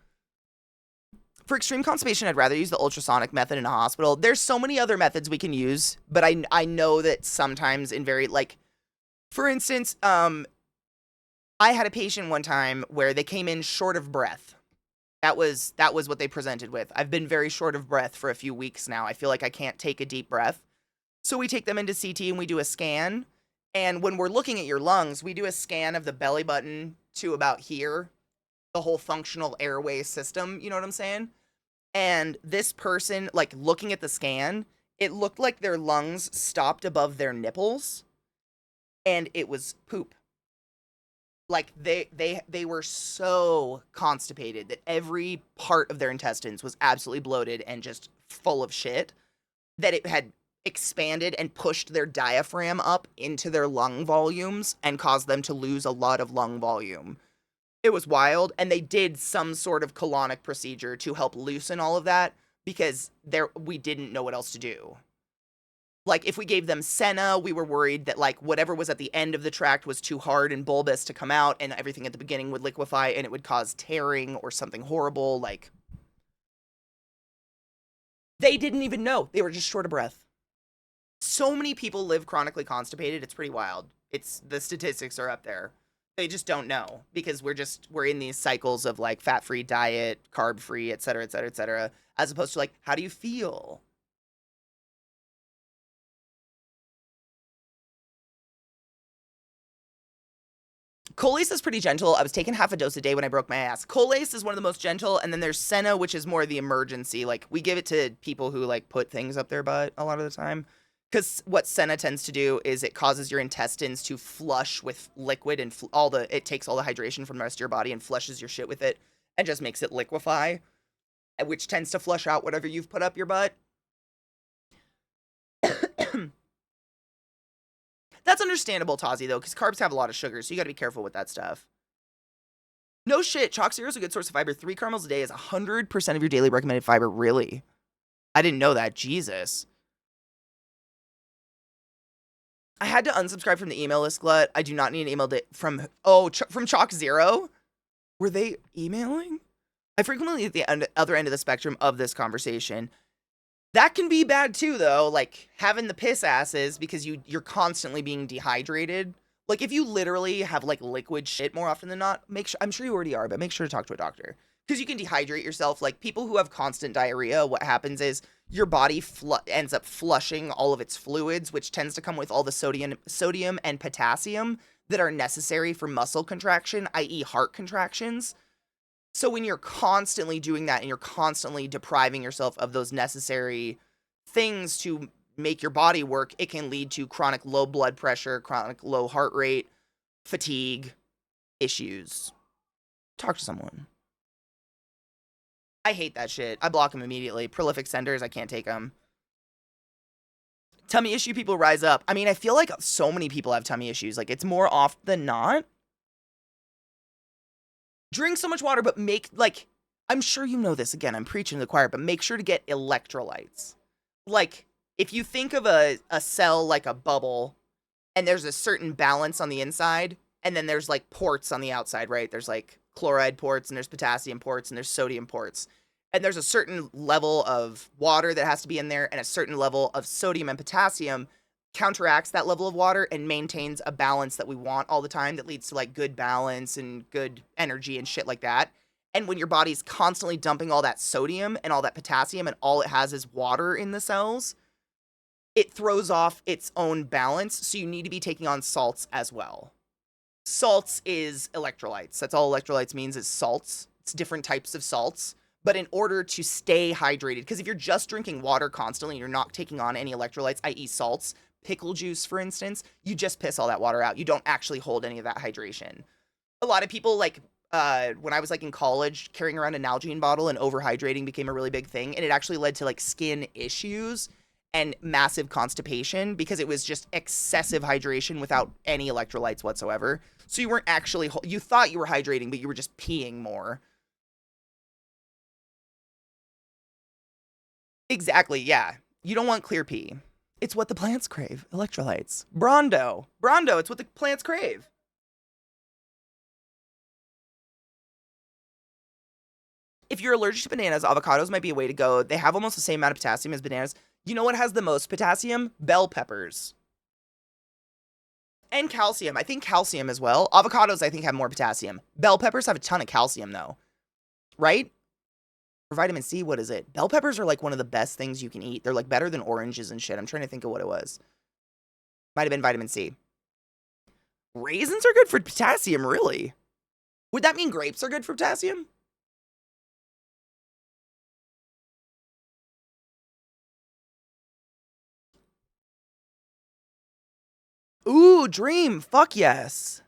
Speaker 1: For extreme constipation, I'd rather use the ultrasonic method in a hospital. There's so many other methods we can use, but I know that sometimes in very, like, for instance, I had a patient one time where they came in short of breath. That was what they presented with. I've been very short of breath for a few weeks now. I feel like I can't take a deep breath. So we take them into CT and we do a scan. And when we're looking at your lungs, we do a scan of the belly button to about here, the whole functional airway system, you know what I'm saying? And this person, like, looking at the scan, it looked like their lungs stopped above their nipples, and it was poop. Like, they were so constipated that every part of their intestines was absolutely bloated and just full of shit, that it had expanded and pushed their diaphragm up into their lung volumes and caused them to lose a lot of lung volume. It was wild, and they did some sort of colonic procedure to help loosen all of that because we didn't know what else to do. Like, if we gave them Senna, we were worried that, like, whatever was at the end of the tract was too hard and bulbous to come out, and everything at the beginning would liquefy, and it would cause tearing or something horrible. Like, they didn't even know. They were just short of breath. So many people live chronically constipated, it's pretty wild. The statistics are up there. They just don't know because we're in these cycles of like fat-free diet, carb-free, et cetera, et cetera, et cetera, as opposed to like, how do you feel? Colace is pretty gentle. I was taking half a dose a day when I broke my ass. Colace is one of the most gentle, and then there's Senna, which is more the emergency. Like, we give it to people who, like, put things up their butt a lot of the time. Because what Senna tends to do is it causes your intestines to flush with liquid and it takes all the hydration from the rest of your body and flushes your shit with it and just makes it liquefy, which tends to flush out whatever you've put up your butt. That's understandable, Tazi, though, because carbs have a lot of sugar, so you gotta be careful with that stuff. No shit, chalk zero is a good source of fiber. 3 caramels a day is 100% of your daily recommended fiber. Really? I didn't know that. Jesus. I had to unsubscribe from the email list, Glut. I do not need an email from Chalk Zero? Were they emailing? I frequently at the other end of the spectrum of this conversation. That can be bad too, though, like having the piss asses because you're constantly being dehydrated. Like if you literally have like liquid shit more often than not, I'm sure you already are, but make sure to talk to a doctor. Because you can dehydrate yourself. Like people who have constant diarrhea, what happens is your body ends up flushing all of its fluids, which tends to come with all the sodium and potassium that are necessary for muscle contraction, i.e. heart contractions. So when you're constantly doing that and you're constantly depriving yourself of those necessary things to make your body work, it can lead to chronic low blood pressure, chronic low heart rate, fatigue, issues. Talk to someone. I hate that shit. I block them immediately. Prolific senders, I can't take them. Tummy issue people rise up. I mean, I feel like so many people have tummy issues. Like, it's more often than not. Drink so much water, but I'm sure you know this. Again, I'm preaching to the choir, but make sure to get electrolytes. Like, if you think of a cell like a bubble, and there's a certain balance on the inside, and then there's, like, ports on the outside, right? There's, like, chloride ports, and there's potassium ports, and there's sodium ports. And there's a certain level of water that has to be in there, and a certain level of sodium and potassium counteracts that level of water and maintains a balance that we want all the time that leads to like good balance and good energy and shit like that. And when your body's constantly dumping all that sodium and all that potassium and all it has is water in the cells, it throws off its own balance. So you need to be taking on salts as well. Salts is electrolytes. That's all electrolytes means is salts. It's different types of salts. But in order to stay hydrated, because if you're just drinking water constantly and you're not taking on any electrolytes, i.e. salts, pickle juice, for instance, you just piss all that water out. You don't actually hold any of that hydration. A lot of people, like, when I was, like, in college, carrying around an Nalgene bottle and overhydrating became a really big thing, and it actually led to, like, skin issues and massive constipation because it was just excessive hydration without any electrolytes whatsoever. So you weren't actually, you thought you were hydrating, but you were just peeing more. Exactly, yeah. You don't want clear pee. It's what the plants crave. Electrolytes. Brondo, it's what the plants crave. If you're allergic to bananas, avocados might be a way to go. They have almost the same amount of potassium as bananas. You know what has the most potassium? Bell peppers. And calcium. I think calcium as well. Avocados, I think, have more potassium. Bell peppers have a ton of calcium, though. Right? For vitamin C, what is it? Bell peppers are like one of the best things you can eat. They're like better than oranges and shit. I'm trying to think of what it was. Might have been vitamin C. Raisins are good for potassium, really? Would that mean grapes are good for potassium? Ooh, dream. Fuck yes.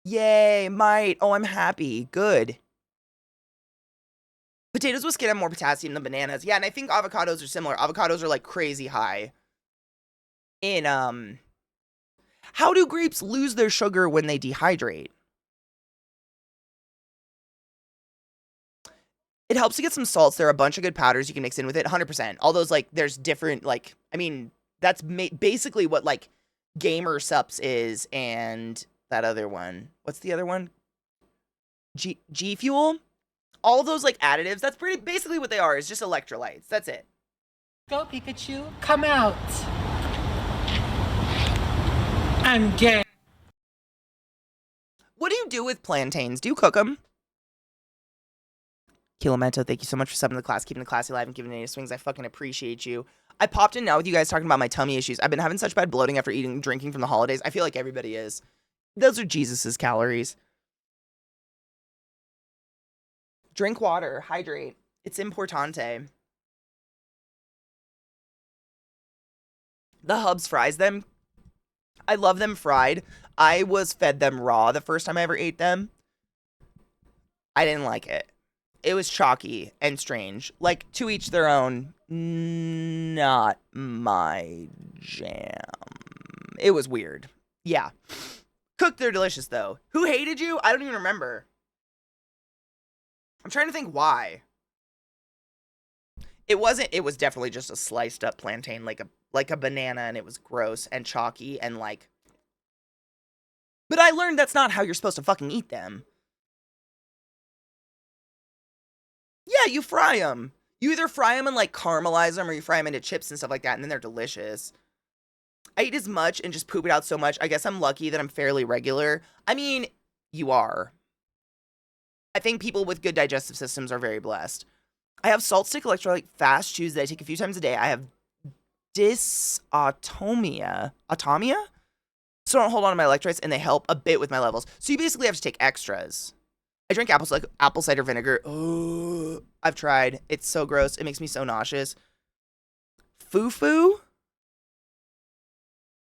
Speaker 1: Yay, might. Oh, I'm happy. Good. Potatoes with skin have more potassium than bananas. Yeah, and I think avocados are similar. Avocados are like crazy high in, how do grapes lose their sugar when they dehydrate? It helps to get some salts. There are a bunch of good powders you can mix in with it. 100%. All those, like, there's different, like, I mean, that's basically what, like, Gamer Sups is and that other one. What's the other one? G Fuel? All of those, like, additives, that's basically what they are, is just electrolytes. That's it.
Speaker 2: Go, Pikachu. Come out. I'm gay.
Speaker 1: What do you do with plantains? Do you cook them? Kilomento, thank you so much for subbing to the class, keeping the classy alive and giving any swings. I fucking appreciate you. I popped in now with you guys talking about my tummy issues. I've been having such bad bloating after drinking from the holidays. I feel like everybody is. Those are Jesus's calories. Drink water, hydrate. It's importante. The Hubs fries them. I love them fried. I was fed them raw the first time I ever ate them. I didn't like it. It was chalky and strange. Like, to each their own. Not my jam. It was weird. Yeah. Cooked, they're delicious, though. Who hated you? I don't even remember. I'm trying to think why. It was definitely just a sliced up plantain, like a banana, and it was gross and chalky and like. But I learned that's not how you're supposed to fucking eat them. Yeah, you fry them. You either fry them and like caramelize them or you fry them into chips and stuff like that, and then they're delicious. I eat as much and just poop it out so much. I guess I'm lucky that I'm fairly regular. I mean, you are. I think people with good digestive systems are very blessed. I have salt stick electrolyte fast chews that I take a few times a day. I have dysautonomia. Automia? So I don't hold on to my electrolytes, and they help a bit with my levels. So you basically have to take extras. I drink apple cider vinegar. Oh, I've tried. It's so gross. It makes me so nauseous. Foo-foo?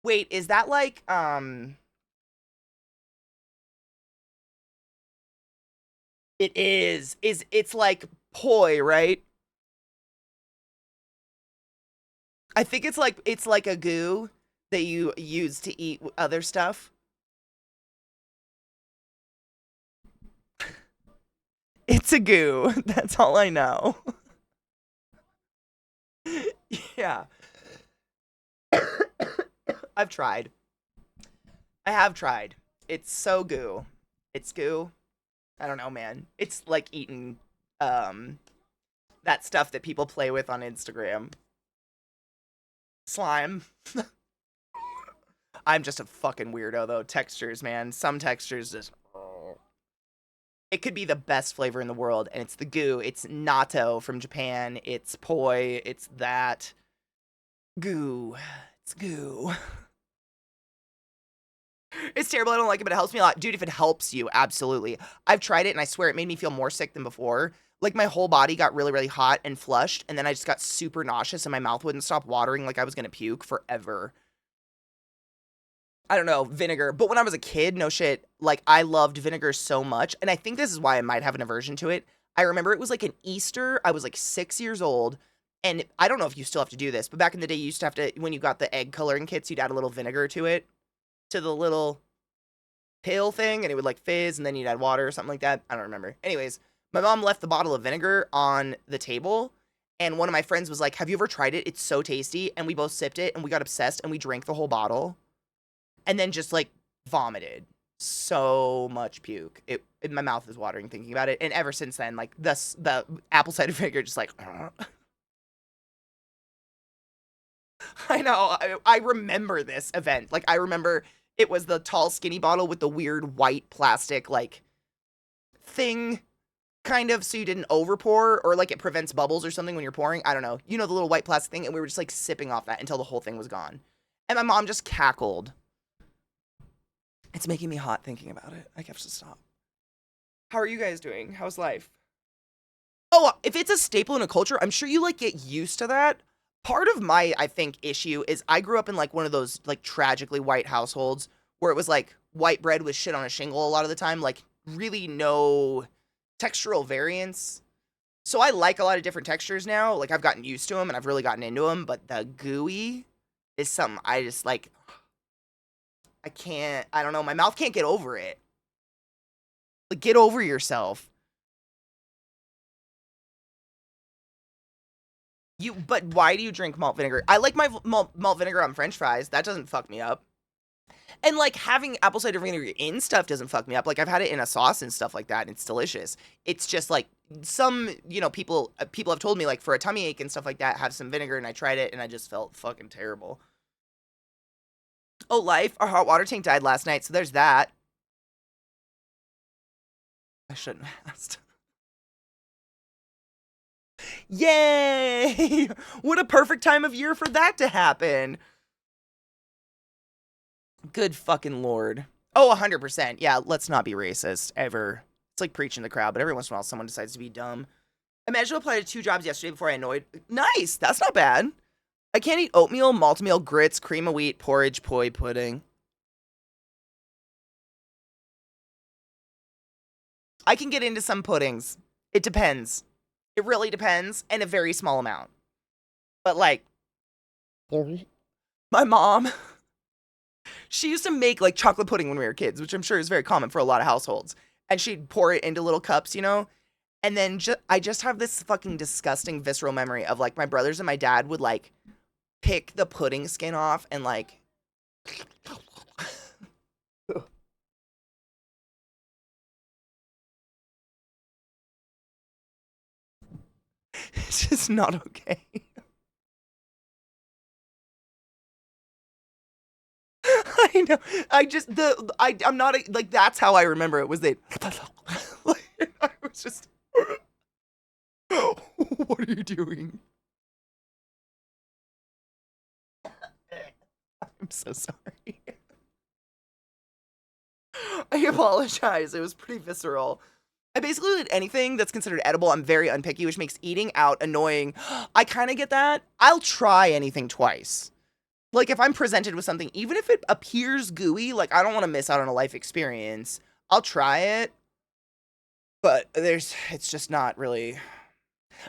Speaker 1: Wait, is that like, It is. It's like poi, right? I think it's like a goo that you use to eat other stuff. It's a goo. That's all I know. Yeah. I've tried. I have tried. It's so goo. It's goo. I don't know, man. It's like eating that stuff that people play with on Instagram. Slime. I'm just a fucking weirdo though. Textures, man. Some textures just it could be the best flavor in the world, and it's the goo. It's natto from Japan. It's poi. It's that goo. It's goo. It's terrible. I don't like it, but it helps me a lot. Dude, if it helps you, absolutely. I've tried it, and I swear it made me feel more sick than before. Like, my whole body got really, really hot and flushed, and then I just got super nauseous, and my mouth wouldn't stop watering like I was gonna puke forever. I don't know, vinegar. But when I was a kid, no shit, like, I loved vinegar so much, and I think this is why I might have an aversion to it. I remember it was like an Easter. I was like 6 years old, and I don't know if you still have to do this, but back in the day, you used to have to, when you got the egg coloring kits, you'd add a little vinegar to it, to the little pill thing, and it would like fizz, and then you'd add water or something like that. I don't remember. Anyways, my mom left the bottle of vinegar on the table, and one of my friends was like, "Have you ever tried it? It's so tasty." And we both sipped it, and we got obsessed, and we drank the whole bottle, and then just like vomited so much puke. My mouth is watering thinking about it, and ever since then, like the apple cider vinegar just like. I know. I remember this event. Like, I remember it was the tall, skinny bottle with the weird white plastic, like, thing, kind of, so you didn't overpour, or, like, it prevents bubbles or something when you're pouring. I don't know. You know, the little white plastic thing, and we were just, like, sipping off that until the whole thing was gone. And my mom just cackled. It's making me hot thinking about it. I have to stop. How are you guys doing? How's life? Oh, if it's a staple in a culture, I'm sure you, like, get used to that. Part of my, I think, issue is I grew up in, like, one of those, like, tragically white households where it was, like, white bread with shit on a shingle a lot of the time. Like, really no textural variance. So I like a lot of different textures now. Like, I've gotten used to them and I've really gotten into them. But the gooey is something I just, like, I can't, I don't know. My mouth can't get over it. Like, get over yourself. But why do you drink malt vinegar? I like my malt vinegar on French fries. That doesn't fuck me up. And like having apple cider vinegar in stuff doesn't fuck me up. Like I've had it in a sauce and stuff like that, and it's delicious. It's just like some, people have told me like for a tummy ache and stuff like that, have some vinegar, and I tried it and I just felt fucking terrible. Oh, life, our hot water tank died last night, so there's that. I shouldn't have asked. Yay! What a perfect time of year for that to happen. Good fucking lord. Oh, 100%. Yeah, let's not be racist ever. It's like preaching to the crowd, but every once in a while someone decides to be dumb. Imagine I applied to 2 jobs yesterday before I annoyed. Nice. That's not bad. I can't eat oatmeal, malt-meal, grits, cream of wheat, porridge, poi pudding. I can get into some puddings. It depends. It really depends, and a very small amount. But like, my mom, she used to make like chocolate pudding when we were kids, which I'm sure is very common for a lot of households. And she'd pour it into little cups, you know? And then I just have this fucking disgusting visceral memory of like my brothers and my dad would like pick the pudding skin off and like it's just not okay. I know. I'm not like that's how I remember it was they like, I was just what are you doing? I'm so sorry. I apologize. It was pretty visceral. I basically eat anything that's considered edible. I'm very unpicky, which makes eating out annoying. I kind of get that. I'll try anything twice. Like if I'm presented with something, even if it appears gooey, like I don't want to miss out on a life experience. I'll try it. But it's just not really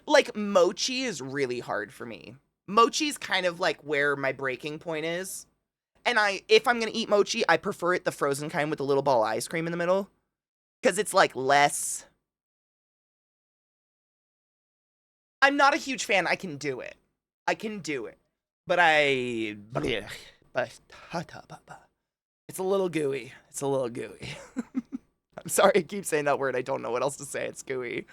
Speaker 1: like mochi is really hard for me. Mochi's kind of like where my breaking point is. And if I'm gonna eat mochi, I prefer it the frozen kind with a little ball of ice cream in the middle. Because it's like less. I'm not a huge fan. I can do it. I can do it. But it's a little gooey. It's a little gooey. I'm sorry I keep saying that word. I don't know what else to say. It's gooey.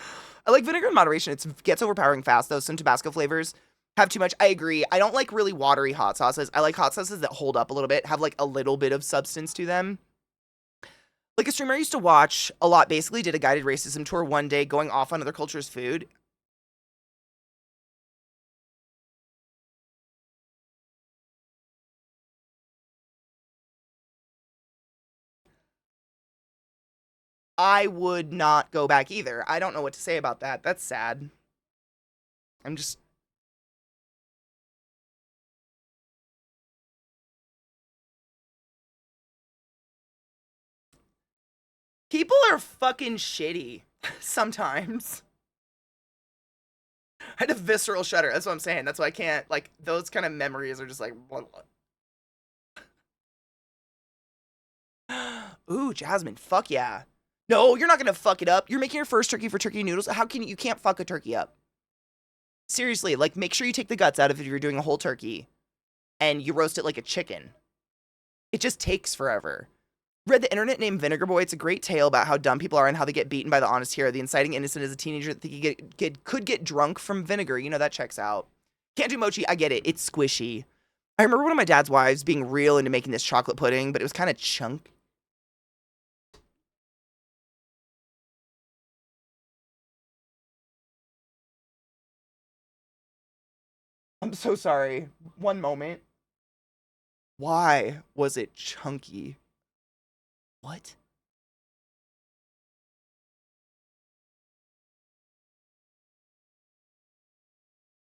Speaker 1: I like vinegar in moderation. It gets overpowering fast, though. Some Tabasco flavors have too much. I agree. I don't like really watery hot sauces. I like hot sauces that hold up a little bit, have like a little bit of substance to them. Like a streamer I used to watch a lot basically did a guided racism tour one day going off on other cultures' food. I would not go back either. I don't know what to say about that. That's sad. I'm just. People are fucking shitty sometimes. I had a visceral shudder. That's what I'm saying. That's why I can't. Like, those kind of memories are just like. Ooh, Jasmine. Fuck yeah. No, you're not gonna fuck it up. You're making your first turkey for turkey noodles. How can you can't fuck a turkey up? Seriously, like make sure you take the guts out of it if you're doing a whole turkey and you roast it like a chicken. It just takes forever. Read the internet named Vinegar Boy. It's a great tale about how dumb people are and how they get beaten by the honest hero. The inciting innocent as a teenager that he could get drunk from vinegar. You know, that checks out. Can't do mochi. I get it. It's squishy. I remember one of my dad's wives being real into making this chocolate pudding, but it was kind of chunk. I'm so sorry. One moment. Why was it chunky? What?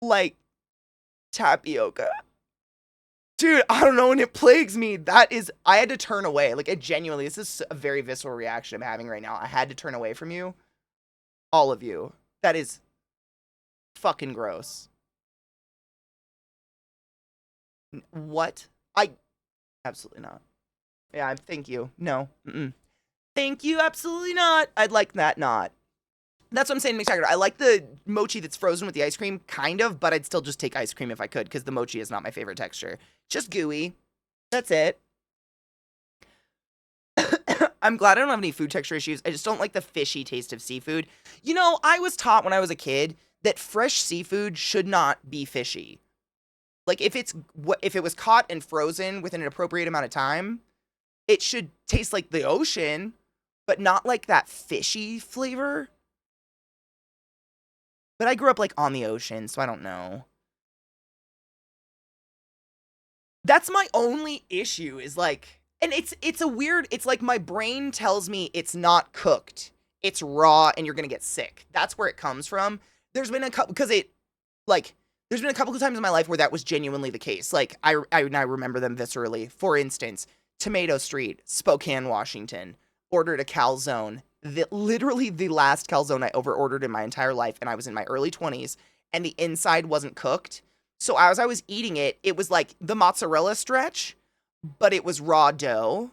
Speaker 1: Like tapioca? Dude, I don't know, and it plagues me. I had to turn away. Like, this is a very visceral reaction I'm having right now. I had to turn away from you. All of you. That is fucking gross. What? Absolutely not. Yeah, thank you. No. Mm-mm. Thank you, absolutely not. I'd like that not. That's what I'm saying, McTaggart. I like the mochi that's frozen with the ice cream, kind of, but I'd still just take ice cream if I could, because the mochi is not my favorite texture. Just gooey. That's it. I'm glad I don't have any food texture issues. I just don't like the fishy taste of seafood. You know, I was taught when I was a kid that fresh seafood should not be fishy. Like if it was caught and frozen within an appropriate amount of time, it should taste like the ocean, but not like that fishy flavor. But I grew up like on the ocean, so I don't know. That's my only issue is like And it's a weird, it's like my brain tells me it's not cooked. It's raw and you're going to get sick. That's where it comes from. There's been a couple, because like, there's been a couple of times in my life where that was genuinely the case. Like, I remember them viscerally. For instance, Tomato Street, Spokane, Washington, ordered a calzone. Literally the last calzone I over ordered in my entire life, and I was in my early 20s, and the inside wasn't cooked. So as I was eating it, it was like the mozzarella stretch, but it was raw dough.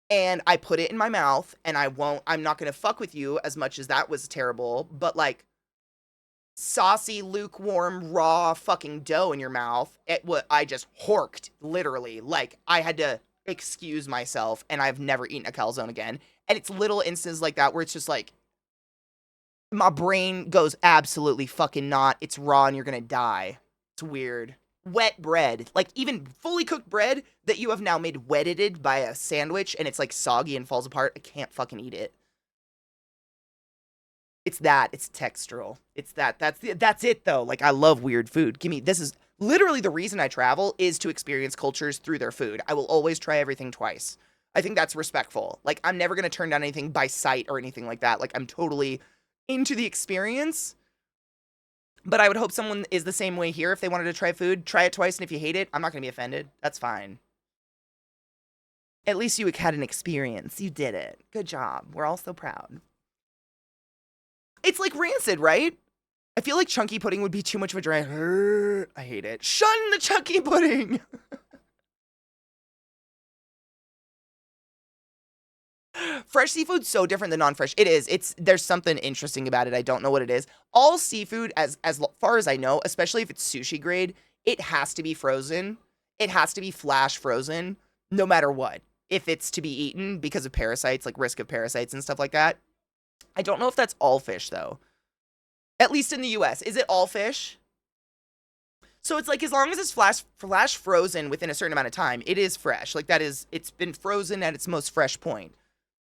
Speaker 1: And I put it in my mouth, and I'm not gonna fuck with you as much as that was terrible, but like saucy, lukewarm, raw fucking dough in your mouth. I just horked, literally. Like, I had to excuse myself, and I've never eaten a calzone again. And it's little instances like that where it's just like, my brain goes, absolutely fucking not. It's raw and you're gonna die. It's weird. Wet bread, like even fully cooked bread that you have now made wetted by a sandwich and it's like soggy and falls apart. I can't fucking eat it. It's textural. It's that's it though. Like, I love weird food. This is literally the reason I travel, is to experience cultures through their food. I will always try everything twice. I think that's respectful. Like, I'm never going to turn down anything by sight or anything like that. Like, I'm totally into the experience. But I would hope someone is the same way here. If they wanted to try food, try it twice, and if you hate it, I'm not going to be offended. That's fine. At least you had an experience. You did it. Good job. We're all so proud. It's like rancid, right? I feel like chunky pudding would be too much of a drag. I hate it. Shun the chunky pudding! Fresh seafood's so different than non-fresh. It is. There's something interesting about it. I don't know what it is. All seafood, as far as I know, especially if it's sushi grade, it has to be frozen. It has to be flash frozen, no matter what. If it's to be eaten because of parasites, like risk of parasites and stuff like that. I don't know if that's all fish, though. At least in the US. Is it all fish? So it's like, as long as it's flash frozen within a certain amount of time, it is fresh. Like, it's been frozen at its most fresh point.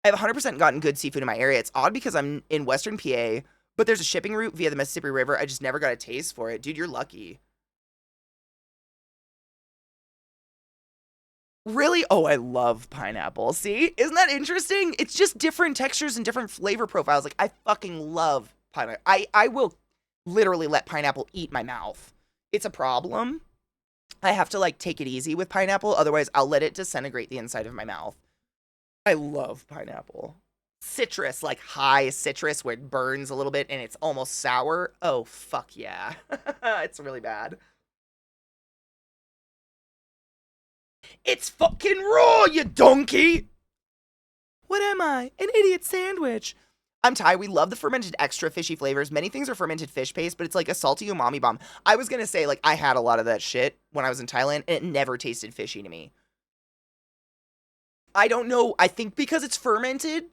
Speaker 1: I've 100% gotten good seafood in my area. It's odd because I'm in Western PA, but there's a shipping route via the Mississippi River. I just never got a taste for it. Dude, you're lucky. Really? Oh, I love pineapple. See? Isn't that interesting? It's just different textures and different flavor profiles. Like, I fucking love pineapple. I will literally let pineapple eat my mouth. It's a problem. I have to, like, take it easy with pineapple. Otherwise, I'll let it disintegrate the inside of my mouth. I love pineapple. Citrus, like high citrus where it burns a little bit and it's almost sour. Oh, fuck yeah. It's really bad. It's fucking raw, you donkey! What am I? An idiot sandwich. I'm Thai. We love the fermented extra fishy flavors. Many things are fermented fish paste, but it's like a salty umami bomb. I was gonna say, like, I had a lot of that shit when I was in Thailand, and it never tasted fishy to me. I don't know. I think because it's fermented,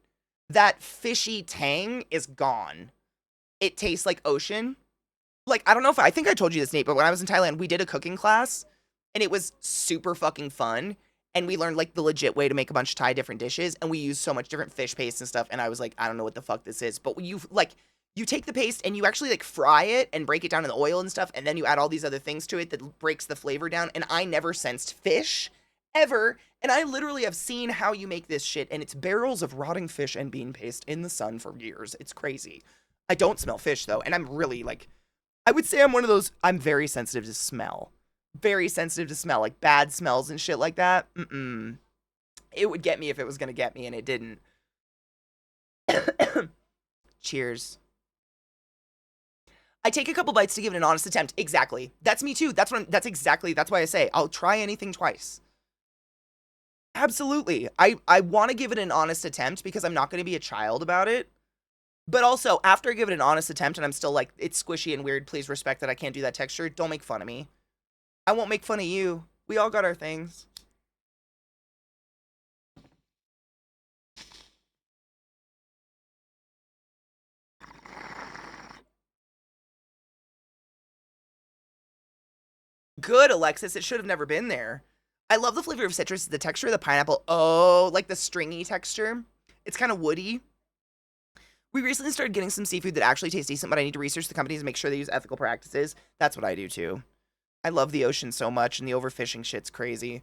Speaker 1: that fishy tang is gone. It tastes like ocean. Like, I don't know if I think I told you this, Nate, but when I was in Thailand, we did a cooking class, and it was super fucking fun. And we learned, like, the legit way to make a bunch of Thai different dishes, and we used so much different fish paste and stuff, and I was like, I don't know what the fuck this is. But you take the paste, and you actually, like, fry it and break it down in the oil and stuff, and then you add all these other things to it that breaks the flavor down, and I never sensed fish, ever, and I literally have seen how you make this shit, and it's barrels of rotting fish and bean paste in the sun for years. It's crazy. I don't smell fish, though, and I'm really, like, I would say I'm one of those, I'm very sensitive to smell. Very sensitive to smell, like bad smells and shit like that. It would get me if it was gonna get me, and it didn't. Cheers. I take a couple bites to give it an honest attempt. Exactly. That's me too. That's why I say I'll try anything twice. Absolutely. I want to give it an honest attempt because I'm not going to be a child about it. But also, after I give it an honest attempt and I'm still like, it's squishy and weird, please respect that I can't do that texture, don't make fun of me. I won't make fun of you. We all got our things. Good, Alexis. It should have never been there. I love the flavor of citrus, the texture of the pineapple. Oh, like the stringy texture. It's kind of woody. We recently started getting some seafood that actually tastes decent, but I need to research the companies and make sure they use ethical practices. That's what I do too. I love the ocean so much, and the overfishing shit's crazy.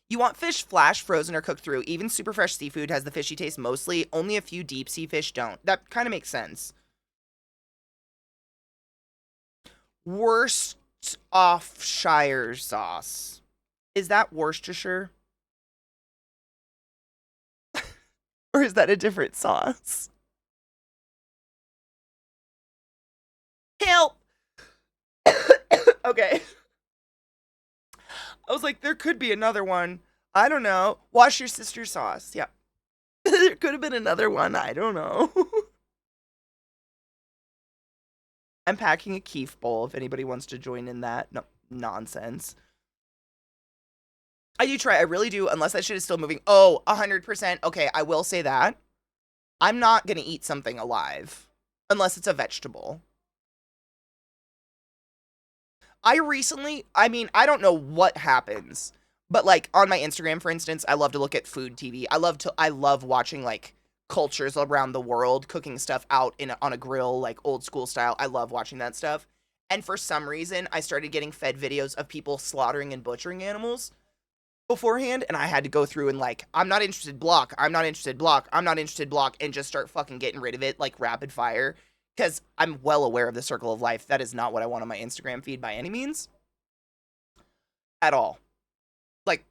Speaker 1: You want fish flash, frozen, or cooked through. Even super fresh seafood has the fishy taste mostly. Only a few deep sea fish don't. That kind of makes sense. Worcestershire sauce. Is that Worcestershire? Or is that a different sauce? Help! Okay. I was like, there could be another one. I don't know. Wash your sister's sauce. Yeah. There could have been another one. I don't know. I'm packing a keef bowl if anybody wants to join in that. No nonsense. I do try. I really do. Unless that shit is still moving. Oh, 100%. Okay, I will say that. I'm not going to eat something alive. Unless it's a vegetable. I mean, I don't know what happens. But like on my Instagram, for instance, I love to look at food TV. I love watching like cultures around the world cooking stuff out on a grill, like old school style. I love watching that stuff. And for some reason, I started getting fed videos of people slaughtering and butchering animals beforehand, and I had to go through and like, I'm not interested, block, I'm not interested, block, I'm not interested, block, and just start fucking getting rid of it like rapid fire. Because I'm well aware of the circle of life. That is not what I want on my Instagram feed by any means. At all. Like,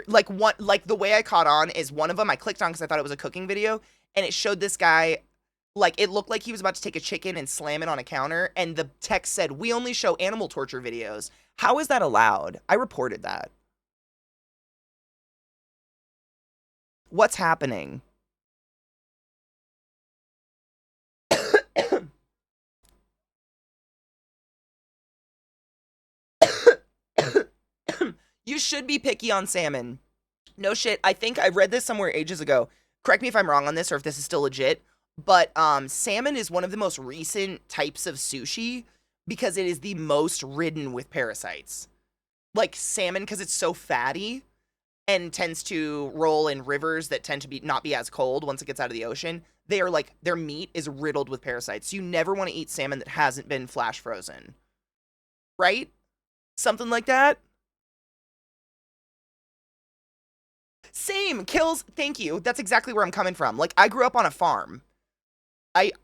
Speaker 1: like the way I caught on is one of them I clicked on because I thought it was a cooking video, and it showed this guy, like, it looked like he was about to take a chicken and slam it on a counter, and the text said, "We only show animal torture videos." How is that allowed? I reported that. What's happening? You should be picky on salmon. No shit. I think I read this somewhere ages ago. Correct me if I'm wrong on this or if this is still legit. But salmon is one of the most recent types of sushi because it is the most ridden with parasites. Like salmon, because it's so fatty and tends to roll in rivers that tend to be not be as cold once it gets out of the ocean. They are like, their meat is riddled with parasites. You never want to eat salmon that hasn't been flash frozen. Right? Something like that. Same, kills, thank you. That's exactly where I'm coming from. Like, I grew up on a farm.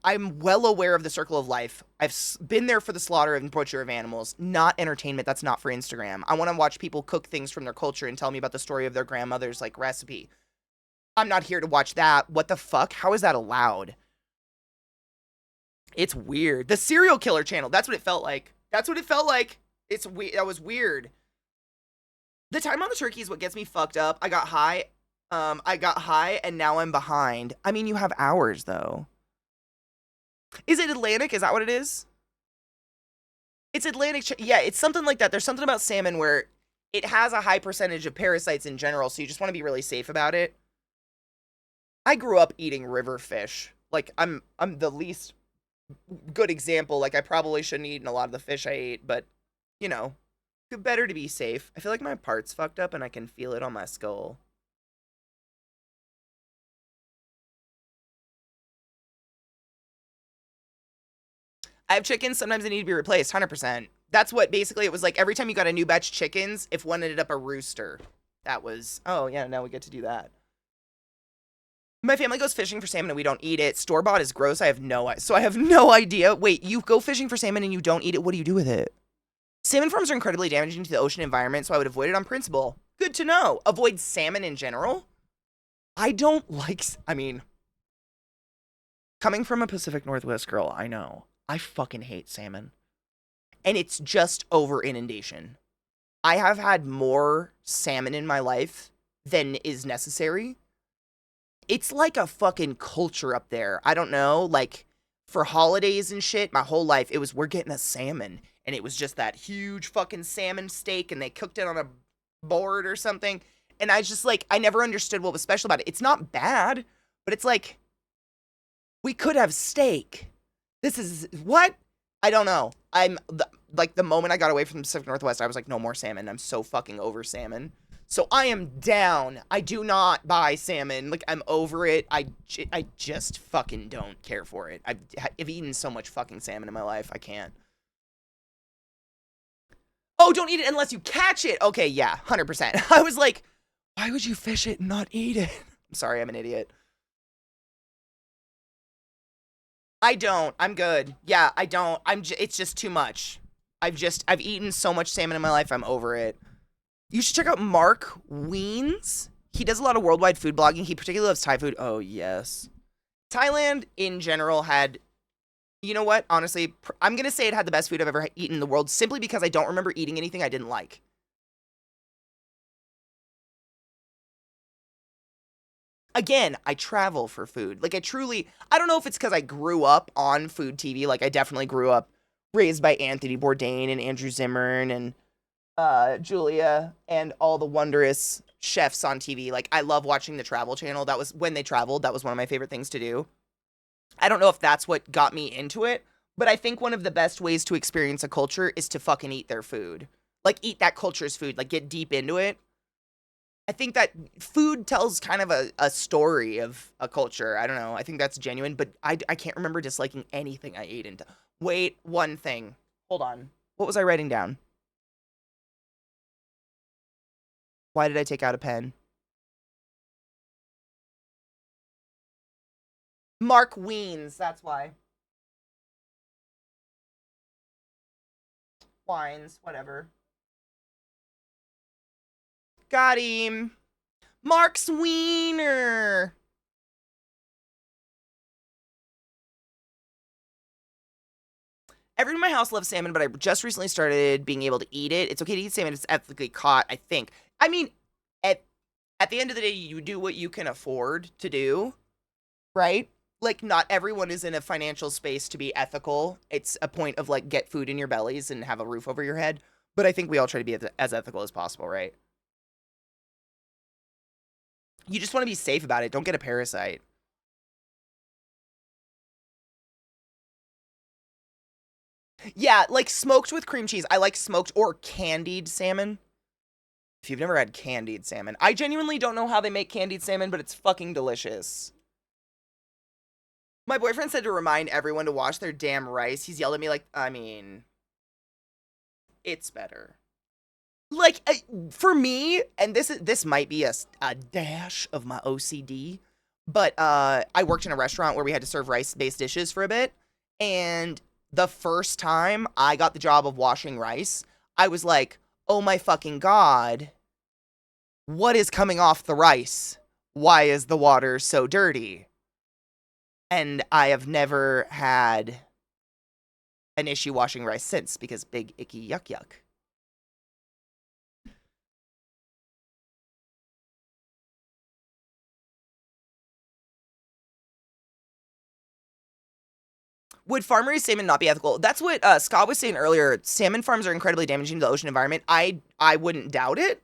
Speaker 1: I'm well aware of the circle of life. I've been there for the slaughter and butcher of animals. Not entertainment. That's not for Instagram. I want to watch people cook things from their culture and tell me about the story of their grandmother's, like, recipe. I'm not here to watch that. What the fuck? How is that allowed? It's weird. The serial killer channel. That's what it felt like. That's what it felt like. That was weird. The time on the turkey is what gets me fucked up. I got high. And now I'm behind. I mean, you have hours, though. Is it Atlantic? Is that what it is? It's Atlantic. Yeah, it's something like that. There's something about salmon where it has a high percentage of parasites in general, so you just want to be really safe about it. I grew up eating river fish. Like, I'm the least good example. Like, I probably shouldn't have eaten a lot of the fish I ate, but, you know. Better to be safe. I feel like my part's fucked up and I can feel it on my skull. I have chickens. Sometimes they need to be replaced. 100%. That's what basically it was like. Every time you got a new batch of chickens, if one ended up a rooster, that was, oh yeah, now we get to do that. My family goes fishing for salmon and we don't eat it. Store-bought is gross. I have no idea. Wait, you go fishing for salmon and you don't eat it? What do you do with it? Salmon farms are incredibly damaging to the ocean environment, so I would avoid it on principle. Good to know. Avoid salmon in general? I don't like, I mean, coming from a Pacific Northwest girl, I know. I fucking hate salmon. And it's just over inundation. I have had more salmon in my life than is necessary. It's like a fucking culture up there. I don't know, like, for holidays and shit, my whole life, it was, we're getting a salmon. And it was just that huge fucking salmon steak, and they cooked it on a board or something. And I just, like, I never understood what was special about it. It's not bad, but it's like, we could have steak. This is, what? I don't know. Like, the moment I got away from the Pacific Northwest, I was like, no more salmon. I'm so fucking over salmon. So I am down. I do not buy salmon. Like, I'm over it. I just fucking don't care for it. I've eaten so much fucking salmon in my life. I can't. Oh, don't eat it unless you catch it. Okay, yeah, 100%. I was like, why would you fish it and not eat it? I'm sorry, I'm an idiot. I don't. I'm good. Yeah, I don't. It's just too much. I've eaten so much salmon in my life. I'm over it. You should check out Mark Wiens. He does a lot of worldwide food blogging. He particularly loves Thai food. Oh, yes. Thailand in general had, you know what? Honestly, I'm going to say it had the best food I've ever eaten in the world simply because I don't remember eating anything I didn't like. Again, I travel for food. Like, I don't know if it's because I grew up on food TV. Like, I definitely grew up raised by Anthony Bourdain and Andrew Zimmern and Julia and all the wondrous chefs on TV. Like, I love watching the Travel Channel. That was when they traveled. That was one of my favorite things to do. I don't know if that's what got me into it, but I think one of the best ways to experience a culture is to fucking eat their food. Like, eat that culture's food. Like, get deep into it. I think that food tells kind of a story of a culture. I don't know. I think that's genuine, but I can't remember disliking anything I ate into. Wait, one thing. Hold on. What was I writing down? Why did I take out a pen? Mark Wiens, that's why. Wines, whatever. Got him. Mark's wiener. Everyone in my house loves salmon, but I just recently started being able to eat it. It's okay to eat salmon. It's ethically caught, I think. I mean, at the end of the day, you do what you can afford to do, right? Like, not everyone is in a financial space to be ethical. It's a point of, like, get food in your bellies and have a roof over your head. But I think we all try to be as ethical as possible, right? You just want to be safe about it. Don't get a parasite. Yeah, like smoked with cream cheese. I like smoked or candied salmon. If you've never had candied salmon, I genuinely don't know how they make candied salmon, but it's fucking delicious. My boyfriend said to remind everyone to wash their damn rice. He's yelled at me like, I mean, it's better. Like, for me, and this might be a dash of my OCD, but I worked in a restaurant where we had to serve rice-based dishes for a bit, and the first time I got the job of washing rice, I was like, oh my fucking god, what is coming off the rice? Why is the water so dirty? And I have never had an issue washing rice since because big icky yuck yuck. Would farm-raised salmon not be ethical? That's what Scott was saying earlier. Salmon farms are incredibly damaging to the ocean environment. I wouldn't doubt it,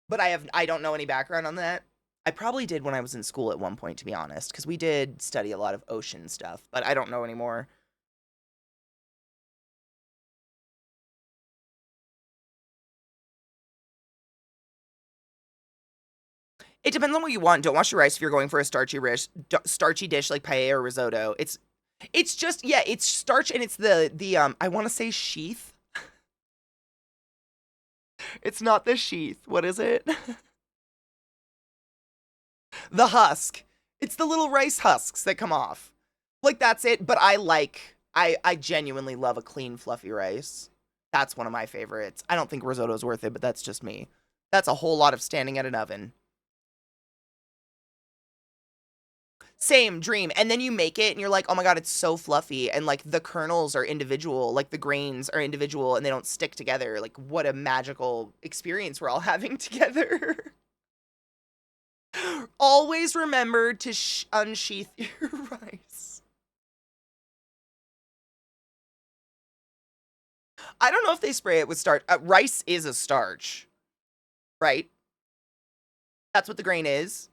Speaker 1: but I don't know any background on that. I probably did when I was in school at one point, to be honest, because we did study a lot of ocean stuff, but I don't know anymore. It depends on what you want. Don't wash your rice if you're going for a starchy dish like paella or risotto. It's just, yeah, it's starch and it's the I want to say sheath. It's not the sheath. What is it? The husk. It's the little rice husks that come off. Like, that's it, but I genuinely love a clean fluffy rice. That's one of my favorites. I don't think risotto's worth it, but that's just me. That's a whole lot of standing at an oven. Same dream. And then you make it and you're like, oh my god, it's so fluffy. And like the kernels are individual, like the grains are individual and they don't stick together. Like, what a magical experience we're all having together. Always remember to unsheath your rice. I don't know if they spray it with starch. Rice is a starch, right? That's what the grain is.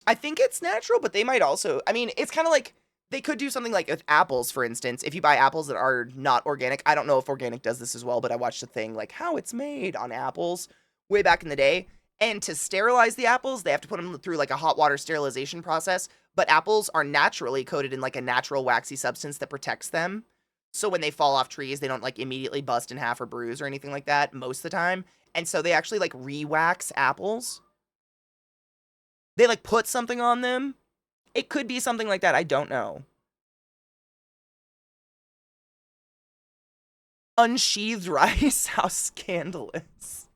Speaker 1: I think it's natural, but they might also, I mean, it's kind of like, they could do something like with apples, for instance. If you buy apples that are not organic, I don't know if organic does this as well, but I watched a thing like how it's made on apples way back in the day. And to sterilize the apples, they have to put them through like a hot water sterilization process. But apples are naturally coated in like a natural waxy substance that protects them. So when they fall off trees, they don't like immediately bust in half or bruise or anything like that most of the time. And so they actually like re-wax apples. They like put something on them. It could be something like that. I don't know. Unsheathed rice? How scandalous.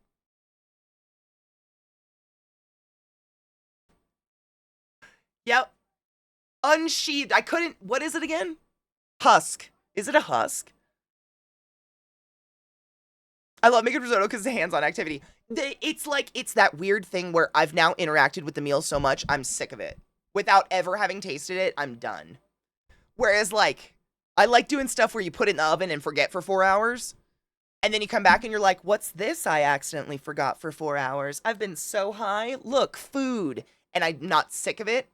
Speaker 1: Yep. Unsheathed. I couldn't. What is it again? Husk. Is it a husk? I love making risotto because it's a hands-on activity. It's like, it's that weird thing where I've now interacted with the meal so much, I'm sick of it. Without ever having tasted it, I'm done. Whereas, like, I like doing stuff where you put it in the oven and forget for 4 hours. And then you come back and you're like, what's this I accidentally forgot for 4 hours? I've been so high. Look, food. And I'm not sick of it.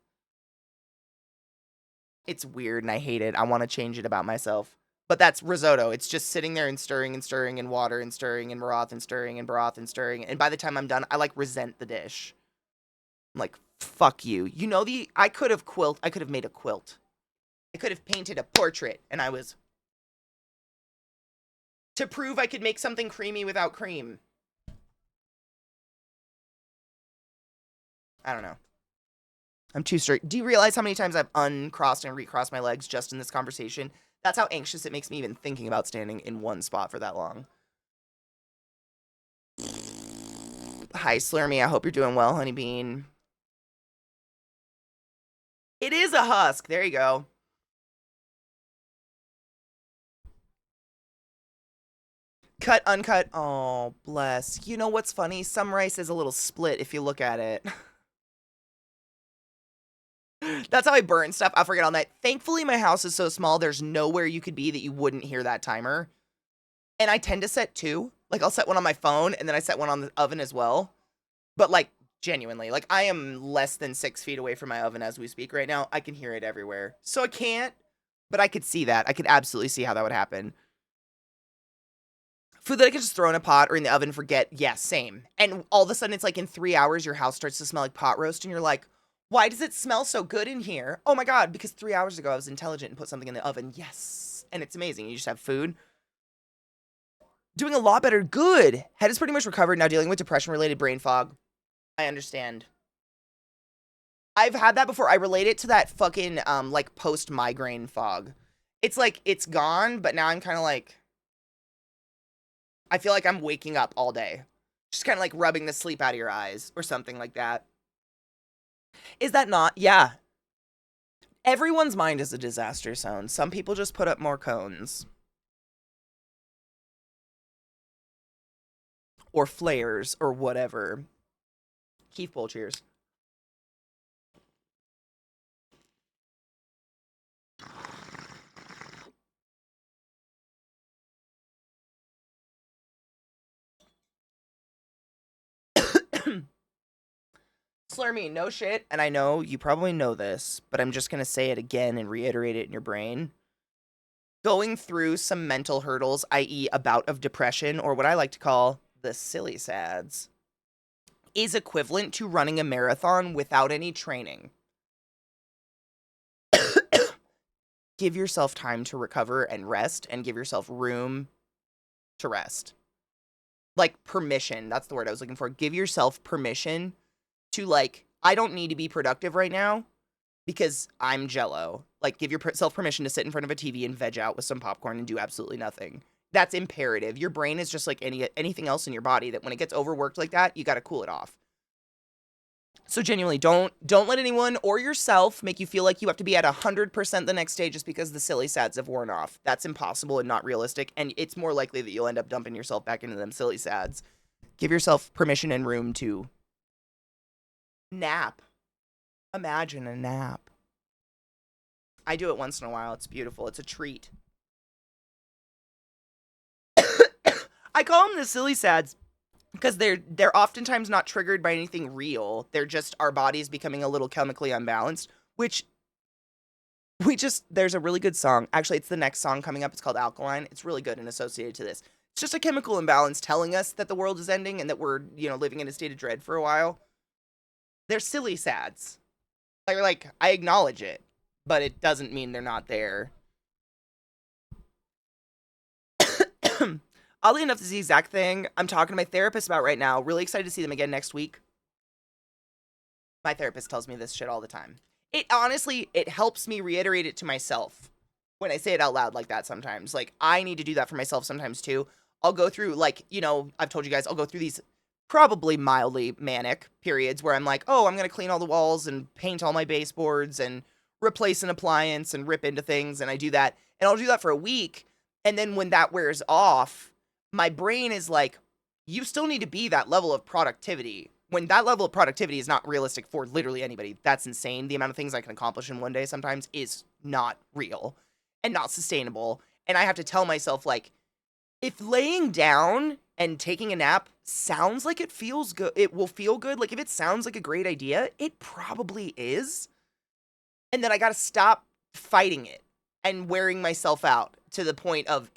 Speaker 1: It's weird and I hate it. I want to change it about myself. But that's risotto. It's just sitting there and stirring in water and stirring in broth and stirring in broth and stirring. And by the time I'm done, I like resent the dish. I'm like, fuck you. You know, I could have made a quilt. I could have painted a portrait and I was to prove I could make something creamy without cream. I don't know. I'm too strict. Do you realize how many times I've uncrossed and recrossed my legs just in this conversation? That's how anxious it makes me even thinking about standing in one spot for that long. Hi, Slurmy. I hope you're doing well, Honey Bean. It is a husk. There you go. Cut, uncut. Oh, bless. You know what's funny? Some rice is a little split if you look at it. That's how I burn stuff. I forget all night. Thankfully, my house is so small, there's nowhere you could be that you wouldn't hear that timer. And I tend to set two. Like, I'll set one on my phone, and then I set one on the oven as well. But, like, genuinely, like, I am less than 6 feet away from my oven as we speak right now. I can hear it everywhere. So I can't, but I could see that. I could absolutely see how that would happen. Food that I could just throw in a pot or in the oven, forget. Yeah, same. And all of a sudden, it's like in 3 hours, your house starts to smell like pot roast, and you're like, why does it smell so good in here? Oh my God, because 3 hours ago I was intelligent and put something in the oven. Yes. And it's amazing. You just have food. Doing a lot better. Good. Head is pretty much recovered. Now dealing with depression-related brain fog. I understand. I've had that before. I relate it to that fucking, like, post-migraine fog. It's like, it's gone, but now I'm kind of like, I feel like I'm waking up all day. Just kind of like rubbing the sleep out of your eyes or something like that. Is that not? Yeah. Everyone's mind is a disaster zone. Some people just put up more cones. Or flares or whatever. Keith Bowl, cheers. Slurmy, no shit, and I know you probably know this, but I'm just gonna say it again and reiterate it in your brain. Going through some mental hurdles, i.e. a bout of depression, or what I like to call the silly sads, is equivalent to running a marathon without any training. Give yourself time to recover and rest, and give yourself room to rest. Like, permission, that's the word I was looking for. Give yourself permission to, like, I don't need to be productive right now because I'm jello. Like, give yourself permission to sit in front of a TV and veg out with some popcorn and do absolutely nothing. That's imperative. Your brain is just like anything else in your body that when it gets overworked like that, you got to cool it off. So genuinely, don't let anyone or yourself make you feel like you have to be at 100% the next day just because the silly sads have worn off. That's impossible and not realistic, and it's more likely that you'll end up dumping yourself back into them silly sads. Give yourself permission and room to nap. Imagine a nap. I do it once in a while. It's beautiful. It's a treat. I call them the silly sads because they're oftentimes not triggered by anything real. They're just our bodies becoming a little chemically unbalanced, which there's a really good song. Actually, it's the next song coming up. It's called Alkaline. It's really good and associated to this. It's just a chemical imbalance telling us that the world is ending and that we're, living in a state of dread for a while. They're silly sads. Like, I acknowledge it, but it doesn't mean they're not there. Oddly enough, this is the exact thing I'm talking to my therapist about right now. Really excited to see them again next week. My therapist tells me this shit all the time. It honestly, it helps me reiterate it to myself when I say it out loud like that sometimes. Like, I need to do that for myself sometimes too. I'll go through, like, you know, I've told you guys, I'll go through these probably mildly manic periods where I'm like, oh, I'm going to clean all the walls and paint all my baseboards and replace an appliance and rip into things. And I do that. And I'll do that for a week. And then when that wears off, my brain is like, you still need to be that level of productivity. When that level of productivity is not realistic for literally anybody, that's insane. The amount of things I can accomplish in one day sometimes is not real and not sustainable. And I have to tell myself, like, if laying down and taking a nap sounds like it feels good, it will feel good. Like, if it sounds like a great idea, it probably is. And then I got to stop fighting it and wearing myself out to the point of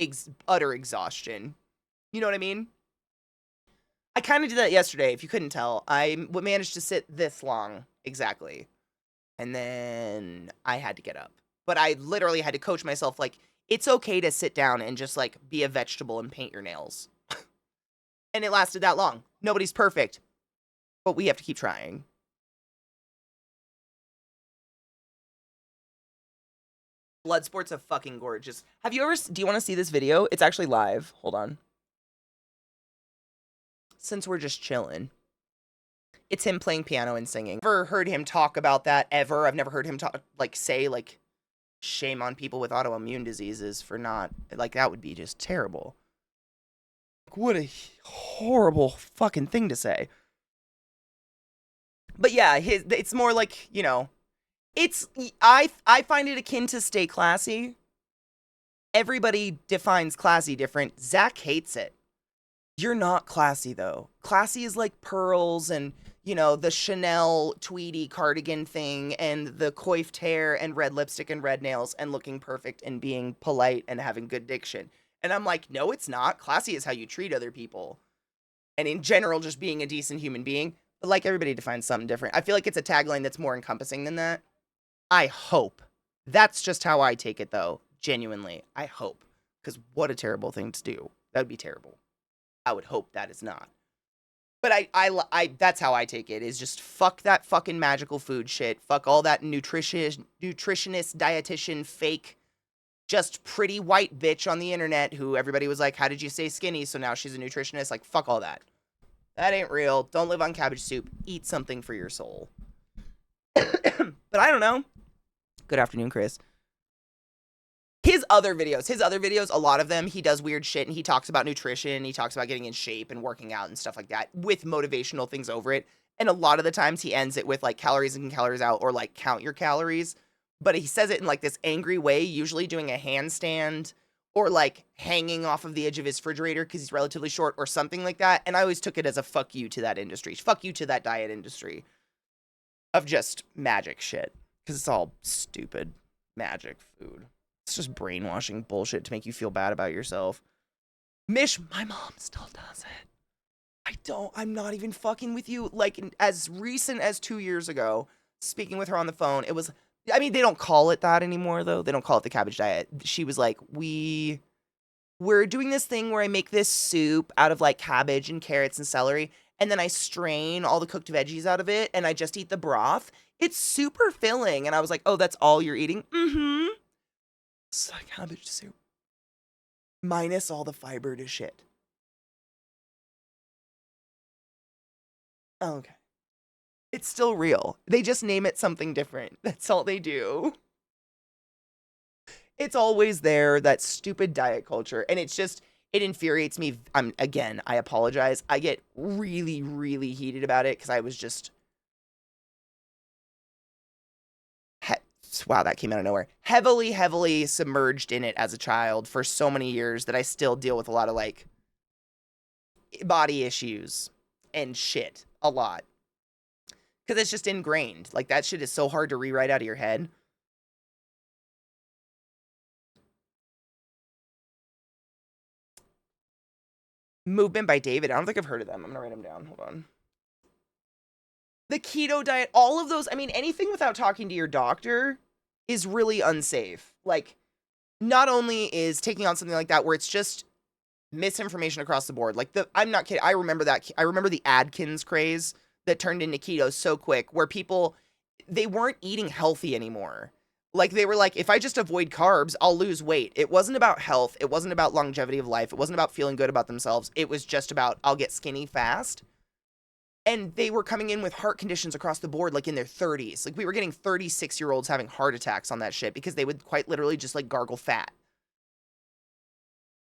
Speaker 1: utter exhaustion. You know what I mean? I kind of did that yesterday, if you couldn't tell. I managed to sit this long, exactly. And then I had to get up. But I literally had to coach myself, like, it's okay to sit down and just, like, be a vegetable and paint your nails. And it lasted that long. Nobody's perfect. But we have to keep trying. Bloodsport's a fucking gorgeous. Have you ever, do you want to see this video? It's actually live. Hold on. Since we're just chilling. It's him playing piano and singing. Never heard him talk about that ever. I've never heard him talk, like, say, like, shame on people with autoimmune diseases for not, like, that would be just terrible. What a horrible fucking thing to say. But yeah, it's more like, you know, I find it akin to stay classy. Everybody defines classy different. Zach hates it. You're not classy, though. Classy is like pearls and, you know, the Chanel Tweety cardigan thing and the coiffed hair and red lipstick and red nails and looking perfect and being polite and having good diction. And I'm like, no, it's not. Classy is how you treat other people. And in general, just being a decent human being. But like, everybody defines something different. I feel like it's a tagline that's more encompassing than that. I hope. That's just how I take it, though. Genuinely. I hope. Because what a terrible thing to do. That would be terrible. I would hope that is not. But I that's how I take it, is just fuck that fucking magical food shit. Fuck all that nutritionist, dietitian, fake, just pretty white bitch on the internet who everybody was like, how did you stay skinny? So now she's a nutritionist. Like, fuck all that. That ain't real. Don't live on cabbage soup. Eat something for your soul. But I don't know. Good afternoon, Chris. His other videos, a lot of them, he does weird shit and he talks about nutrition. He talks about getting in shape and working out and stuff like that with motivational things over it. And a lot of the times he ends it with like calories in, calories out, or like count your calories. But he says it in like this angry way, usually doing a handstand or like hanging off of the edge of his refrigerator because he's relatively short or something like that. And I always took it as a fuck you to that industry. Fuck you to that diet industry of just magic shit. Because it's all stupid magic food. It's just brainwashing bullshit to make you feel bad about yourself. Mish, my mom still does it. I'm not even fucking with you. Like, as recent as 2 years ago, speaking with her on the phone, it was, I mean, they don't call it that anymore, though. They don't call it the cabbage diet. She was like, we're doing this thing where I make this soup out of, like, cabbage and carrots and celery, and then I strain all the cooked veggies out of it, and I just eat the broth. It's super filling. And I was like, oh, that's all you're eating? Mm-hmm. It's like cabbage soup. Minus all the fiber to shit. Oh, okay. It's still real. They just name it something different. That's all they do. It's always there, that stupid diet culture. And it's just, it infuriates me. Again, I apologize. I get really, really heated about it because I was just... Wow, that came out of nowhere. Heavily submerged in it as a child for so many years that I still deal with a lot of, like, body issues and shit. A lot. Because it's just ingrained. Like, that shit is so hard to rewrite out of your head. Movement by David. I don't think I've heard of them. I'm gonna write them down. Hold on. The keto diet, all of those, I mean, anything without talking to your doctor is really unsafe. Like, not only is taking on something like that where it's just misinformation across the board. Like I'm not kidding. I remember that. I remember the Adkins craze that turned into keto so quick, where people, they weren't eating healthy anymore. Like they were like, if I just avoid carbs, I'll lose weight. It wasn't about health. It wasn't about longevity of life. It wasn't about feeling good about themselves. It was just about, I'll get skinny fast. And they were coming in with heart conditions across the board, like in their 30s. Like we were getting 36-year-olds having heart attacks on that shit because they would quite literally just like gargle fat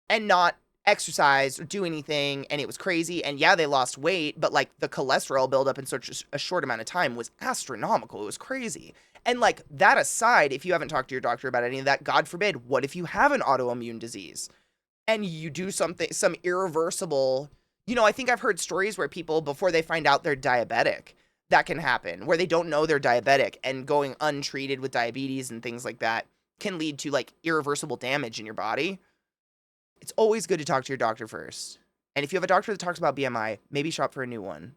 Speaker 1: and not exercise or do anything. And it was crazy. And yeah, they lost weight, but like the cholesterol buildup in such a short amount of time was astronomical. It was crazy. And like that aside, if you haven't talked to your doctor about any of that, God forbid, what if you have an autoimmune disease and you do something, some irreversible, you know, I think I've heard stories where people, before they find out they're diabetic, that can happen, where they don't know they're diabetic, and going untreated with diabetes and things like that can lead to like irreversible damage in your body. It's always good to talk to your doctor first. And if you have a doctor that talks about BMI, maybe shop for a new one.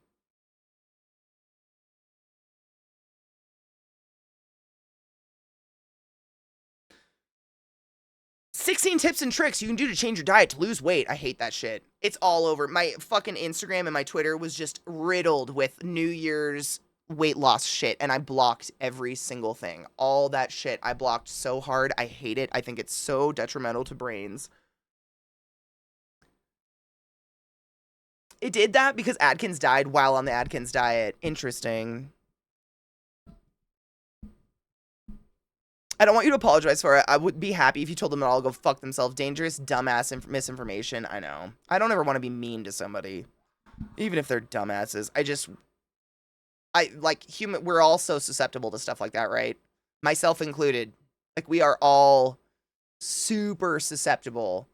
Speaker 1: "16 tips and tricks you can do to change your diet to lose weight." I hate that shit. It's all over. My fucking Instagram and my Twitter was just riddled with New Year's weight loss shit, and I blocked every single thing. All that shit I blocked so hard. I hate it. I think it's so detrimental to brains. It did that because Atkins died while on the Atkins diet. Interesting. I don't want you to apologize for it. I would be happy if you told them to all go fuck themselves. Dangerous, dumbass misinformation. I know. I don't ever want to be mean to somebody, even if they're dumbasses. We're all so susceptible to stuff like that, right? Myself included. Like, we are all super susceptible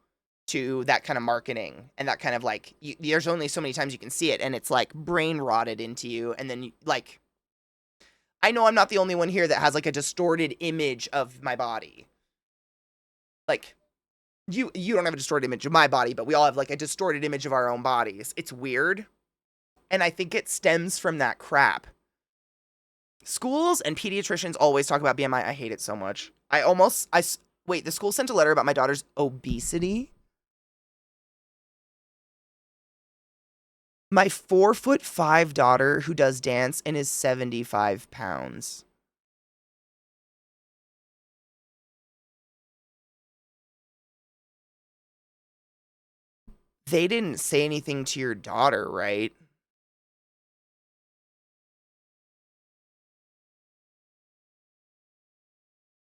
Speaker 1: to that kind of marketing and that kind of like, there's only so many times you can see it, and it's like brain rotted into you, and then like, I know I'm not the only one here that has like a distorted image of my body. Like, you don't have a distorted image of my body, but we all have like a distorted image of our own bodies. It's weird. And I think it stems from that crap. Schools and pediatricians always talk about BMI. I hate it so much. Wait, the school sent a letter about my daughter's obesity? My 4'5" daughter who does dance and is 75 pounds. They didn't say anything to your daughter, right?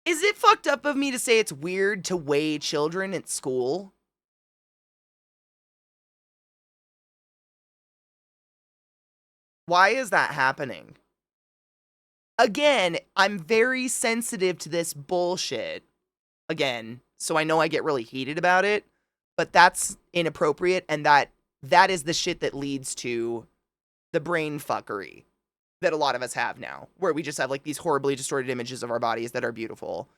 Speaker 1: Is it fucked up of me to say it's weird to weigh children at school? Why is that happening? Again, I'm very sensitive to this bullshit. Again, so I know I get really heated about it, but that's inappropriate, and that is the shit that leads to the brain fuckery that a lot of us have now, where we just have like these horribly distorted images of our bodies that are beautiful.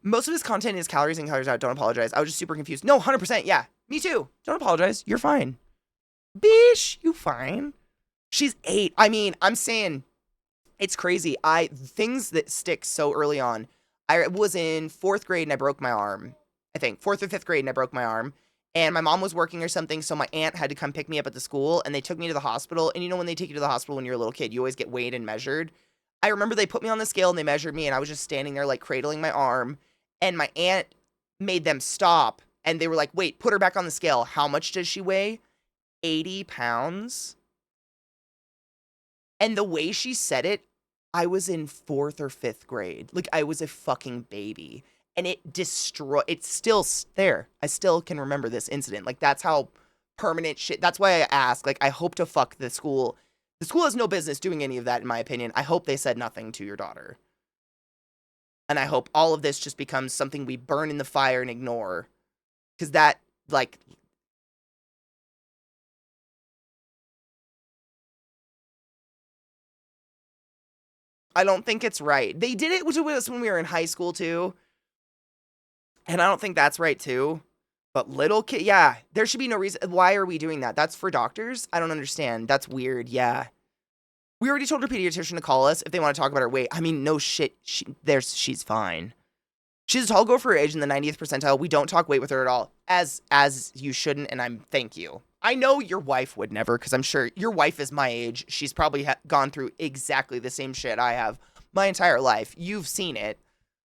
Speaker 1: Most of his content is calories in, calories out. Don't apologize. I was just super confused. No, 100%. Yeah, me too. Don't apologize. You're fine. Bish, you fine. She's 8. I mean, I'm saying it's crazy. Things that stick so early on. I was in 4th grade and I broke my arm. I think 4th or 5th grade and I broke my arm. And my mom was working or something, so my aunt had to come pick me up at the school, and they took me to the hospital. And you know when they take you to the hospital when you're a little kid, you always get weighed and measured. I remember they put me on the scale and they measured me, and I was just standing there like cradling my arm. And my aunt made them stop, and they were like, "Wait, put her back on the scale. How much does she weigh?" 80 pounds. And the way she said it, I was in 4th or 5th grade. Like, I was a fucking baby. And it's still there. I still can remember this incident. Like, that's how permanent shit. That's why I ask. Like, I hope to fuck the school. The school has no business doing any of that, in my opinion. I hope they said nothing to your daughter. And I hope all of this just becomes something we burn in the fire and ignore. Because that, like, I don't think it's right. They did it with us when we were in high school, too. And I don't think that's right, too. But little kid, yeah, there should be no reason. Why are we doing that? That's for doctors? I don't understand. That's weird, yeah. We already told our pediatrician to call us if they want to talk about her weight. I mean, no shit. She's fine. She's a tall girl for her age in the 90th percentile. We don't talk weight with her at all, as you shouldn't, and I'm thank you. I know your wife would never, because I'm sure your wife is my age. She's probably gone through exactly the same shit I have my entire life. You've seen it.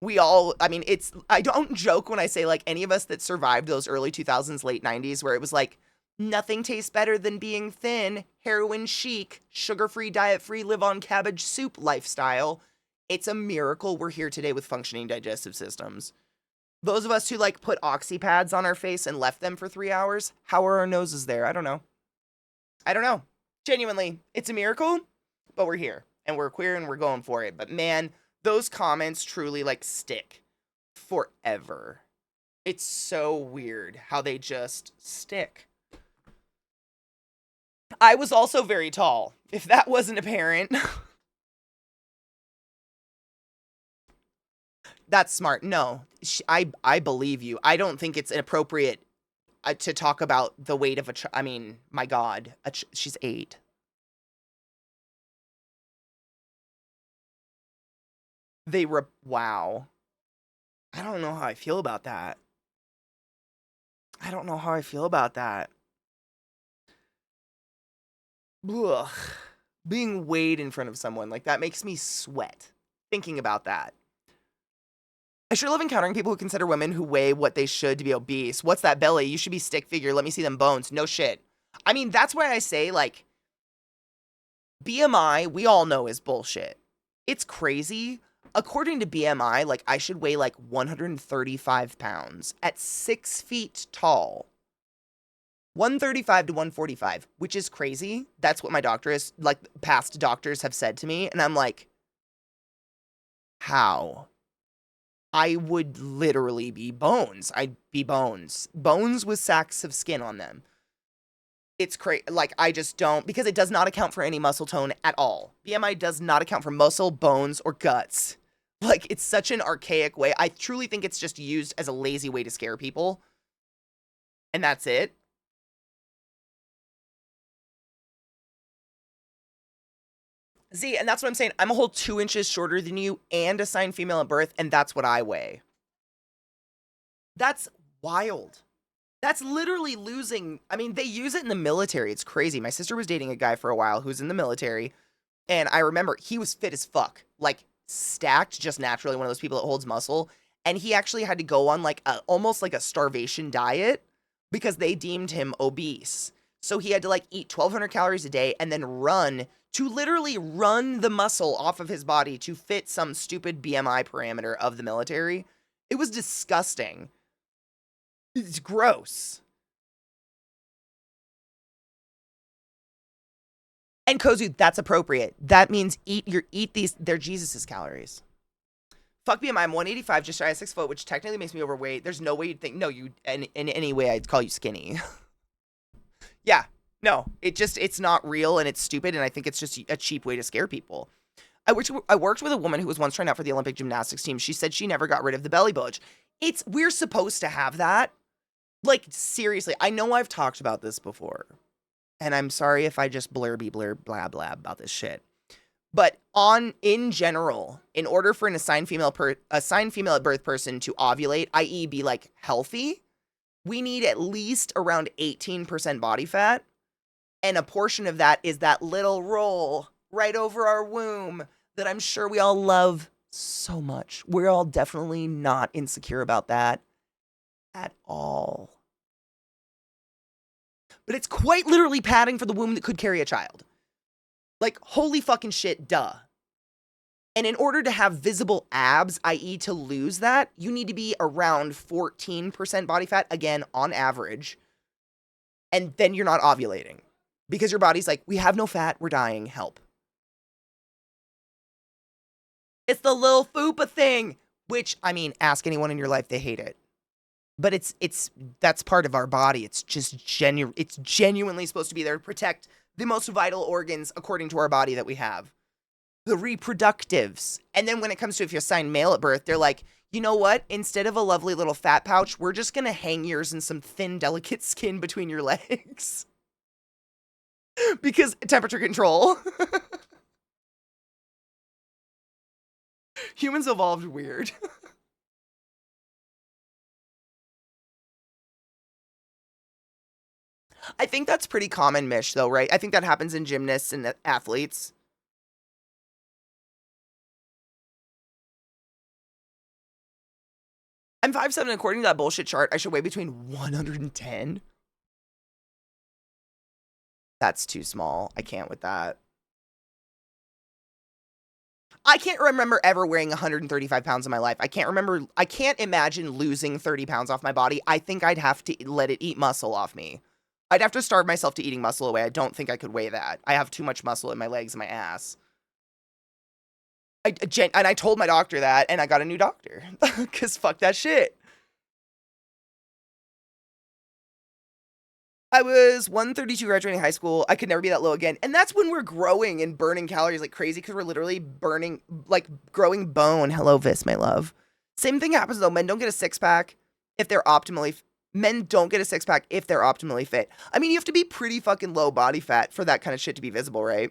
Speaker 1: We all, I mean, I don't joke when I say, like, any of us that survived those early 2000s, late 90s, where it was like, nothing tastes better than being thin, heroin chic, sugar-free, diet-free, live on cabbage soup lifestyle. It's a miracle we're here today with functioning digestive systems. Those of us who, like, put oxy pads on our face and left them for 3 hours, how are our noses there? I don't know. Genuinely, it's a miracle, but we're here, and we're queer, and we're going for it. But man, those comments truly, like, stick forever. It's so weird how they just stick. I was also very tall, if that wasn't apparent. That's smart. No, I believe you. I don't think it's inappropriate to talk about the weight of a I mean, my God, she's 8. Wow. I don't know how I feel about that. Ugh. Being weighed in front of someone, like, that makes me sweat thinking about that. I sure love encountering people who consider women who weigh what they should to be obese. What's that belly? You should be stick figure. Let me see them bones. No shit. I mean, that's why I say, like, BMI, we all know is bullshit. It's crazy. According to BMI, like, I should weigh, like, 135 pounds at 6 feet tall. 135 to 145, which is crazy. That's what my doctor is, like, past doctors have said to me. And I'm like, how? I would literally be bones. I'd be bones. Bones with sacks of skin on them. It's crazy. Like, I just don't, because it does not account for any muscle tone at all. BMI does not account for muscle, bones, or guts. Like, it's such an archaic way. I truly think it's just used as a lazy way to scare people. And that's it. See, and that's what I'm saying. I'm a whole 2 inches shorter than you and assigned female at birth, and that's what I weigh. That's wild. That's literally losing. I mean, they use it in the military. It's crazy. My sister was dating a guy for a while who's in the military, and I remember he was fit as fuck. Like, stacked, just naturally, one of those people that holds muscle. And he actually had to go on, like, almost like a starvation diet because they deemed him obese. So he had to, like, eat 1,200 calories a day and then literally run the muscle off of his body to fit some stupid BMI parameter of the military. It was disgusting. It's gross. And Kozu, that's appropriate. That means eat these, they're Jesus's calories. Fuck BMI, I'm 185, just shy of 6 foot, which technically makes me overweight. There's no way you'd think, no, you, in any way, I'd call you skinny. Yeah, no, it's not real and it's stupid, and I think it's just a cheap way to scare people. I worked with a woman who was once trying out for the Olympic gymnastics team. She said she never got rid of the belly bulge. We're supposed to have that. Like, seriously, I know I've talked about this before, and I'm sorry if I just blur blah blah about this shit. But in general, in order for an assigned female at birth person to ovulate, i.e. be, like, healthy, we need at least around 18% body fat. And a portion of that is that little roll right over our womb that I'm sure we all love so much. We're all definitely not insecure about that at all. But it's quite literally padding for the womb that could carry a child. Like, holy fucking shit, duh. And in order to have visible abs, i.e. to lose that, you need to be around 14% body fat, again, on average. And then you're not ovulating. Because your body's like, we have no fat, we're dying, help. It's the little fupa thing, which, I mean, ask anyone in your life, they hate it. But that's part of our body. It's just it's genuinely supposed to be there to protect the most vital organs according to our body that we have. The reproductives. And then when it comes to if you're assigned male at birth, they're like, you know what? Instead of a lovely little fat pouch, we're just going to hang yours in some thin, delicate skin between your legs. Because temperature control. Humans evolved weird. I think that's pretty common, Mish, though, right? I think that happens in gymnasts and athletes. I'm 5'7", according to that bullshit chart, I should weigh between 110. That's too small. I can't with that. I can't remember ever weighing 135 pounds in my life. I can't imagine losing 30 pounds off my body. I think I'd have to let it eat muscle off me. I'd have to starve myself to eating muscle away. I don't think I could weigh that. I have too much muscle in my legs and my ass. And I told my doctor that, and I got a new doctor. Because fuck that shit. I was 132 graduating high school. I could never be that low again. And that's when we're growing and burning calories like crazy because we're literally burning, like, growing bone. Hello, Vis, my love. Same thing happens, though. Men don't get a six-pack if they're optimally... Men don't get a six-pack if they're optimally fit. I mean, you have to be pretty fucking low body fat for that kind of shit to be visible, right?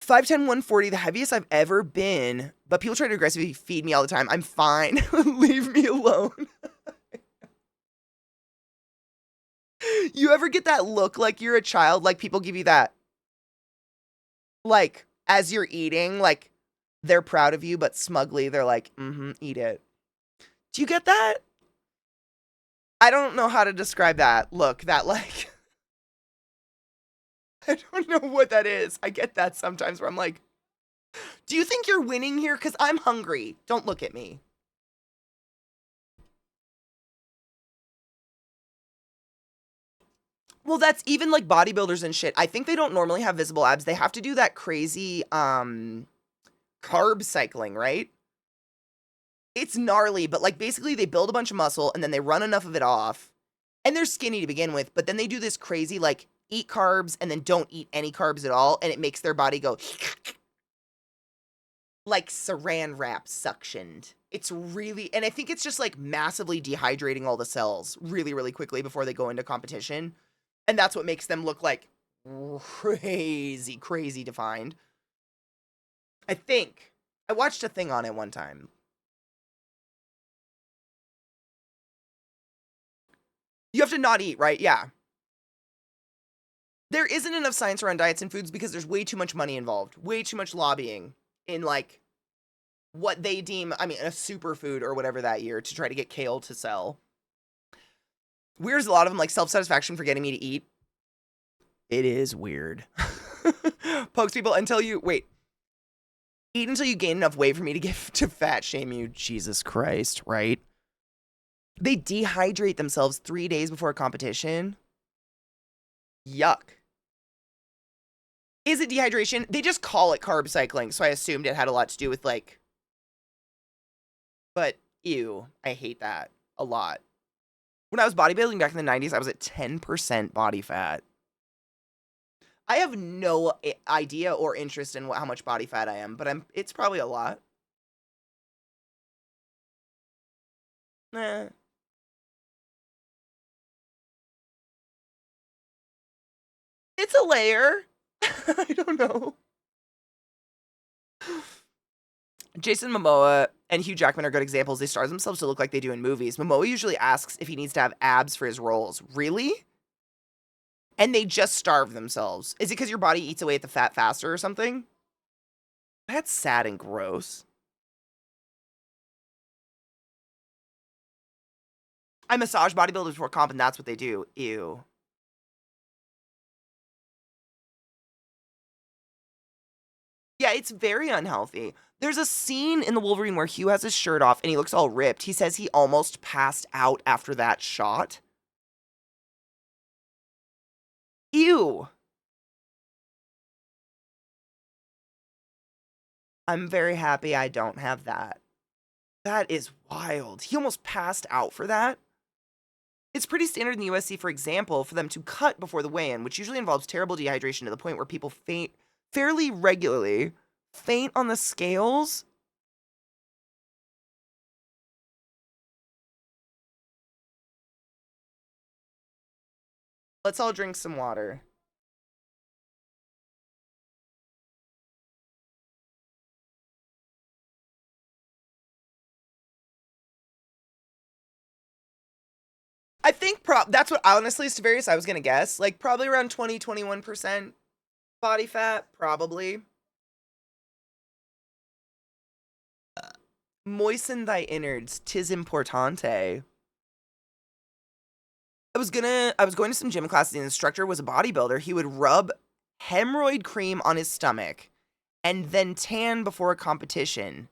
Speaker 1: 5'10", 140, the heaviest I've ever been. But people try to aggressively feed me all the time. I'm fine. Leave me alone. You ever get that look like you're a child? Like, people give you that, like, as you're eating, like, they're proud of you, but smugly they're like, eat it. Do you get that? I don't know how to describe that look, that, like, I don't know what that is. I get that sometimes where I'm like, do you think you're winning here? Because I'm hungry. Don't look at me. Well, that's even like bodybuilders and shit. I think they don't normally have visible abs. They have to do that crazy carb cycling, right? It's gnarly, but like basically they build a bunch of muscle and then they run enough of it off. And they're skinny to begin with, but then they do this crazy like eat carbs and then don't eat any carbs at all, and it makes their body go like saran wrap suctioned. It's really, and I think it's just like massively dehydrating all the cells really, really quickly before they go into competition. And that's what makes them look like crazy, crazy defined. I think. I watched a thing on it one time. You have to not eat, right? Yeah. There isn't enough science around diets and foods because there's way too much money involved. Way too much lobbying in, like, what they deem, I mean, a superfood or whatever that year to try to get kale to sell. Weird's a lot of them, like, self-satisfaction for getting me to eat. It is weird. Pokes people until you, wait. Eat until you gain enough weight for me to get to fat shame you. Jesus Christ, right? They dehydrate themselves 3 days before a competition. Yuck. Is it dehydration? They just call it carb cycling, so I assumed it had a lot to do with, like... But, ew. I hate that. A lot. When I was bodybuilding back in the 90s, I was at 10% body fat. I have no idea or interest in how much body fat I am, but it's probably a lot. Eh. It's a layer. I don't know. Jason Momoa and Hugh Jackman are good examples. They starve themselves to look like they do in movies. Momoa usually asks if he needs to have abs for his roles. Really? And they just starve themselves. Is it because your body eats away at the fat faster or something? That's sad and gross. I massage bodybuilders before comp, and that's what they do. Ew. Yeah, it's very unhealthy. There's a scene in The Wolverine where Hugh has his shirt off and he looks all ripped. He says he almost passed out after that shot. Ew. I'm very happy I don't have that. That is wild. He almost passed out for that. It's pretty standard in the USC, for example, for them to cut before the weigh-in, which usually involves terrible dehydration to the point where people faint fairly regularly. Faint on the scales? Let's all drink some water. I think that's what honestly, Stavarius, I was gonna guess. Like probably around 20-21% body fat, probably. Moisten thy innards, 'tis importante. I was going to some gym classes. The instructor was a bodybuilder. He would rub hemorrhoid cream on his stomach and then tan before a competition.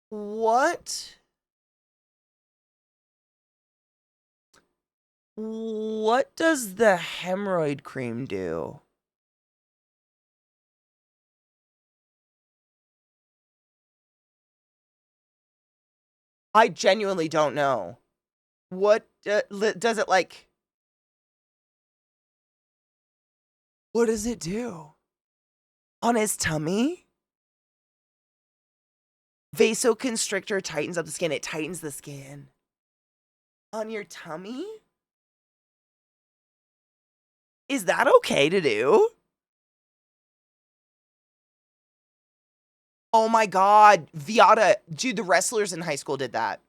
Speaker 1: What? What does the hemorrhoid cream do? I genuinely don't know. What does it like? What does it do? On his tummy? Vasoconstrictor tightens up the skin. It tightens the skin. On your tummy? Is that okay to do? Oh my God. Viata. Dude, the wrestlers in high school did that.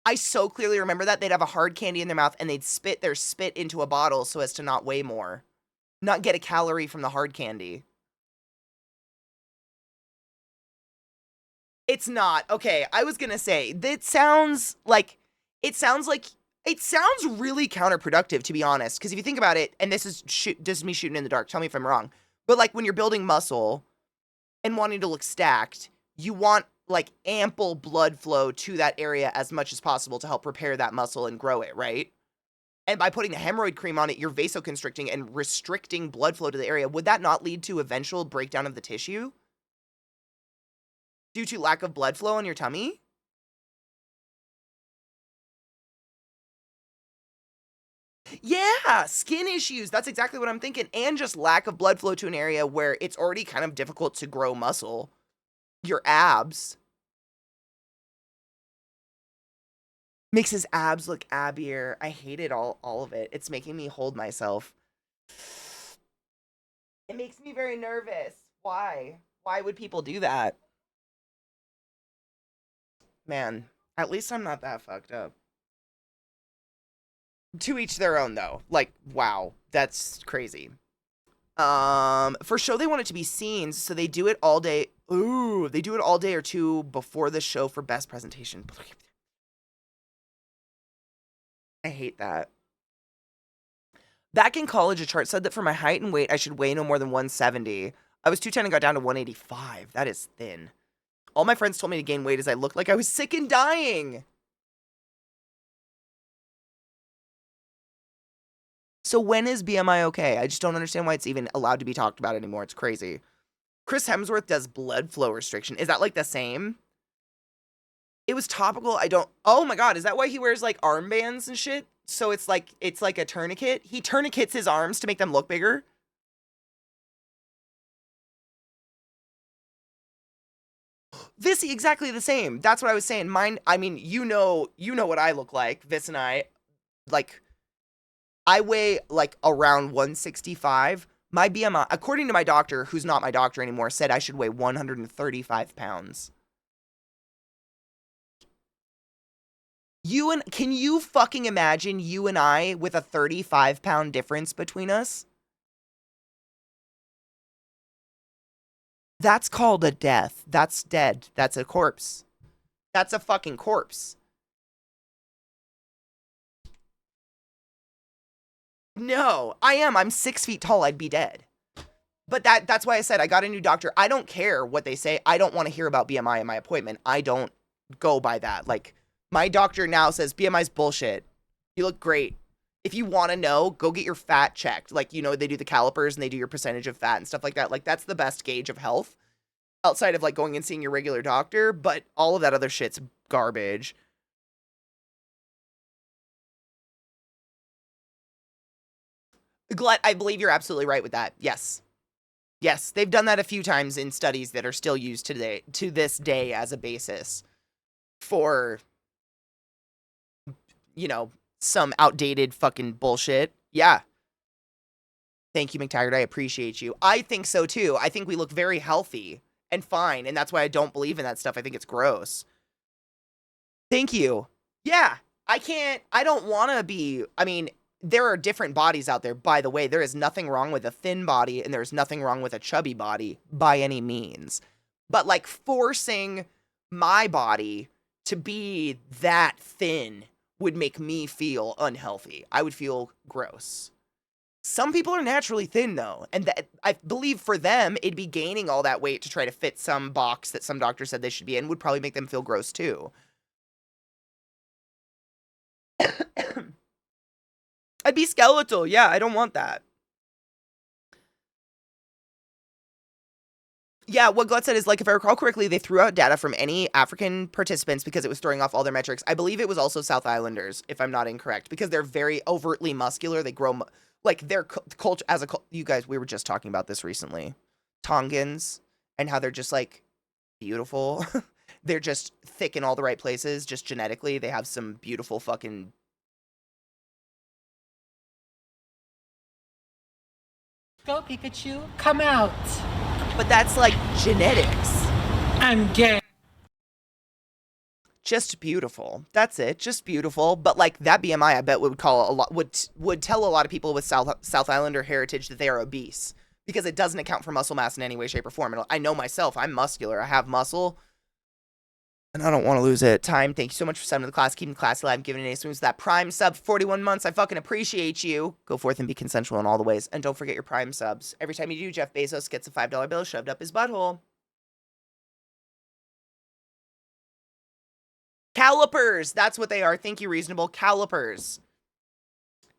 Speaker 1: I so clearly remember that. They'd have a hard candy in their mouth and they'd spit their spit into a bottle so as to not weigh more. Not get a calorie from the hard candy. It's not. Okay, I was gonna say, that sounds like, it sounds really counterproductive, to be honest. Because if you think about it, and this is me shooting in the dark, tell me if I'm wrong. But like when you're building muscle and wanting to look stacked, you want like ample blood flow to that area as much as possible to help repair that muscle and grow it, right? And by putting the hemorrhoid cream on it, you're vasoconstricting and restricting blood flow to the area. Would that not lead to eventual breakdown of the tissue due to lack of blood flow in your tummy? Yeah, skin issues. That's exactly what I'm thinking. And just lack of blood flow to an area where it's already kind of difficult to grow muscle. Your abs. Makes his abs look abbier. I hate it all of it. It's making me hold myself. It makes me very nervous. Why? Why would people do that? Man, at least I'm not that fucked up. To each their own though. Like, wow, that's crazy. For show they want it to be scenes, so they do it all day. Ooh, they do it all day or two before the show for best presentation. I hate that. Back in college, a chart said that for my height and weight, I should weigh no more than 170. I was 210 and got down to 185. That is thin. All my friends told me to gain weight as I looked like I was sick and dying. So when is BMI okay? I just don't understand why it's even allowed to be talked about anymore. It's crazy. Chris Hemsworth does blood flow restriction. Is that like the same? It was topical. I don't. Oh my God. Is that why he wears like armbands and shit? So it's like a tourniquet. He tourniquets his arms to make them look bigger. Vissy, exactly the same. That's what I was saying. Mine, I mean, you know what I look like. Viss and I, like, I weigh like around 165. My BMI, according to my doctor, who's not my doctor anymore, said I should weigh 135 pounds. Can you fucking imagine you and I with a 35-pound difference between us? That's called a death. That's dead. That's a corpse. That's a fucking corpse. No, I am. I'm 6 feet tall. I'd be dead. But that's why I said I got a new doctor. I don't care what they say. I don't want to hear about BMI in my appointment. I don't go by that. Like, my doctor now says BMI's bullshit. You look great. If you want to know, go get your fat checked. Like, you know, they do the calipers and they do your percentage of fat and stuff like that. Like, that's the best gauge of health outside of like going and seeing your regular doctor. But all of that other shit's garbage. Glut, I believe you're absolutely right with that. Yes. Yes, they've done that a few times in studies that are still used today to this day as a basis for, you know, some outdated fucking bullshit. Yeah. Thank you, McTaggart. I appreciate you. I think so too. I think we look very healthy and fine, and that's why I don't believe in that stuff. I think it's gross. Thank you. Yeah, I don't want to be, I mean, there are different bodies out there, by the way. There is nothing wrong with a thin body, and there's nothing wrong with a chubby body by any means. But like forcing my body to be that thin would make me feel unhealthy. I would feel gross. Some people are naturally thin though, and that, I believe for them, it'd be gaining all that weight to try to fit some box that some doctor said they should be in would probably make them feel gross too. I'd be skeletal. Yeah, I don't want that. Yeah, what Glut said is, like, if I recall correctly, they threw out data from any African participants because it was throwing off all their metrics. I believe it was also South Islanders, if I'm not incorrect, because they're very overtly muscular. They grow, like, their culture, as a, you guys, we were just talking about this recently. Tongans, and how they're just, like, beautiful. They're just thick in all the right places, just genetically. They have some beautiful fucking...
Speaker 2: Go, Pikachu, come out.
Speaker 1: But that's, like, genetics.
Speaker 2: I'm gay.
Speaker 1: Just beautiful. That's it. Just beautiful. But like that BMI, I bet would call a lot would tell a lot of people with South Islander heritage that they are obese because it doesn't account for muscle mass in any way, shape, or form. And I know myself. I'm muscular. I have muscle, and I don't want to lose it. Time. Thank you so much for subbing to the class, keeping the class alive, giving an ace moves that prime sub 41 months. I fucking appreciate you. Go forth and be consensual in all the ways, and don't forget your prime subs. Every time you do, Jeff Bezos gets a $5 bill shoved up his butthole. Calipers. That's what they are. Thank you, reasonable. Calipers.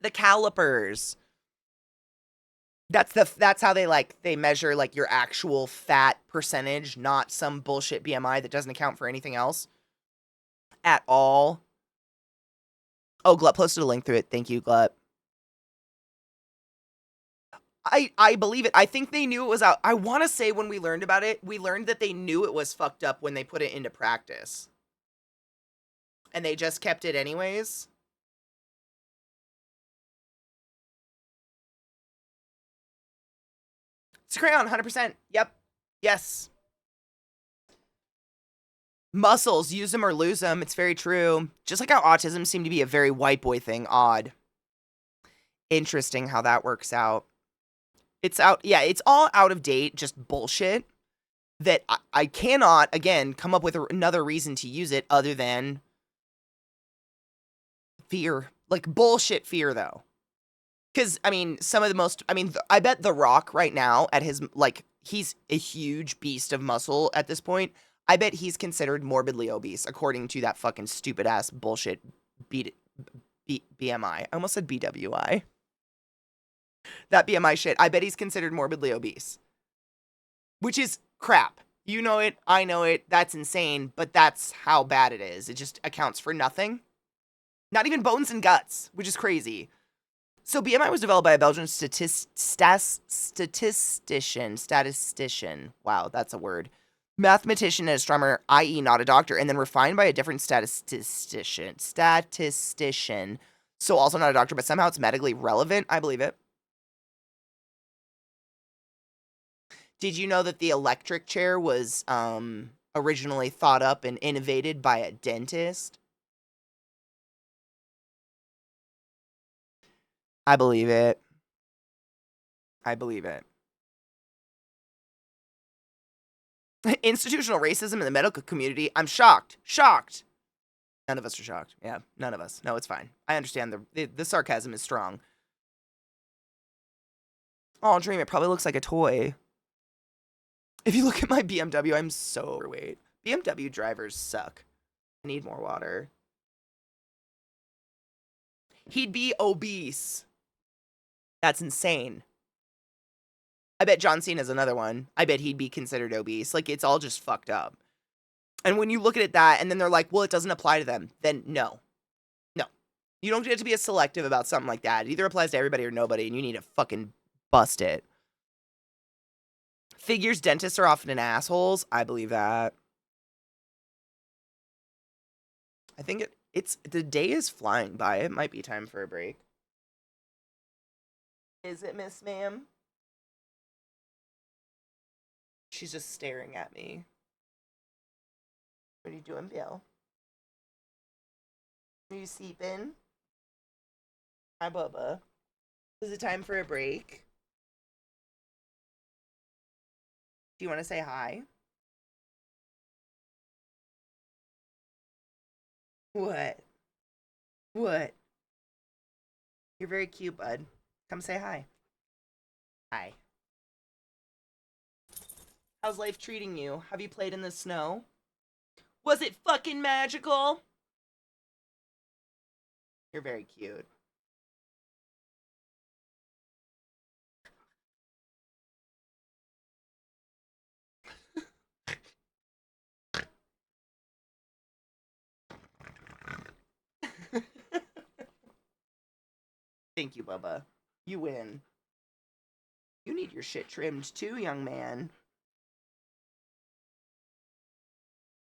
Speaker 1: The calipers. That's how they measure like your actual fat percentage, not some bullshit BMI that doesn't account for anything else at all. Oh, Glut posted a link through it. Thank you, Glut. I believe it. I think they knew it was out. I want to say when we learned about it, we learned that they knew it was fucked up when they put it into practice. And they just kept it anyways. It's a crayon, 100%. Yep. Yes. Muscles, use them or lose them. It's very true. Just like how autism seemed to be a very white boy thing. Odd. Interesting how that works out. It's out. Yeah, it's all out of date. Just bullshit that I cannot, again, come up with another reason to use it other than fear. Like bullshit fear, though. Because, I mean, some of the most, I mean, I bet The Rock right now at his, like, he's a huge beast of muscle at this point. I bet he's considered morbidly obese, according to that fucking stupid ass bullshit BMI. I almost said BWI. That BMI shit. I bet he's considered morbidly obese. Which is crap. You know it. I know it. That's insane. But that's how bad it is. It just accounts for nothing. Not even bones and guts, which is crazy. So BMI was developed by a Belgian statistician. Wow, that's a word. Mathematician and astronomer, i.e. not a doctor, and then refined by a different statistician. So also not a doctor, but somehow it's medically relevant. I believe it. Did you know that the electric chair was originally thought up and innovated by a dentist? I believe it. I believe it. Institutional racism in the medical community. I'm shocked. Shocked. None of us are shocked. Yeah, none of us. No, it's fine. I understand the sarcasm is strong. Oh, Dream, it probably looks like a toy. If you look at my BMW, I'm so overweight. BMW drivers suck. I need more water. He'd be obese. That's insane. I bet John Cena's another one. I bet he'd be considered obese. Like, it's all just fucked up. And when you look at it that, and then they're like, well, it doesn't apply to them, then no. No. You don't get to be as selective about something like that. It either applies to everybody or nobody, and you need to fucking bust it. Figures dentists are often assholes. I believe that. I think it's the day is flying by. It might be time for a break. Is it, Miss Ma'am? She's just staring at me. What are you doing, Bill? Are you sleeping? Hi, Bubba. Is it time for a break? Do you want to say hi? What? What? You're very cute, bud. Come say hi. Hi. How's life treating you? Have you played in the snow? Was it fucking magical? You're very cute. Thank you, Bubba. You win. You need your shit trimmed too, young man.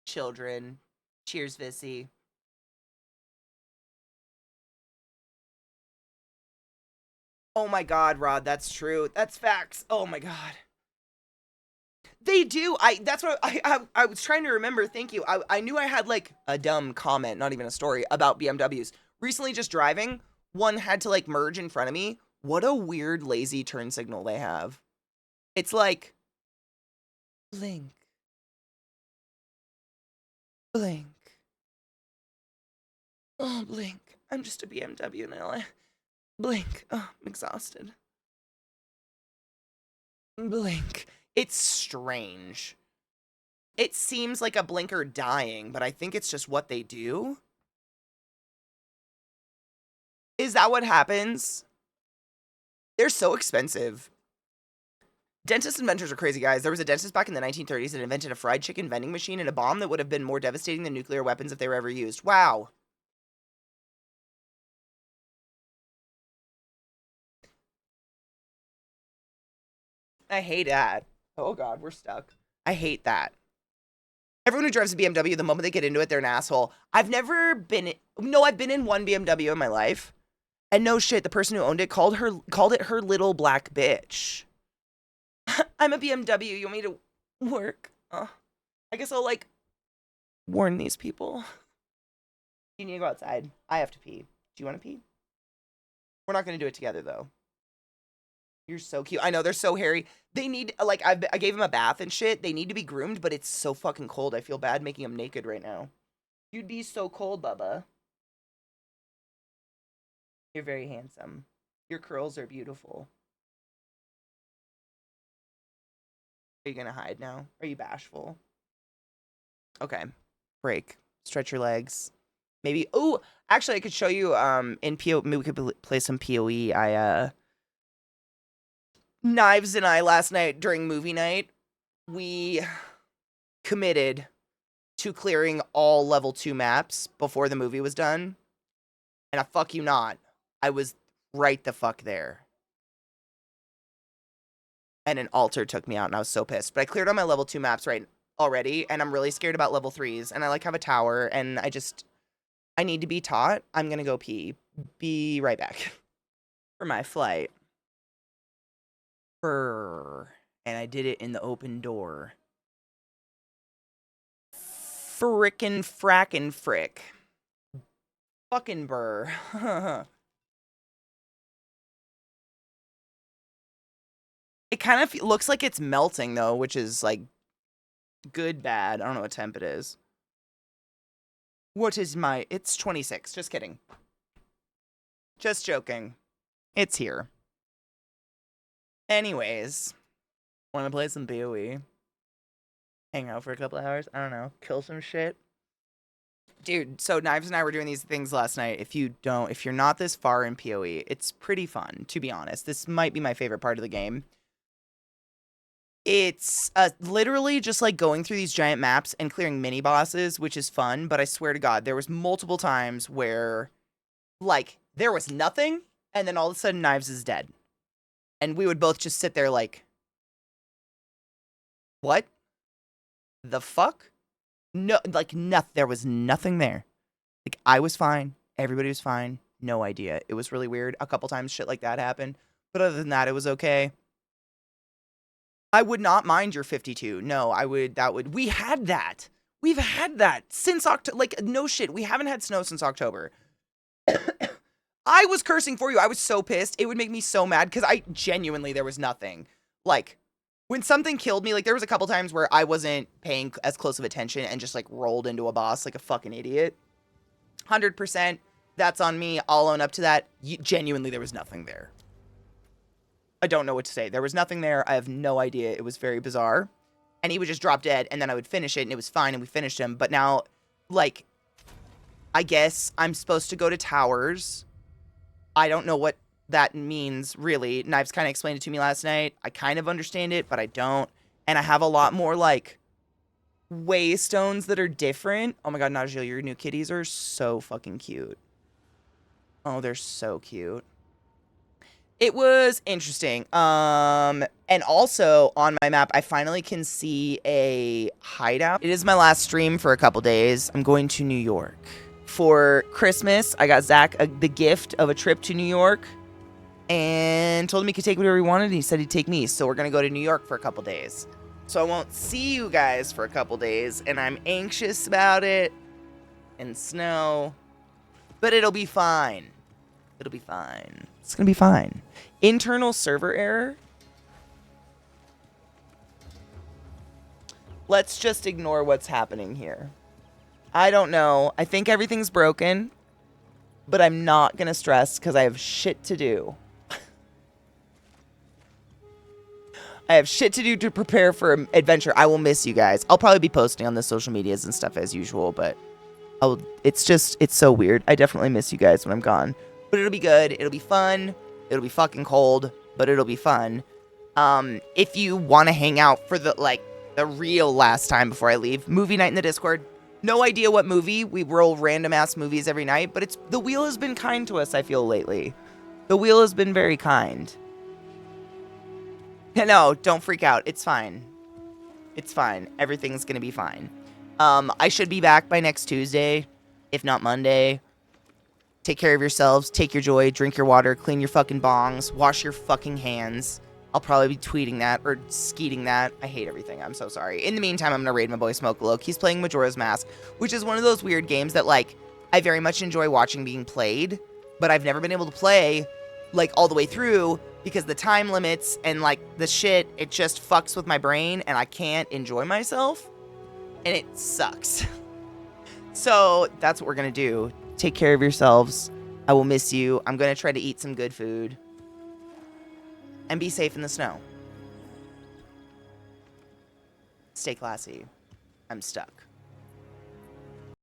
Speaker 1: Children. Cheers, Vissy. Oh my god, Rod, that's true. That's facts. Oh my god. They do. That's what I was trying to remember. Thank you. I knew I had like a dumb comment, not even a story, about BMWs. Recently just driving, one had to like merge in front of me. What a weird lazy turn signal they have. It's like blink. Blink. Oh, blink. I'm just a BMW now. Blink. Oh, I'm exhausted. Blink. It's strange. It seems like a blinker dying, but I think it's just what they do. Is that what happens? They're so expensive. Dentist inventors are crazy, guys. There was a dentist back in the 1930s that invented a fried chicken vending machine and a bomb that would have been more devastating than nuclear weapons if they were ever used. Wow. I hate that. Oh god, we're stuck. I hate that. Everyone who drives a BMW, the moment they get into it, they're an asshole. I've never been... No, I've been in one BMW in my life. And no shit, the person who owned it called it her little black bitch. I'm a BMW. You want me to work? I guess I'll, like, warn these people. You need to go outside. I have to pee. Do you want to pee? We're not going to do it together, though. You're so cute. I know, they're so hairy. They need, like, I gave him a bath and shit. They need to be groomed, but it's so fucking cold. I feel bad making them naked right now. You'd be so cold, Bubba. You're very handsome. Your curls are beautiful. Are you gonna hide now? Are you bashful? Okay. Break. Stretch your legs. Maybe. Oh, actually, I could show you. In PO, maybe we could play some POE. Knives and I last night during movie night, we committed to clearing all level 2 maps before the movie was done. And I fuck you not. I was right the fuck there. And an altar took me out and I was so pissed. But I cleared all my level 2 maps right already, and I'm really scared about level 3s. And I like have a tower, and I need to be taught. I'm gonna go pee. Be right back. For my flight. Brr. And I did it in the open door. Frickin' frackin' frick. Fucking burr. It kind of looks like it's melting, though, which is, like, good, bad. I don't know what temp it is. What is my... It's 26. Just kidding. Just joking. It's here. Anyways. Want to play some BOE? Hang out for a couple hours? I don't know. Kill some shit? Dude, so Knives and I were doing these things last night. If you're not this far in PoE, it's pretty fun, to be honest. This might be my favorite part of the game. It's literally just like going through these giant maps and clearing mini bosses, which is fun, but I swear to God, there was multiple times where, like, there was nothing, and then all of a sudden Knives is dead. And we would both just sit there like, what the fuck? No, like, there was nothing there. Like, I was fine. Everybody was fine. No idea. It was really weird. A couple times shit like that happened. But other than that, it was okay. I would not mind your 52. No, I would, we had that. We've had that since October. Like, no shit. We haven't had snow since October. I was cursing for you. I was so pissed. It would make me so mad because there was nothing. Like, when something killed me, like, there was a couple times where I wasn't paying as close of attention and just, like, rolled into a boss like a fucking idiot. 100%. That's on me. I'll own up to that. Genuinely, there was nothing there. I don't know what to say. There was nothing there. I have no idea. It was very bizarre. And he would just drop dead, and then I would finish it, and it was fine, and we finished him. But now, like, I guess I'm supposed to go to towers. I don't know what that means, really. Knives kind of explained it to me last night. I kind of understand it, but I don't. And I have a lot more, like, waystones that are different. Oh my god, Najil, your new kitties are so fucking cute. Oh, they're so cute. It was interesting. And also on my map, I finally can see a hideout. It is my last stream for a couple days. I'm going to New York. For Christmas, I got Zach the gift of a trip to New York and told him he could take whatever he wanted. And he said he'd take me. So we're going to go to New York for a couple days. So I won't see you guys for a couple days. And I'm anxious about it. And snow. But it'll be fine. It'll be fine. It's going to be fine. Internal server error. Let's just ignore what's happening here. I don't know. I think everything's broken. But I'm not going to stress because I have shit to do. I have shit to do to prepare for an adventure. I will miss you guys. I'll probably be posting on the social medias and stuff as usual. But it's so weird. I definitely miss you guys when I'm gone. But it'll be good. It'll be fun. It'll be fucking cold, but it'll be fun. If you want to hang out for the real last time before I leave, movie night in the Discord. No idea what movie. We roll random ass movies every night, but the wheel has been kind to us, I feel, lately. The wheel has been very kind. No, don't freak out. It's fine. It's fine. Everything's gonna be fine. I should be back by next Tuesday, if not Monday. Take care of yourselves, take your joy, drink your water, clean your fucking bongs, wash your fucking hands. I'll probably be tweeting that or skeeting that. I hate everything. I'm so sorry. In the meantime, I'm going to raid my boy Smokaloke. He's playing Majora's Mask, which is one of those weird games that, like, I very much enjoy watching being played, but I've never been able to play, like, all the way through because the time limits and, like, the shit, it just fucks with my brain and I can't enjoy myself, and it sucks. So that's what we're going to do. Take care of yourselves. I will miss you. I'm going to try to eat some good food. And be safe in the snow. Stay classy. I'm stuck.